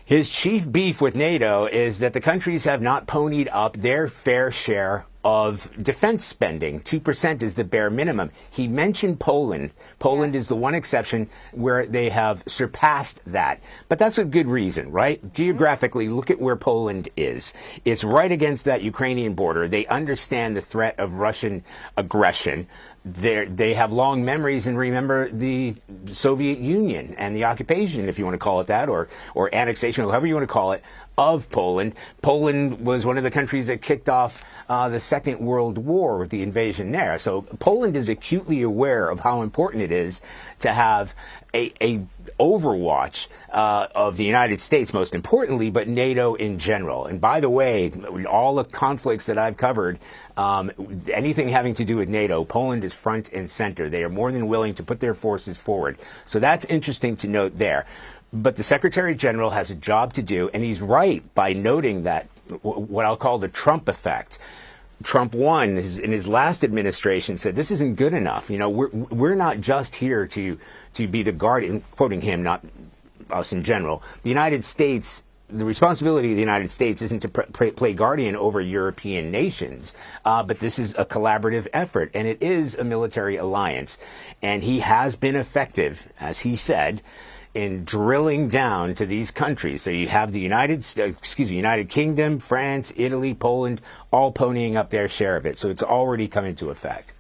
his chief beef with NATO is that the countries have not ponied up their fair share of defense spending. 2% is the bare minimum. He mentioned Poland. Poland is the one exception where they have surpassed that. But that's a good reason, right? Geographically, look at where Poland is. It's right against that Ukrainian border. They understand the threat of Russian aggression. They have long memories and remember the Soviet Union and the occupation, if you want to call it that, or annexation, or however you want to call it, of Poland. Poland was one of the countries that kicked off the Second World War with the invasion there. So Poland is acutely aware of how important it is to have a overwatch of the United States, most importantly, but NATO in general. And by the way, all the conflicts that I've covered, anything having to do with NATO, Poland is front and center. They are more than willing to put their forces forward. So that's interesting to note there. But the Secretary General has a job to do, and he's right by noting that what I'll call the Trump effect. Trump won in his last administration, said this isn't good enough. You know, we're not just here to be the guardian, quoting him, not us in general. The United States, the responsibility of the United States isn't to play guardian over European nations, but this is a collaborative effort, and it is a military alliance. And he has been effective, as he said, in drilling down to these countries. So you have the United Kingdom, France, Italy, Poland, all ponying up their share of it. So it's already come into effect.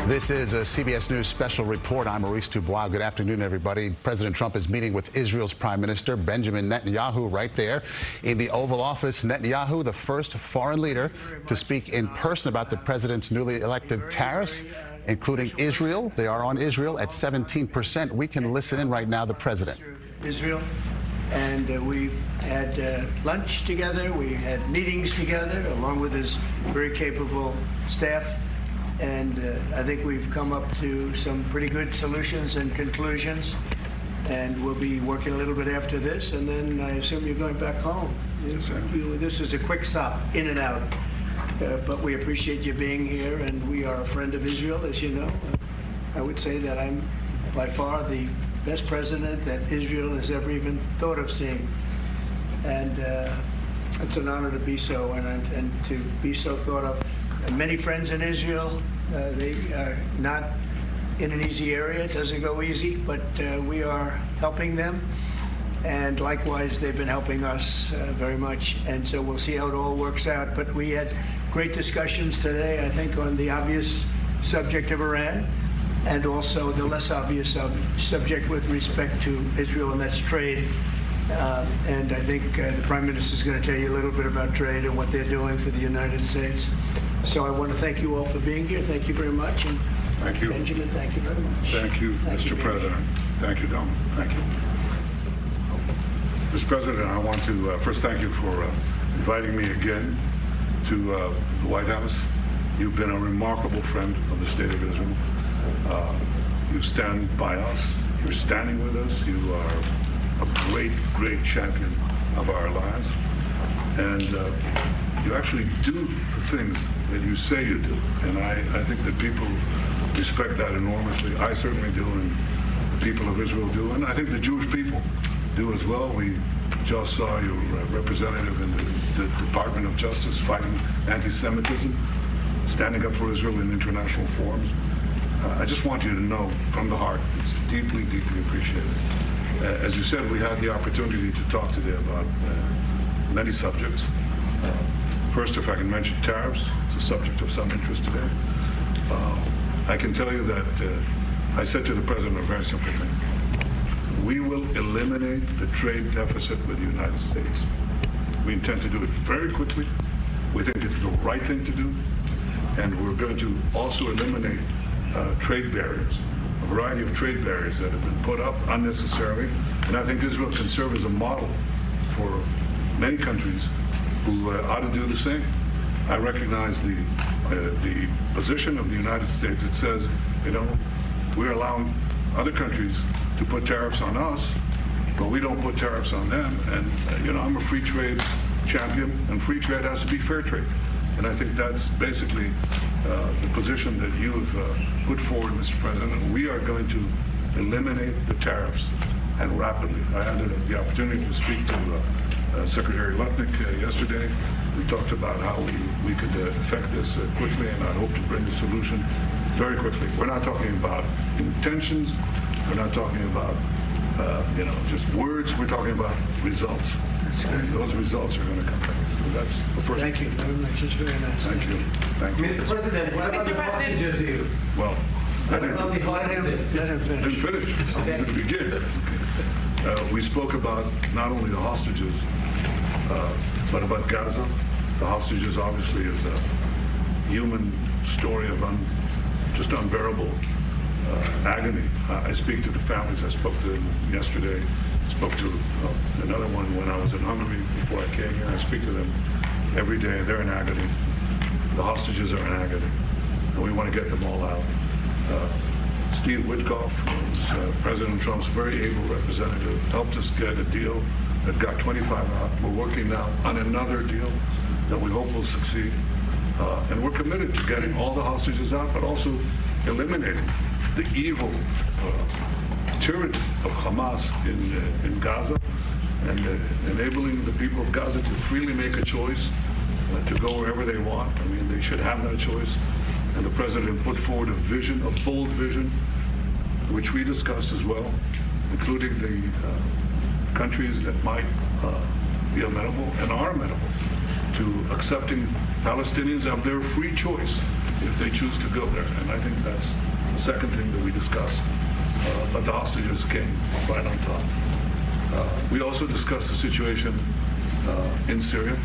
This is a CBS News special report. I'm Maurice Dubois. Good afternoon, everybody. President Trump is meeting with Israel's Prime Minister Benjamin Netanyahu right there in the Oval Office. Netanyahu, the first foreign leader to speak in person about the president's newly elected tariffs, including Israel. They are on Israel at 17%. We can listen in right now, the president. Israel, and we had lunch together. We had meetings together, along with his very capable staff. And I think we've come up to some pretty good solutions and conclusions. And we'll be working a little bit after this. And then I assume you're going back home. Yes, sir. This is a quick stop, in and out. But we appreciate you being here, and we are a friend of Israel, as you know. I would say that I'm by far the best president that Israel has ever even thought of seeing. And it's an honor to be so, and to be so thought of. And many friends in Israel, they are not in an easy area. It doesn't go easy, but we are helping them. And likewise, they've been helping us very much. And so we'll see how it all works out. But we had great discussions today, I think, on the obvious subject of Iran. and also the less obvious subject with respect to Israel, and that's trade. And I think the Prime Minister is going to tell you a little bit about trade and what they're doing for the United States. So I want to thank you all for being here. Thank you very much. And thank you. Benjamin, thank you very much. Thank you, Mr. President. Thank you, Dom. Thank you. Mr. President, I want to first thank you for inviting me again to the White House. You've been a remarkable friend of the State of Israel. You stand by us. You're standing with us. You are a great, great champion of our alliance. And you actually do the things that you say you do. And I think that people respect that enormously. I certainly do, and the people of Israel do. And I think the Jewish people do as well. We just saw your representative in the Department of Justice fighting anti-Semitism, standing up for Israel in international forums. I just want you to know from the heart, it's deeply, deeply appreciated. As you said, we had the opportunity to talk today about many subjects. First, if I can mention tariffs, it's a subject of some interest today. I can tell you that I said to the President a very simple thing. We will eliminate the trade deficit with the United States. We intend to do it very quickly. We think it's the right thing to do. And we're going to also eliminate trade barriers, a variety of trade barriers that have been put up unnecessarily. And I think Israel can serve as a model for many countries who ought to do the same. I recognize the position of the United States. It says, you know, we're allowing other countries to put tariffs on us, but we don't put tariffs on them. And, you know, I'm a free trade champion, and free trade has to be fair trade. And I think that's basically the position that you have put forward, Mr. President. We are going to eliminate the tariffs, and rapidly. I had the opportunity to speak to Secretary Lutnick yesterday. We talked about how we could effect this quickly, and I hope to bring the solution very quickly. We're not talking about intentions. We're not talking about, you know, just words. We're talking about results. And those results are going to come. So that's the first. Thank you very much. It's very nice. Thank you. Thank you. Mr. President, what about the hostages here? Well, let him finish. I'm going to begin. We spoke about not only the hostages, but about Gaza. The hostages obviously is a human story of just unbearable agony. I speak to the families. I spoke to them yesterday. Spoke to another one when I was in Hungary before I came here. I speak to them every day. They're in agony. The hostages are in agony. And we want to get them all out. Steve Witkoff, who's President Trump's very able representative, helped us get a deal that got 25 out. We're working now on another deal that we hope will succeed. And we're committed to getting all the hostages out, but also eliminating the evil tyranny of Hamas in Gaza and enabling the people of Gaza to freely make a choice to go wherever they want. I mean, they should have that choice. And the President put forward a vision, a bold vision, which we discussed as well, including the countries that might be amenable and are amenable to accepting Palestinians of their free choice if they choose to go there. And I think that's the second thing that we discussed. But the hostages came right on top. We also discussed the situation in Syria.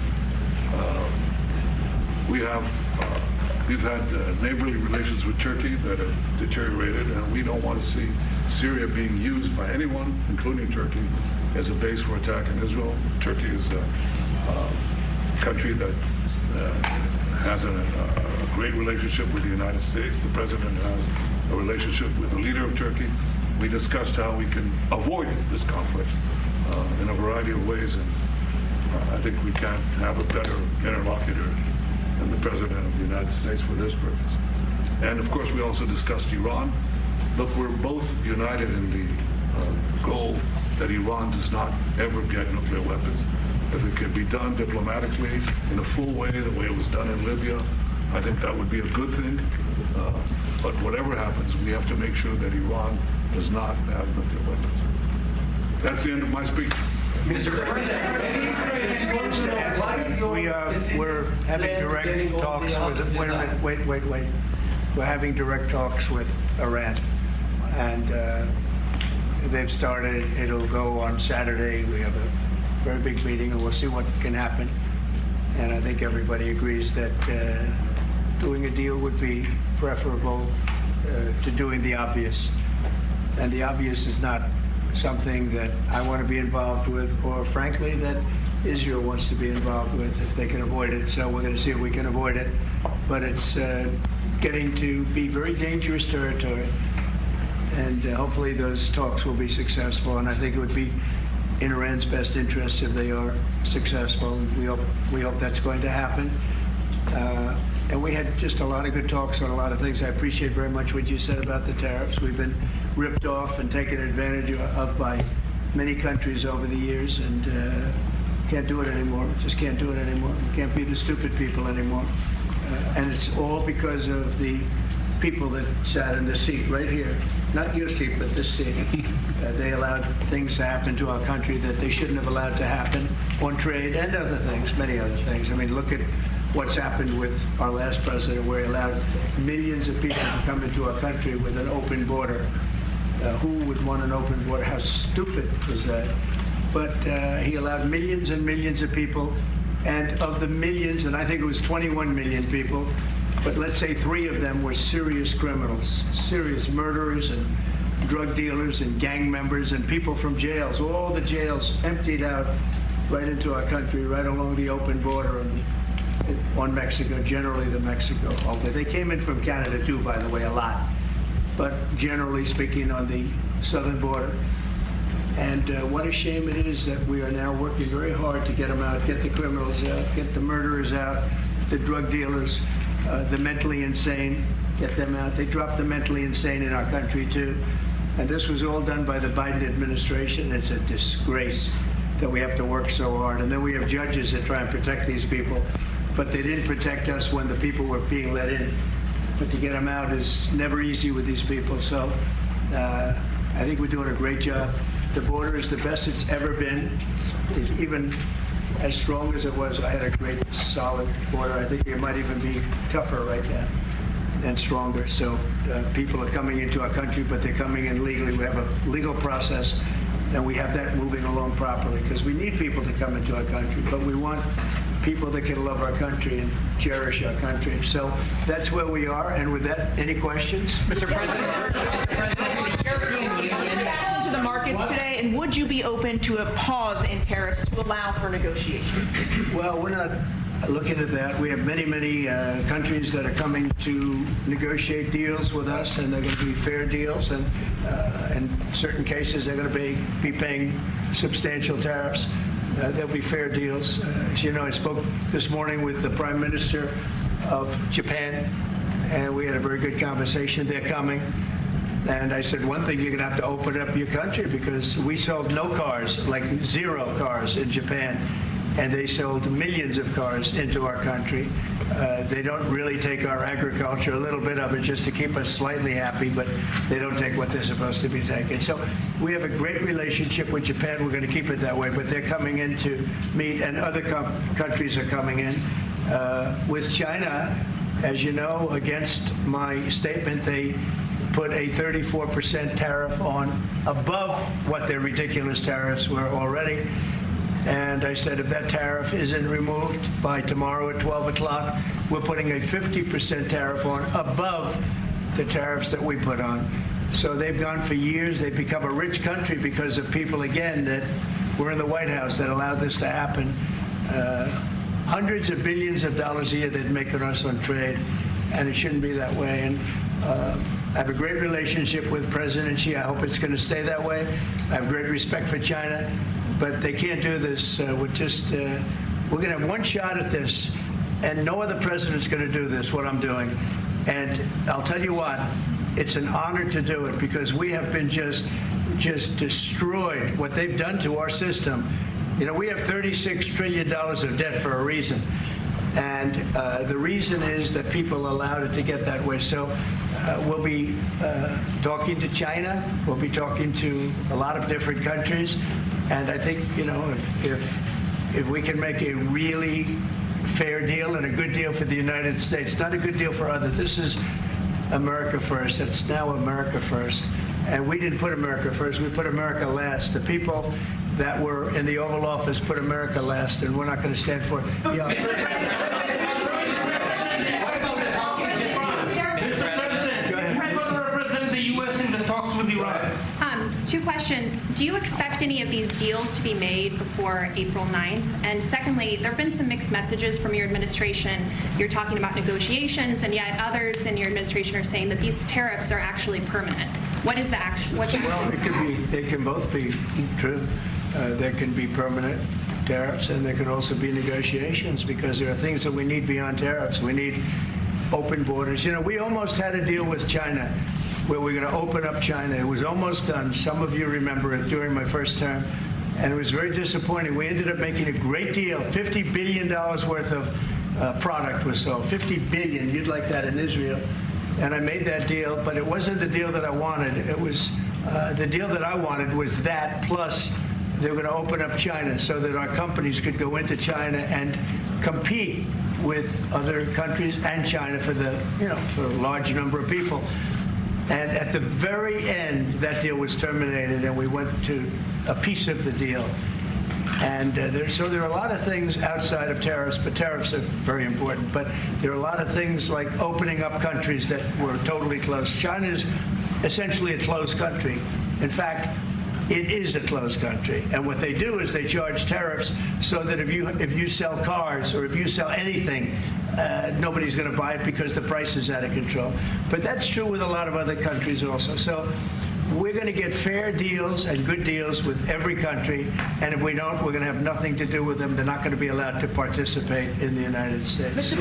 We've had neighborly relations with Turkey that have deteriorated, and we don't want to see Syria being used by anyone, including Turkey, as a base for attack in Israel. Turkey is a country that has a great relationship with the United States. The President has a relationship with the leader of Turkey. We discussed how we can avoid this conflict in a variety of ways, and I think we can't have a better interlocutor than the President of the United States for this purpose. And of course, we also discussed Iran. Look, we're both united in the goal that Iran does not ever get nuclear weapons. If it can be done diplomatically in a full way, the way it was done in Libya, I think that would be a good thing. But whatever happens, we have to make sure that Iran does not have nuclear weapons. That's the end of my speech. Mr. President, We're having direct talks with. Wait a minute. Wait. we're having direct talks with Iran. And they've started. It'll go on Saturday. We have a very big meeting, and we'll see what can happen. And I think everybody agrees that doing a deal would be preferable to doing the obvious. And the obvious is not something that I want to be involved with, or frankly, that Israel wants to be involved with if they can avoid it. So we're going to see if we can avoid it. But it's getting to be very dangerous territory. And hopefully those talks will be successful. And I think it would be in Iran's best interest if they are successful. We hope that's going to happen. And we had just a lot of good talks on a lot of things. I appreciate very much what you said about the tariffs. We've been ripped off and taken advantage of by many countries over the years, and can't do it anymore. Just can't do it anymore. We can't be the stupid people anymore. And it's all because of the people that sat in the seat right here. Not your seat, but this seat. They allowed things to happen to our country that they shouldn't have allowed to happen on trade and other things, many other things. I mean, look at what's happened with our last president, where he allowed millions of people to come into our country with an open border. Who would want an open border? How stupid was that? But he allowed millions and millions of people, and of the millions, and I think it was 21 million people, but let's say 3 of them were serious criminals, serious murderers and drug dealers and gang members and people from jails. All the jails emptied out right into our country, right along the open border on Mexico, generally the Mexico. They came in from Canada too, by the way, a lot. But generally speaking, on the southern border. And what a shame it is that we are now working very hard to get them out, get the criminals out, get the murderers out, the drug dealers, the mentally insane, get them out. They dropped the mentally insane in our country too. And this was all done by the Biden administration. It's a disgrace that we have to work so hard. And then we have judges that try and protect these people, but they didn't protect us when the people were being let in. But to get them out is never easy with these people. So I think we're doing a great job. The border is the best it's ever been. It's even as strong as it was. I had a great, solid border. I think it might even be tougher right now and stronger. So people are coming into our country, but they're coming in legally. We have a legal process, and we have that moving along properly, because we need people to come into our country, but we want people that can love our country and cherish our country. So that's where we are. And with that, any questions? Mr. President, the European Union reaction to the markets today, and would you be open to a pause in tariffs to allow for negotiations? Well, we're not looking at that. We have many, many countries that are coming to negotiate deals with us, and they're going to be fair deals. And in certain cases, they're going to be paying substantial tariffs. There'll be fair deals. As you know, I spoke this morning with the Prime Minister of Japan, and we had a very good conversation. They're coming. And I said, one thing, you're going to have to open up your country, because we sold no cars, like 0 cars in Japan, and they sold millions of cars into our country. They don't really take our agriculture, a little bit of it just to keep us slightly happy, but they don't take what they're supposed to be taking. So we have a great relationship with Japan. We're going to keep it that way, but they're coming in to meet, and other countries are coming in. With China, as you know, against my statement, they put a 34% tariff on above what their ridiculous tariffs were already. And I said, if that tariff isn't removed by tomorrow at 12 o'clock, we're putting a 50% tariff on above the tariffs that we put on. So they've gone for years. They've become a rich country because of people, again, that were in the White House that allowed this to happen. Hundreds of billions of dollars a year they'd make on us on trade, and it shouldn't be that way. And I have a great relationship with President Xi. I hope it's going to stay that way. I have great respect for China. But they can't do this. We're going to have one shot at this, and no other president's going to do this, what I'm doing. And I'll tell you what, it's an honor to do it, because we have been just destroyed, what they've done to our system. You know, we have $36 trillion of debt for a reason. And the reason is that people allowed it to get that way. So we'll be talking to China. We'll be talking to a lot of different countries. And I think, you know, if we can make a really fair deal and a good deal for the United States, not a good deal for others. This is America first. It's now America first. And we didn't put America first. We put America last. The people that were in the Oval Office put America last, and we're not going to stand for it. Yeah. Two questions. Do you expect any of these deals to be made before April 9th? And secondly, there have been some mixed messages from your administration. You're talking about negotiations, and yet others in your administration are saying that these tariffs are actually permanent. What is the action? Well, it could be. They can both be true. There can be permanent tariffs, and there can also be negotiations, because there are things that we need beyond tariffs. We need open borders. You know, we almost had a deal with China where we're going to open up China. It was almost done. Some of you remember it during my first term, and it was very disappointing. We ended up making a great deal. $50 billion worth of product was sold. $50 billion. You'd like that in Israel. And I made that deal, but it wasn't the deal that I wanted. It was the deal that I wanted was that, plus they were going to open up China so that our companies could go into China and compete with other countries and China for the, for a large number of people. And at the very end, that deal was terminated, and we went to a piece of the deal. And so there are a lot of things outside of tariffs, but tariffs are very important. But there are a lot of things like opening up countries that were totally closed. China is essentially a closed country. In fact, it is a closed country. And what they do is they charge tariffs so that if you sell cars or if you sell anything, nobody's going to buy it because the price is out of control. But that's true with a lot of other countries also. So we're going to get fair deals and good deals with every country. And if we don't, we're going to have nothing to do with them. They're not going to be allowed to participate in the United States.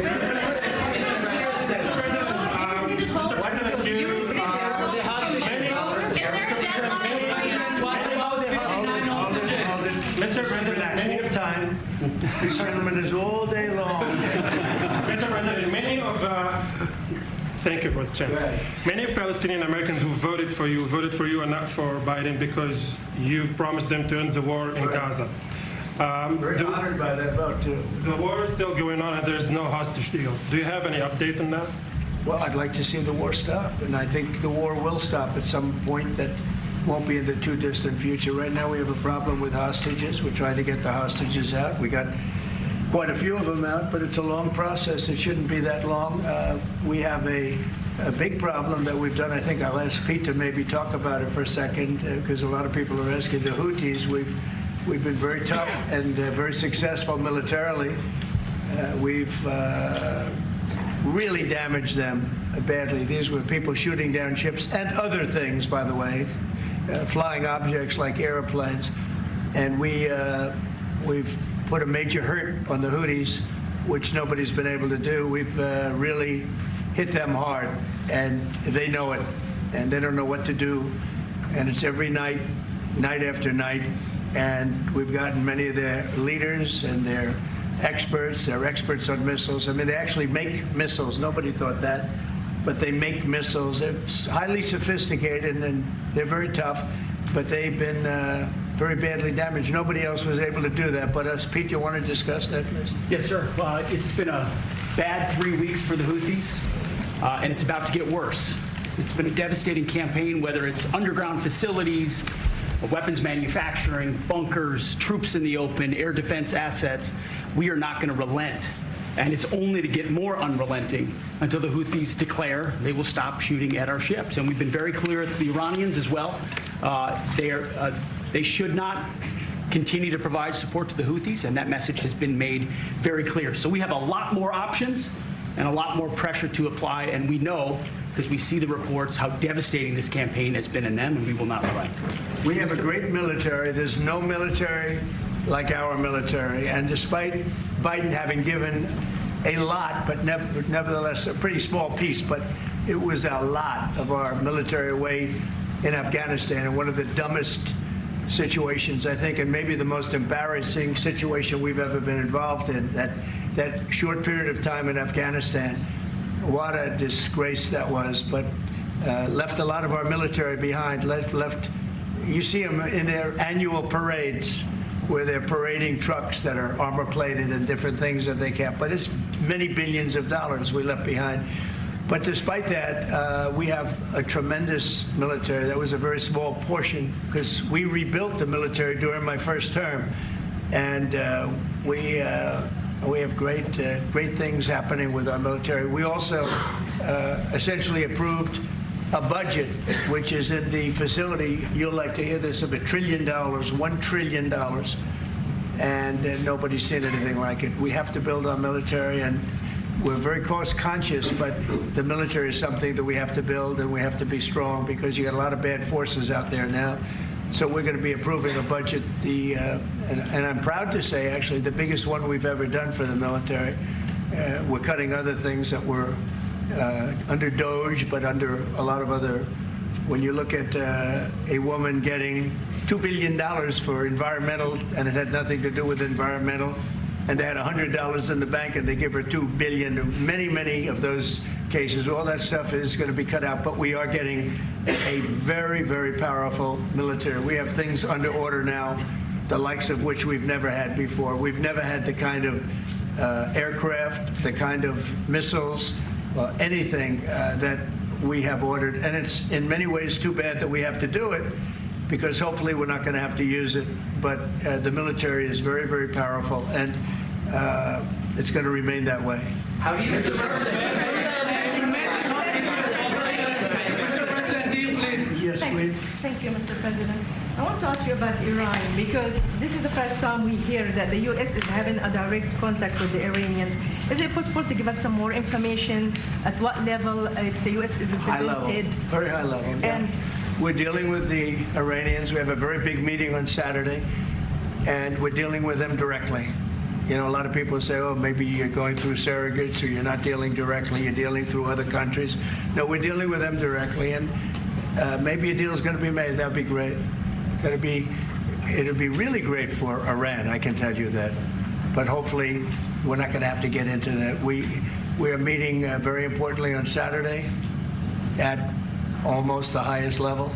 This gentleman is all day long. Mr. President, thank you for the chance. Many of Palestinian Americans who voted for you and not for Biden because you've promised them to end the war in Gaza. Very honored by that vote, too. The war is still going on, and there's no hostage deal. Do you have any update on that? Well, I'd like to see the war stop, and I think the war will stop at some point that won't be in the too distant future. Right now we have a problem with hostages. We're trying to get the hostages out. We got quite a few of them out, but it's a long process. It shouldn't be that long. We have a big problem that we've done. I think I'll ask Pete to maybe talk about it for a second, because a lot of people are asking. The Houthis, we've been very tough and very successful militarily. We've really damaged them badly. These were people shooting down ships and other things, by the way, flying objects like airplanes. And we've put a major hurt on the Houthis, which nobody's been able to do. We've really hit them hard, and they know it, and they don't know what to do. And it's every night, night after night. And we've gotten many of their leaders and their experts. They're experts on missiles. I mean, they actually make missiles. Nobody thought that. But they make missiles. They're highly sophisticated, and they're very tough. But they've been very badly damaged. Nobody else was able to do that but us. Pete, you want to discuss that, please? Yes, sir. It's been a bad 3 weeks for the Houthis, and it's about to get worse. It's been a devastating campaign, whether it's underground facilities, weapons manufacturing, bunkers, troops in the open, air defense assets. We are not going to relent. And it's only to get more unrelenting until the Houthis declare they will stop shooting at our ships. And we've been very clear with the Iranians as well. They should not continue to provide support to the Houthis, and that message has been made very clear. So we have a lot more options and a lot more pressure to apply, and we know, because we see the reports, how devastating this campaign has been in them, and we will not relent. We have a great military. There's no military like our military, and despite Biden having given a lot, but nevertheless a pretty small piece, but it was a lot of our military away in Afghanistan, and one of the dumbest situations, I think, and maybe the most embarrassing situation we've ever been involved in, that short period of time in Afghanistan. What a disgrace that was, but left a lot of our military behind, left you see them in their annual parades where they're parading trucks that are armor plated and different things that they can't, but it's many billions of dollars we left behind. But despite that, we have a tremendous military. That was a very small portion because we rebuilt the military during my first term, and we have great things happening with our military. We also essentially approved a budget, which is in the facility. You'll like to hear this, of $1 trillion, $1 trillion, and nobody's seen anything like it. We have to build our military, and we're very cost conscious, but the military is something that we have to build, and we have to be strong because you got a lot of bad forces out there now. So we're going to be approving a budget, and I'm proud to say, actually, the biggest one we've ever done for the military. We're cutting other things that were under DOGE, but under a lot of other. When you look at a woman getting $2 billion for environmental, and it had nothing to do with environmental, and they had $100 in the bank, and they give her $2 billion. Many of those cases, all that stuff is going to be cut out. But we are getting a very, very powerful military. We have things under order now, the likes of which we've never had before. We've never had the kind of aircraft, the kind of missiles, anything that we have ordered. And it's in many ways too bad that we have to do it, because hopefully we're not going to have to use it. But the military is very, very powerful, and it's going to remain that way. How do you, Mr. President? Yes, please. Thank you, Mr. President. I want to ask you about Iran, because this is the first time we hear that the U.S. is having a direct contact with the Iranians. Is it possible to give us some more information at what level the U.S. is represented? High level, very high level. And we're dealing with the Iranians. We have a very big meeting on Saturday, and we're dealing with them directly. You know, a lot of people say, oh, maybe you're going through surrogates, or you're not dealing directly, you're dealing through other countries. No, we're dealing with them directly, and maybe a deal is going to be made. That would be great. It'll be really great for Iran, I can tell you that. But hopefully, we're not going to have to get into that. We are meeting very importantly on Saturday at almost the highest level,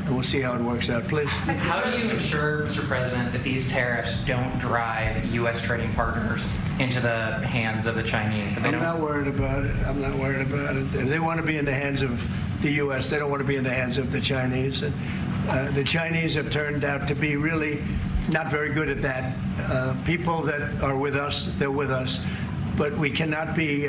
and we'll see how it works out. Please. How do you ensure, Mr. President, that these tariffs don't drive U.S. trading partners into the hands of the Chinese? I'm not worried about it. I'm not worried about it. If they want to be in the hands of the U.S., they don't want to be in the hands of the Chinese. And, the Chinese have turned out to be really not very good at that. People that are with us, they're with us. But we cannot be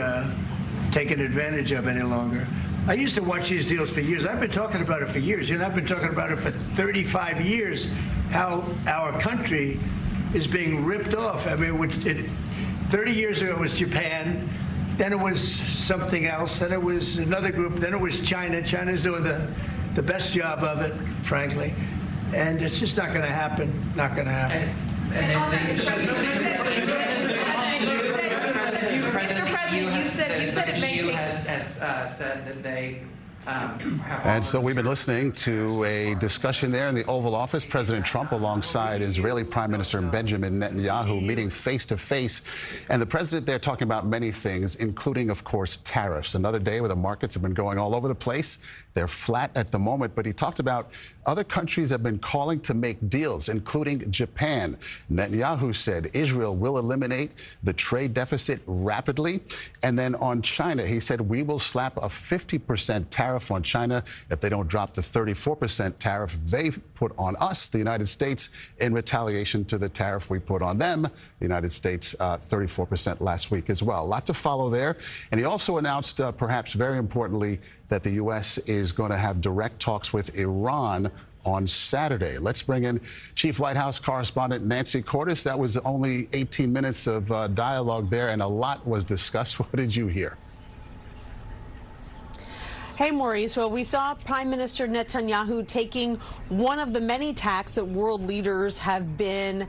taken advantage of any longer. I used to watch these deals for years. I've been talking about it for years. You know, I've been talking about it for 35 years, how our country is being ripped off. I mean, 30 years ago it was Japan, then it was something else, then it was another group, then it was China. China's doing the best job of it, frankly. And it's just not going to happen. Not going to happen. Mr. President, you said the EU has said that they And so we've been listening to a discussion there in the Oval Office. President Trump alongside Israeli Prime Minister Benjamin Netanyahu meeting face to face. And the president there talking about many things, including, of course, tariffs. Another day where the markets have been going all over the place. They're flat at the moment. But he talked about other countries have been calling to make deals, including Japan. Netanyahu said Israel will eliminate the trade deficit rapidly. And then on China, he said we will slap a 50% tariff on China if they don't drop the 34% tariff they put on us, the United States, in retaliation to the tariff we put on them, the United States, 34% last week as well. A lot to follow there. And he also announced, perhaps very importantly, that the U.S. is going to have direct talks with Iran on Saturday. Let's bring in Chief White House correspondent Nancy Cordes. That was only 18 minutes of dialogue there, and a lot was discussed. What did you hear? Hey, Maurice. Well, we saw Prime Minister Netanyahu taking one of the many tacks that world leaders have been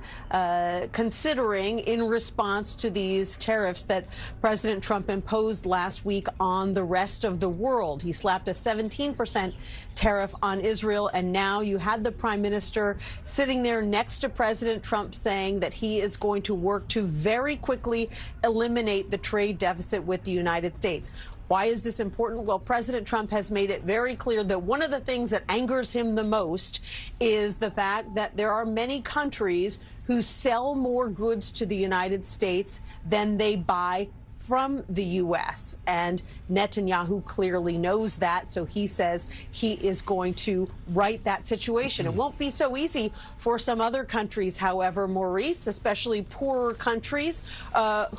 considering in response to these tariffs that President Trump imposed last week on the rest of the world. He slapped a 17% tariff on Israel, and now you had the Prime Minister sitting there next to President Trump saying that he is going to work to very quickly eliminate the trade deficit with the United States. Why is this important? Well, President Trump has made it very clear that one of the things that angers him the most is the fact that there are many countries who sell more goods to the United States than they buy from the U.S. And Netanyahu clearly knows that, so he says he is going to right that situation. It won't be so easy for some other countries, however, Maurice, especially poorer countries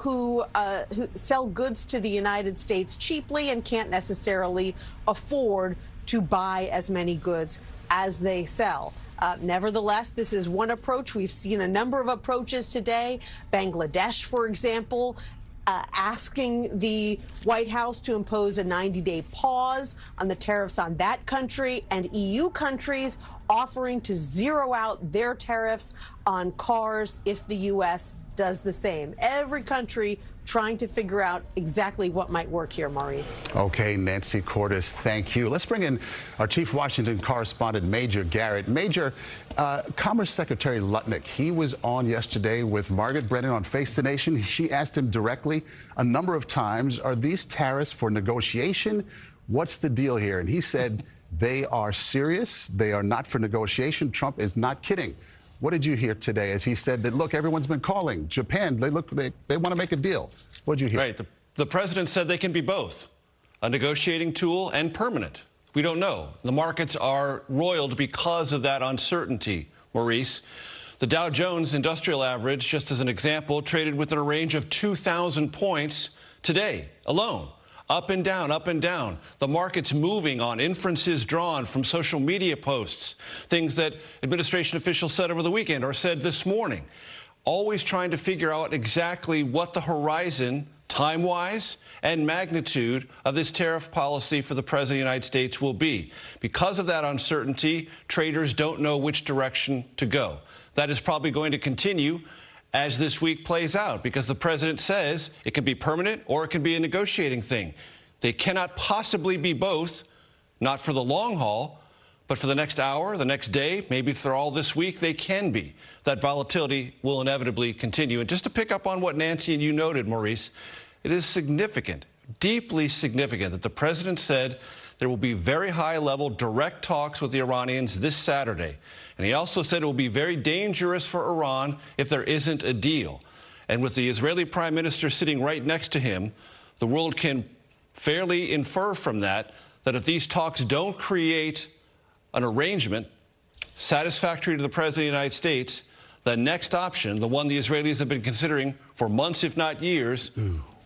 who sell goods to the United States cheaply and can't necessarily afford to buy as many goods as they sell. Nevertheless, this is one approach. We've seen a number of approaches today. Bangladesh, for example, asking the White House to impose a 90-day pause on the tariffs on that country, and EU countries offering to zero out their tariffs on cars if the U.S. does the same. Every country trying to figure out exactly what might work here, Maurice. Okay, Nancy Cordes, thank you. Let's bring in our chief Washington correspondent, Major Garrett. Major, Commerce Secretary Lutnick, he was on yesterday with Margaret Brennan on Face the Nation. She asked him directly a number of times, are these tariffs for negotiation? What's the deal here? And he said they are serious. They are not for negotiation. Trump is not kidding. What did you hear today as he said that, look, everyone's been calling Japan, they want to make a deal? What did you hear? Right. The president said they can be both, a negotiating tool and permanent. We don't know. The markets are roiled because of that uncertainty, Maurice. The Dow Jones Industrial Average, just as an example, traded within a range of 2,000 points today alone. Up and down, up and down. The market's moving on inferences drawn from social media posts, things that administration officials said over the weekend or said this morning. Always trying to figure out exactly what the horizon, time-wise and magnitude of this tariff policy for the President of the United States will be. Because of that uncertainty, traders don't know which direction to go. That is probably going to continue as this week plays out, because the president says it can be permanent or it can be a negotiating thing. They cannot possibly be both, not for the long haul, but for the next hour, the next day, maybe for all this week, they can be. That volatility will inevitably continue. And just to pick up on what Nancy and you noted, Maurice, it is significant, deeply significant, that the president said there will be very high-level direct talks with the Iranians this Saturday. And he also said it will be very dangerous for Iran if there isn't a deal. And with the Israeli prime minister sitting right next to him, the world can fairly infer from that if these talks don't create an arrangement satisfactory to the President of the United States, the next option, the one the Israelis have been considering for months, if not years,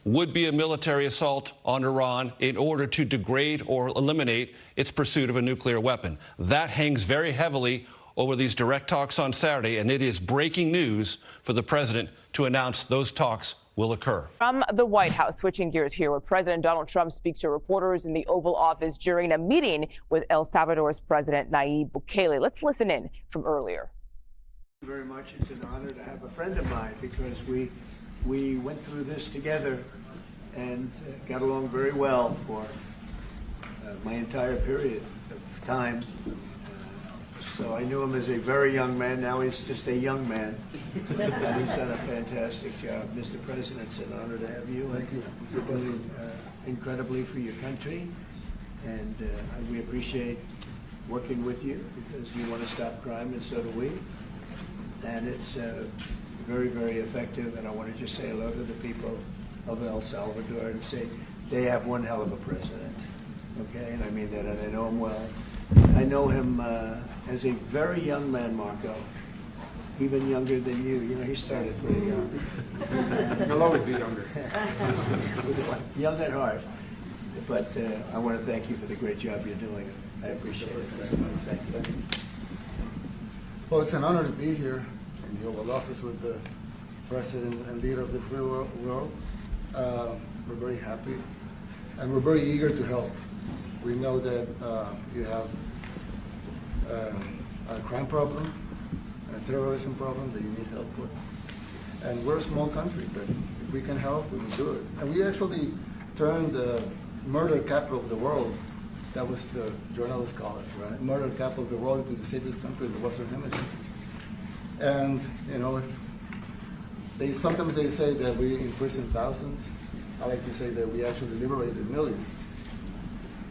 would be a military assault on Iran in order to degrade or eliminate its pursuit of a nuclear weapon. That hangs very heavily over these direct talks on Saturday, and it is breaking news for the president to announce those talks will occur. From the White House, switching gears here, where President Donald Trump speaks to reporters in the Oval Office during a meeting with El Salvador's President Nayib Bukele. Let's listen in from earlier. Thank you very much. It's an honor to have a friend of mine, because we went through this together and got along very well for my entire period of time. So I knew him as a very young man. Now he's just a young man. And he's done a fantastic job. Mr. President, it's an honor to have you. Thank you. You're doing incredibly for your country. And we appreciate working with you, because you want to stop crime, and so do we. And it's very, very effective. And I want to just say hello to the people of El Salvador and say they have one hell of a president. Okay? And I mean that, and I know him well. I know him as a very young man, Marco, even younger than you. You know, he started pretty young. He'll always be younger. Young at heart. But I want to thank you for the great job you're doing. I appreciate it very much. Thank you. Well, it's an honor to be here in the Oval Office with the President and leader of the free world. We're very happy, and we're very eager to help. We know that you have a crime problem, a terrorism problem that you need help with. And we're a small country, but if we can help, we will do it. And we actually turned the murder capital of the world, that was the journalists call it, right? Murder capital of the world, into the safest country in the Western Hemisphere. And, you know, sometimes they say that we imprison thousands. I like to say that we actually liberated millions.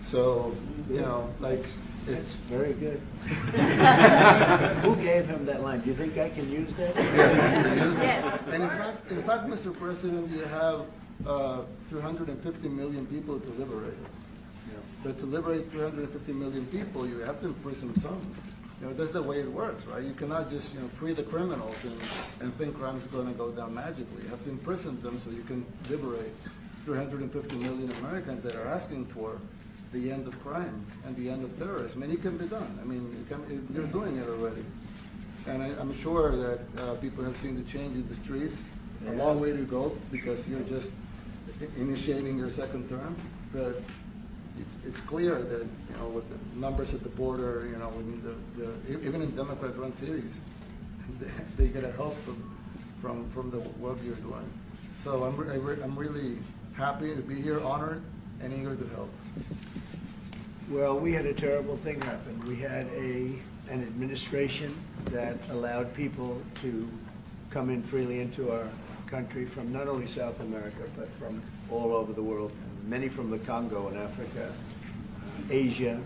So, you know, like... That's very good. Who gave him that line? Do you think I can use that? Yes, you can use it. And in fact, Mr. President, you have 350 million people to liberate. But to liberate 350 million people, you have to imprison some. That's the way it works, right? You cannot just free the criminals and think crime's going to go down magically. You have to imprison them so you can liberate 350 million Americans that are asking for the end of crime and the end of terrorism. And it can be done. I mean, you're doing it already. And I'm sure that people have seen the change in the streets. A long way to go because you're just initiating your second term. But it's clear that with the numbers at the border, even in Democrat-run cities, they get a help from the work you're doing. So I'm really happy to be here, honored, and eager to help. Well, we had a terrible thing happen. We had an administration that allowed people to come in freely into our country from not only South America, but from all over the world. Many from the Congo in Africa, Asia,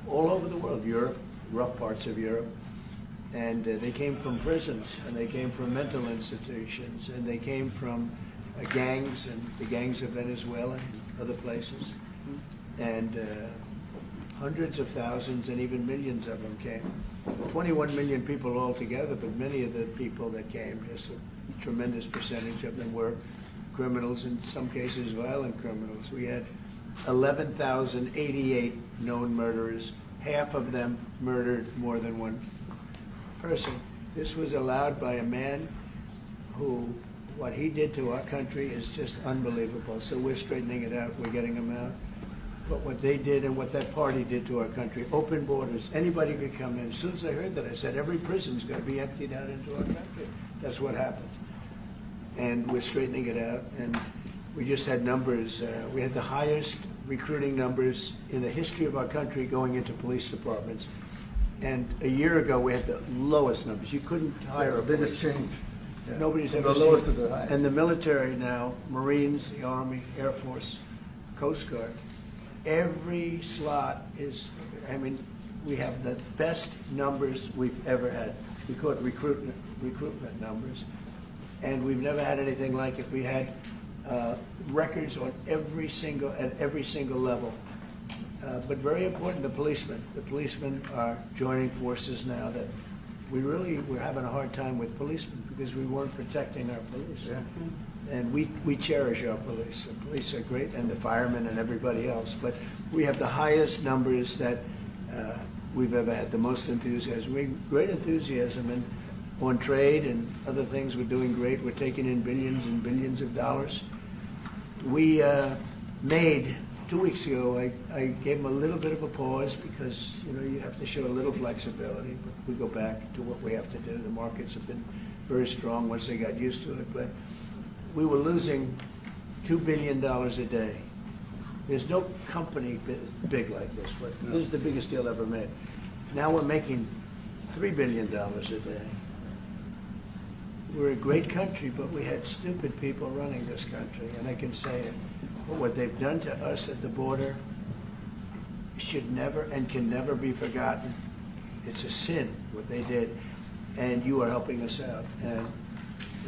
all over the world, Europe, rough parts of Europe. And they came from prisons, and they came from mental institutions, and they came from gangs, and the gangs of Venezuela and other places. And hundreds of thousands and even millions of them came. 21 million people altogether, but many of the people that came, just a tremendous percentage of them were criminals, in some cases violent criminals. We had 11,088 known murderers. Half of them murdered more than one person. This was allowed by a man who, what he did to our country is just unbelievable. So we're straightening it out, we're getting him out. But what they did and what that party did to our country, open borders, anybody could come in. As soon as I heard that, I said, every prison's going to be emptied out into our country. That's what happened. And we're straightening it out. And we just had numbers. We had the highest recruiting numbers in the history of our country going into police departments. And a year ago, we had the lowest numbers. You couldn't hire a biggest change. Yeah. Nobody's ever the seen lowest it. of the highest. And the military now, Marines, the Army, Air Force, Coast Guard, every slot is, I mean, we have the best numbers we've ever had. We call it recruitment numbers. And we've never had anything like it. We had records on at every single level. But very important, the policemen. The policemen are joining forces now that we're having a hard time with policemen because we weren't protecting our police. Yeah. And we cherish our police. The police are great, and the firemen and everybody else. But we have the highest numbers that we've ever had, the most enthusiasm. Great enthusiasm and on trade and other things. We're doing great. We're taking in billions and billions of dollars. We made, 2 weeks ago, I gave them a little bit of a pause because, you have to show a little flexibility. But we go back to what we have to do. The markets have been very strong once they got used to it. But we were losing $2 billion a day. There's no company big like this. This is the biggest deal ever made. Now we're making $3 billion a day. We're a great country, but we had stupid people running this country, and I can say it. But what they've done to us at the border should never and can never be forgotten. It's a sin, what they did, and you are helping us out, and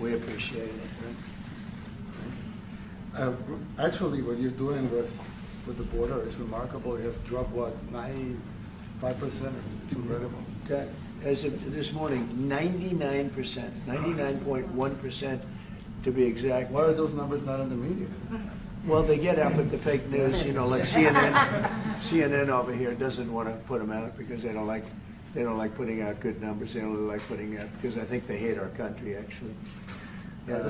we appreciate it. Actually, what you're doing with the border is remarkable. It has dropped, 95%? It's incredible. As of this morning, 99%, 99.1% to be exact. Why are those numbers not in the media? Well, they get out with the fake news, like CNN over here doesn't want to put them out because they don't like putting out good numbers. They only like putting out because I think they hate our country, actually. Yeah,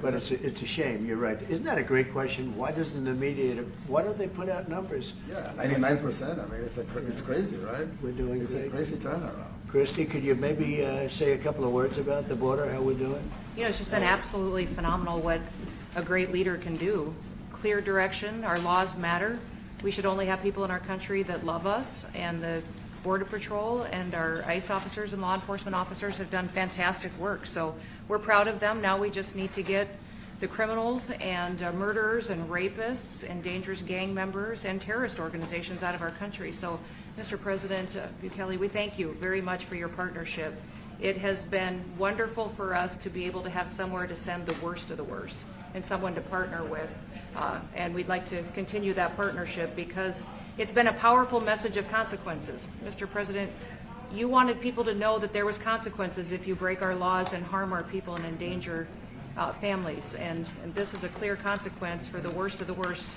but it's a shame. You're right. Isn't that a great question? Why doesn't the media? Why don't they put out numbers? Yeah, 99%. I mean, it's crazy, right? We're doing it's great. A crazy turnaround. Christy, could you maybe say a couple of words about the border? How we're doing? It's just been absolutely phenomenal what a great leader can do. Clear direction. Our laws matter. We should only have people in our country that love us, and the Border Patrol and our ICE officers and law enforcement officers have done fantastic work. So we're proud of them. Now we just need to get the criminals and murderers and rapists and dangerous gang members and terrorist organizations out of our country. So, Mr. President Bukele, we thank you very much for your partnership. It has been wonderful for us to be able to have somewhere to send the worst of the worst. and someone to partner with. And we'd like to continue that partnership because it's been a powerful message of consequences. Mr. President, you wanted people to know that there was consequences if you break our laws and harm our people and endanger families. And this is a clear consequence for the worst of the worst,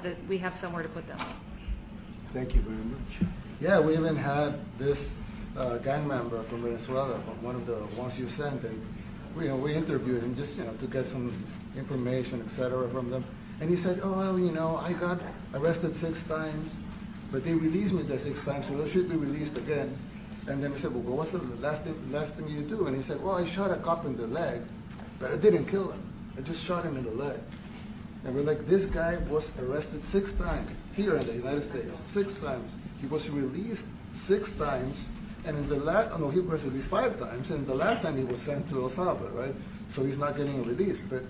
that we have somewhere to put them. Thank you very much. Yeah, we even had this gang member from Venezuela, one of the ones you sent, and we interviewed him just to get some information, etc. from them. And he said, oh, well, I got arrested 6 times, but they released me the 6 times, so I should be released again. And then we said, well, what's the last thing you do? And he said, well, I shot a cop in the leg, but I didn't kill him. I just shot him in the leg. And we're like, this guy was arrested 6 times here in the United States, 6 times. He was released 6 times, and in the he was released 5 times, and the last time he was sent to El Salvador, right? So he's not getting released. But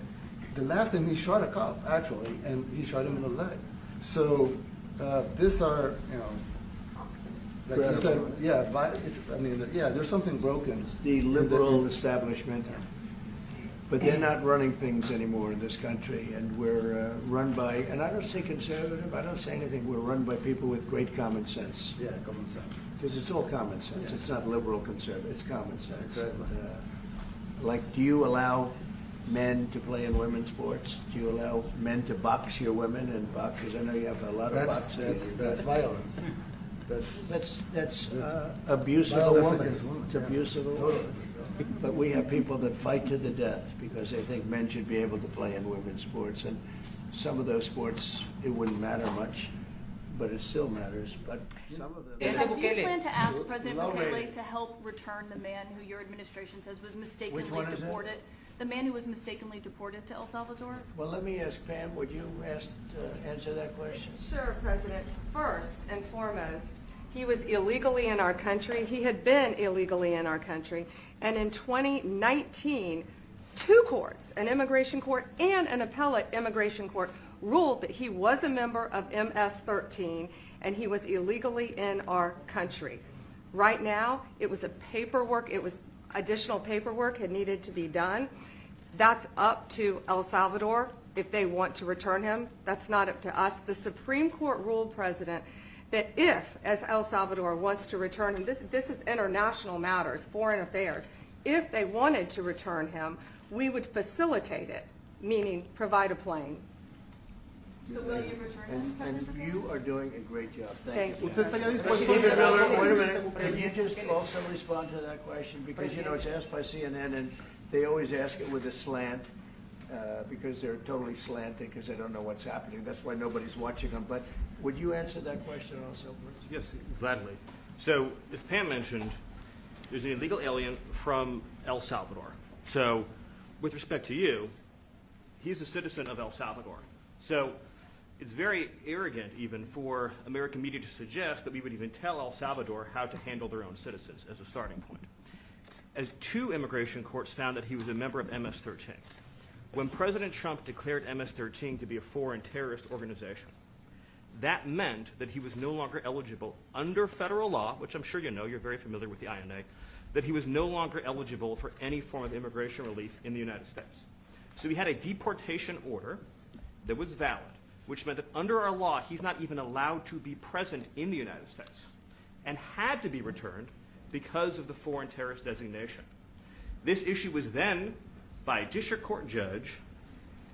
the last time he shot a cop, actually, and he shot him in the leg. So these are, like you said, there's something broken. It's the liberal establishment. But they're not running things anymore in this country, and we're run by, and I don't say conservative, I don't say anything, we're run by people with great common sense. Yeah, common sense. Because it's all common sense. Yeah. It's not liberal conservative, it's common sense. Like, do you allow men to play in women's sports? Do you allow men to box your women and box? Because I know you have a lot of boxing. That's violence. That's abuse of a woman. It's abuse of a woman. But we have people that fight to the death because they think men should be able to play in women's sports. And some of those sports, it wouldn't matter much, but it still matters. But some of them... Do you plan to ask President Bukele to help return the man who your administration says was mistakenly deported? The man who was mistakenly deported to El Salvador? Well, let me ask Pam, would you answer that question? Sure, President. First and foremost, he was illegally in our country. He had been illegally in our country. And in 2019, 2 courts, an immigration court and an appellate immigration court, ruled that he was a member of MS-13 and he was illegally in our country. Right now, it was additional paperwork had needed to be done. That's up to El Salvador if they want to return him. That's not up to us. The Supreme Court ruled, President, that if, as El Salvador wants to return him, this is international matters, foreign affairs, if they wanted to return him, we would facilitate it, meaning provide a plane. So will you return him? And you are doing a great job. Thank you. Stephen Miller, wait a minute. Can you just also respond to that question? Because, it's asked by CNN, and they always ask it with a slant. Because they're totally slanted because they don't know what's happening. That's why nobody's watching them. But would you answer that question also, please? Yes, gladly. So, as Pam mentioned, there's an illegal alien from El Salvador. So, with respect to you, he's a citizen of El Salvador. So, it's very arrogant even for American media to suggest that we would even tell El Salvador how to handle their own citizens as a starting point. As 2 immigration courts found that he was a member of MS-13. When President Trump declared MS-13 to be a foreign terrorist organization, that meant that he was no longer eligible under federal law, which I'm sure you know, you're very familiar with the INA, that he was no longer eligible for any form of immigration relief in the United States. So he had a deportation order that was valid, which meant that under our law, he's not even allowed to be present in the United States and had to be returned because of the foreign terrorist designation. This issue was then, by a district court judge,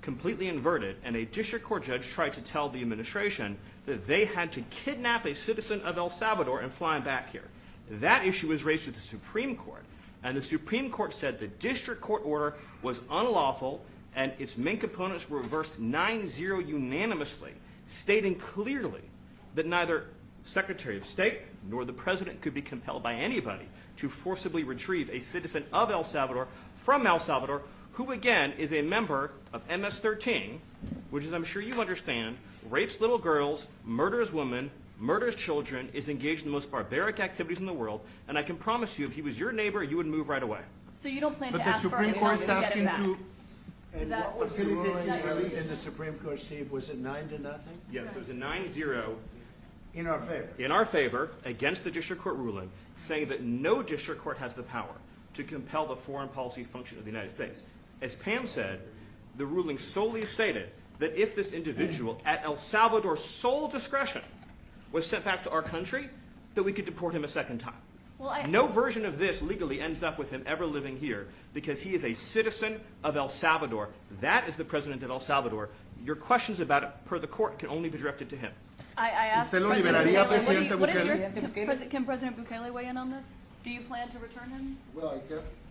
completely inverted, and a district court judge tried to tell the administration that they had to kidnap a citizen of El Salvador and fly him back here. That issue was raised to the Supreme Court, and the Supreme Court said the district court order was unlawful, and its main components were reversed 9-0 unanimously, stating clearly that neither Secretary of State nor the President could be compelled by anybody to forcibly retrieve a citizen of El Salvador from El Salvador, who again is a member of MS-13, which, as I'm sure you understand, rapes little girls, murders women, murders children, is engaged in the most barbaric activities in the world, and I can promise you if he was your neighbor, you would move right away. So you don't plan But to the ask Supreme for Court is to get him asking back? to. And what was the ruling in the Supreme Court, Steve? Was it 9-0? Yes, it was a 9-0 in our favor. In our favor, against the district court ruling, saying that no district court has the power to compel the foreign policy function of the United States. As Pam said, the ruling solely stated that if this individual, at El Salvador's sole discretion, was sent back to our country, that we could deport him a second time. Well, no version of this legally ends up with him ever living here because he is a citizen of El Salvador. That is the president of El Salvador. Your questions about it, per the court, can only be directed to him. I asked ¿Usted lo President liberaría, Bukele, what is Presidente your, can President Bukele weigh in on this? Do you plan to return him? Well,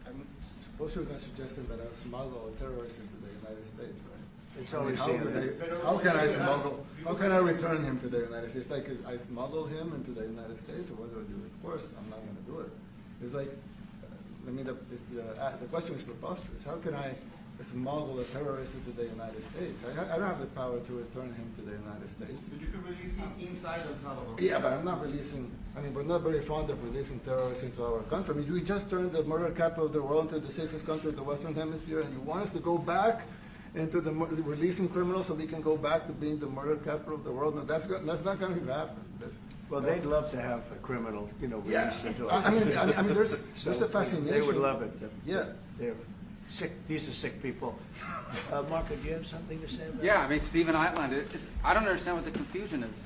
I'm supposed to have suggested that I smuggle terrorists into the United States, right? It's always how can I smuggle? How can I return him to the United States? Like I smuggle him into the United States, or what do I do? Of course, I'm not going to do it. It's like, I mean, the question is preposterous. How can I smuggle a terrorist into the United States? I don't have the power to return him to the United States. But you can release him inside El Salvador. Yeah, but I'm not releasing. I mean, we're not very fond of releasing terrorists into our country. I mean, we just turned the murder capital of the world into the safest country of the Western Hemisphere, and you want us to go back into the releasing criminals so we can go back to being the murder capital of the world? No, that's not going to happen. Well, they'd love to have a criminal, released into I mean, there's a fascination. They would love it. Yeah. They're sick. These are sick people. Marco, do you have something to say about Yeah, I mean, Stephen outlined it. I don't understand what the confusion is.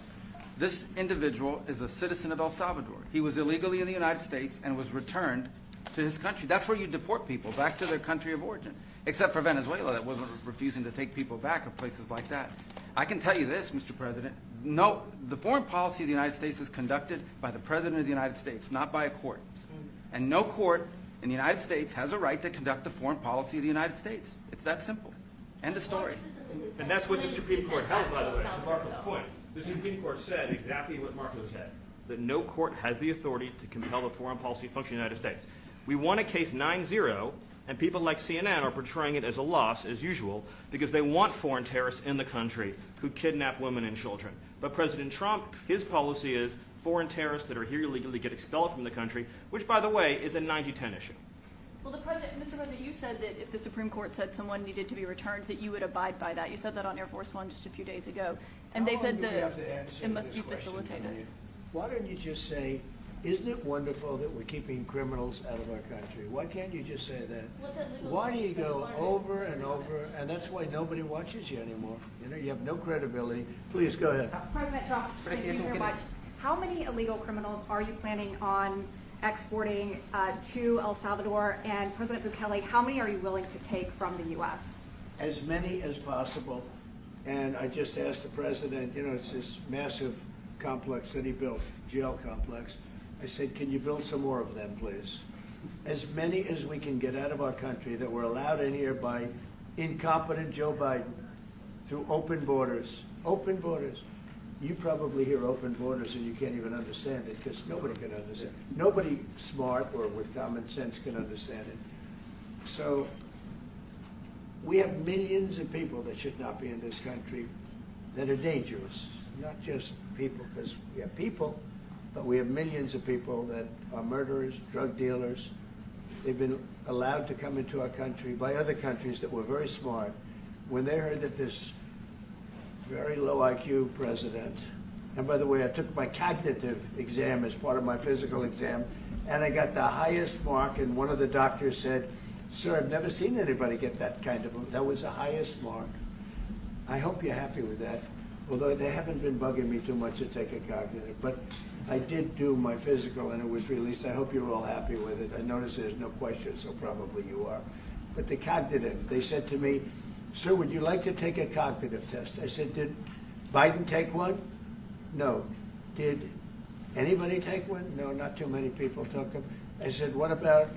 This individual is a citizen of El Salvador. He was illegally in the United States and was returned to his country. That's where you deport people, back to their country of origin, except for Venezuela that wasn't refusing to take people back, or places like that. I can tell you this, Mr. President. No, the foreign policy of the United States is conducted by the President of the United States, not by a court. And no court in the United States has a right to conduct the foreign policy of the United States. It's that simple. End of story. And that's what the Supreme Court held, by the way, to Marco's point. The Supreme Court said exactly what Marco said, that no court has the authority to compel the foreign policy function of the United States. We won a case 9-0, and people like CNN are portraying it as a loss, as usual, because they want foreign terrorists in the country who kidnap women and children. But President Trump, his policy is foreign terrorists that are here illegally get expelled from the country, which, by the way, is a 90-10 issue. Well, Mr. President, you said that if the Supreme Court said someone needed to be returned, that you would abide by that. You said that on Air Force One just a few days ago. And they said that it must be facilitated. Why don't you just say, isn't it wonderful that we're keeping criminals out of our country? Why can't you just say that? Why do you go over and over? And that's why nobody watches you anymore. You have no credibility. Please, go ahead. President Trump, thank you very much. How many illegal criminals are you planning on exporting to El Salvador? And President Bukele, how many are you willing to take from the U.S.? As many as possible. And I just asked the president, it's this massive complex that he built, jail complex. I said, can you build some more of them, please? As many as we can get out of our country that were allowed in here by incompetent Joe Biden through open borders. Open borders. You probably hear open borders and you can't even understand it because nobody can understand it. Nobody smart or with common sense can understand it. So we have millions of people that should not be in this country that are dangerous. Not just people, because we have people, but we have millions of people that are murderers, drug dealers. They've been allowed to come into our country by other countries that were very smart. When they heard that this very low IQ president, and by the way, I took my cognitive exam as part of my physical exam, and I got the highest mark, and one of the doctors said, sir, I've never seen anybody get that kind of, that was the highest mark. I hope you're happy with that. Although they haven't been bugging me too much to take a cognitive, but I did do my physical and it was released. I hope you're all happy with it. I noticed there's no question, so probably you are. But the cognitive, they said to me, sir, would you like to take a cognitive test? I said, did Biden take one? No. Did anybody take one? No, not too many people took them. I said, what about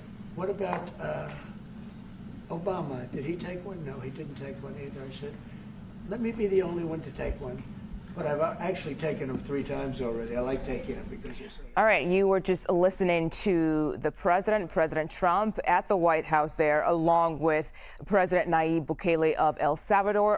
Obama? Did he take one? No, he didn't take one either. I said, let me be the only one to take one. But I've actually taken them 3 times already. I like taking them because you're saying. All right, you were just listening to the president, President Trump, at the White House there, along with President Nayib Bukele of El Salvador.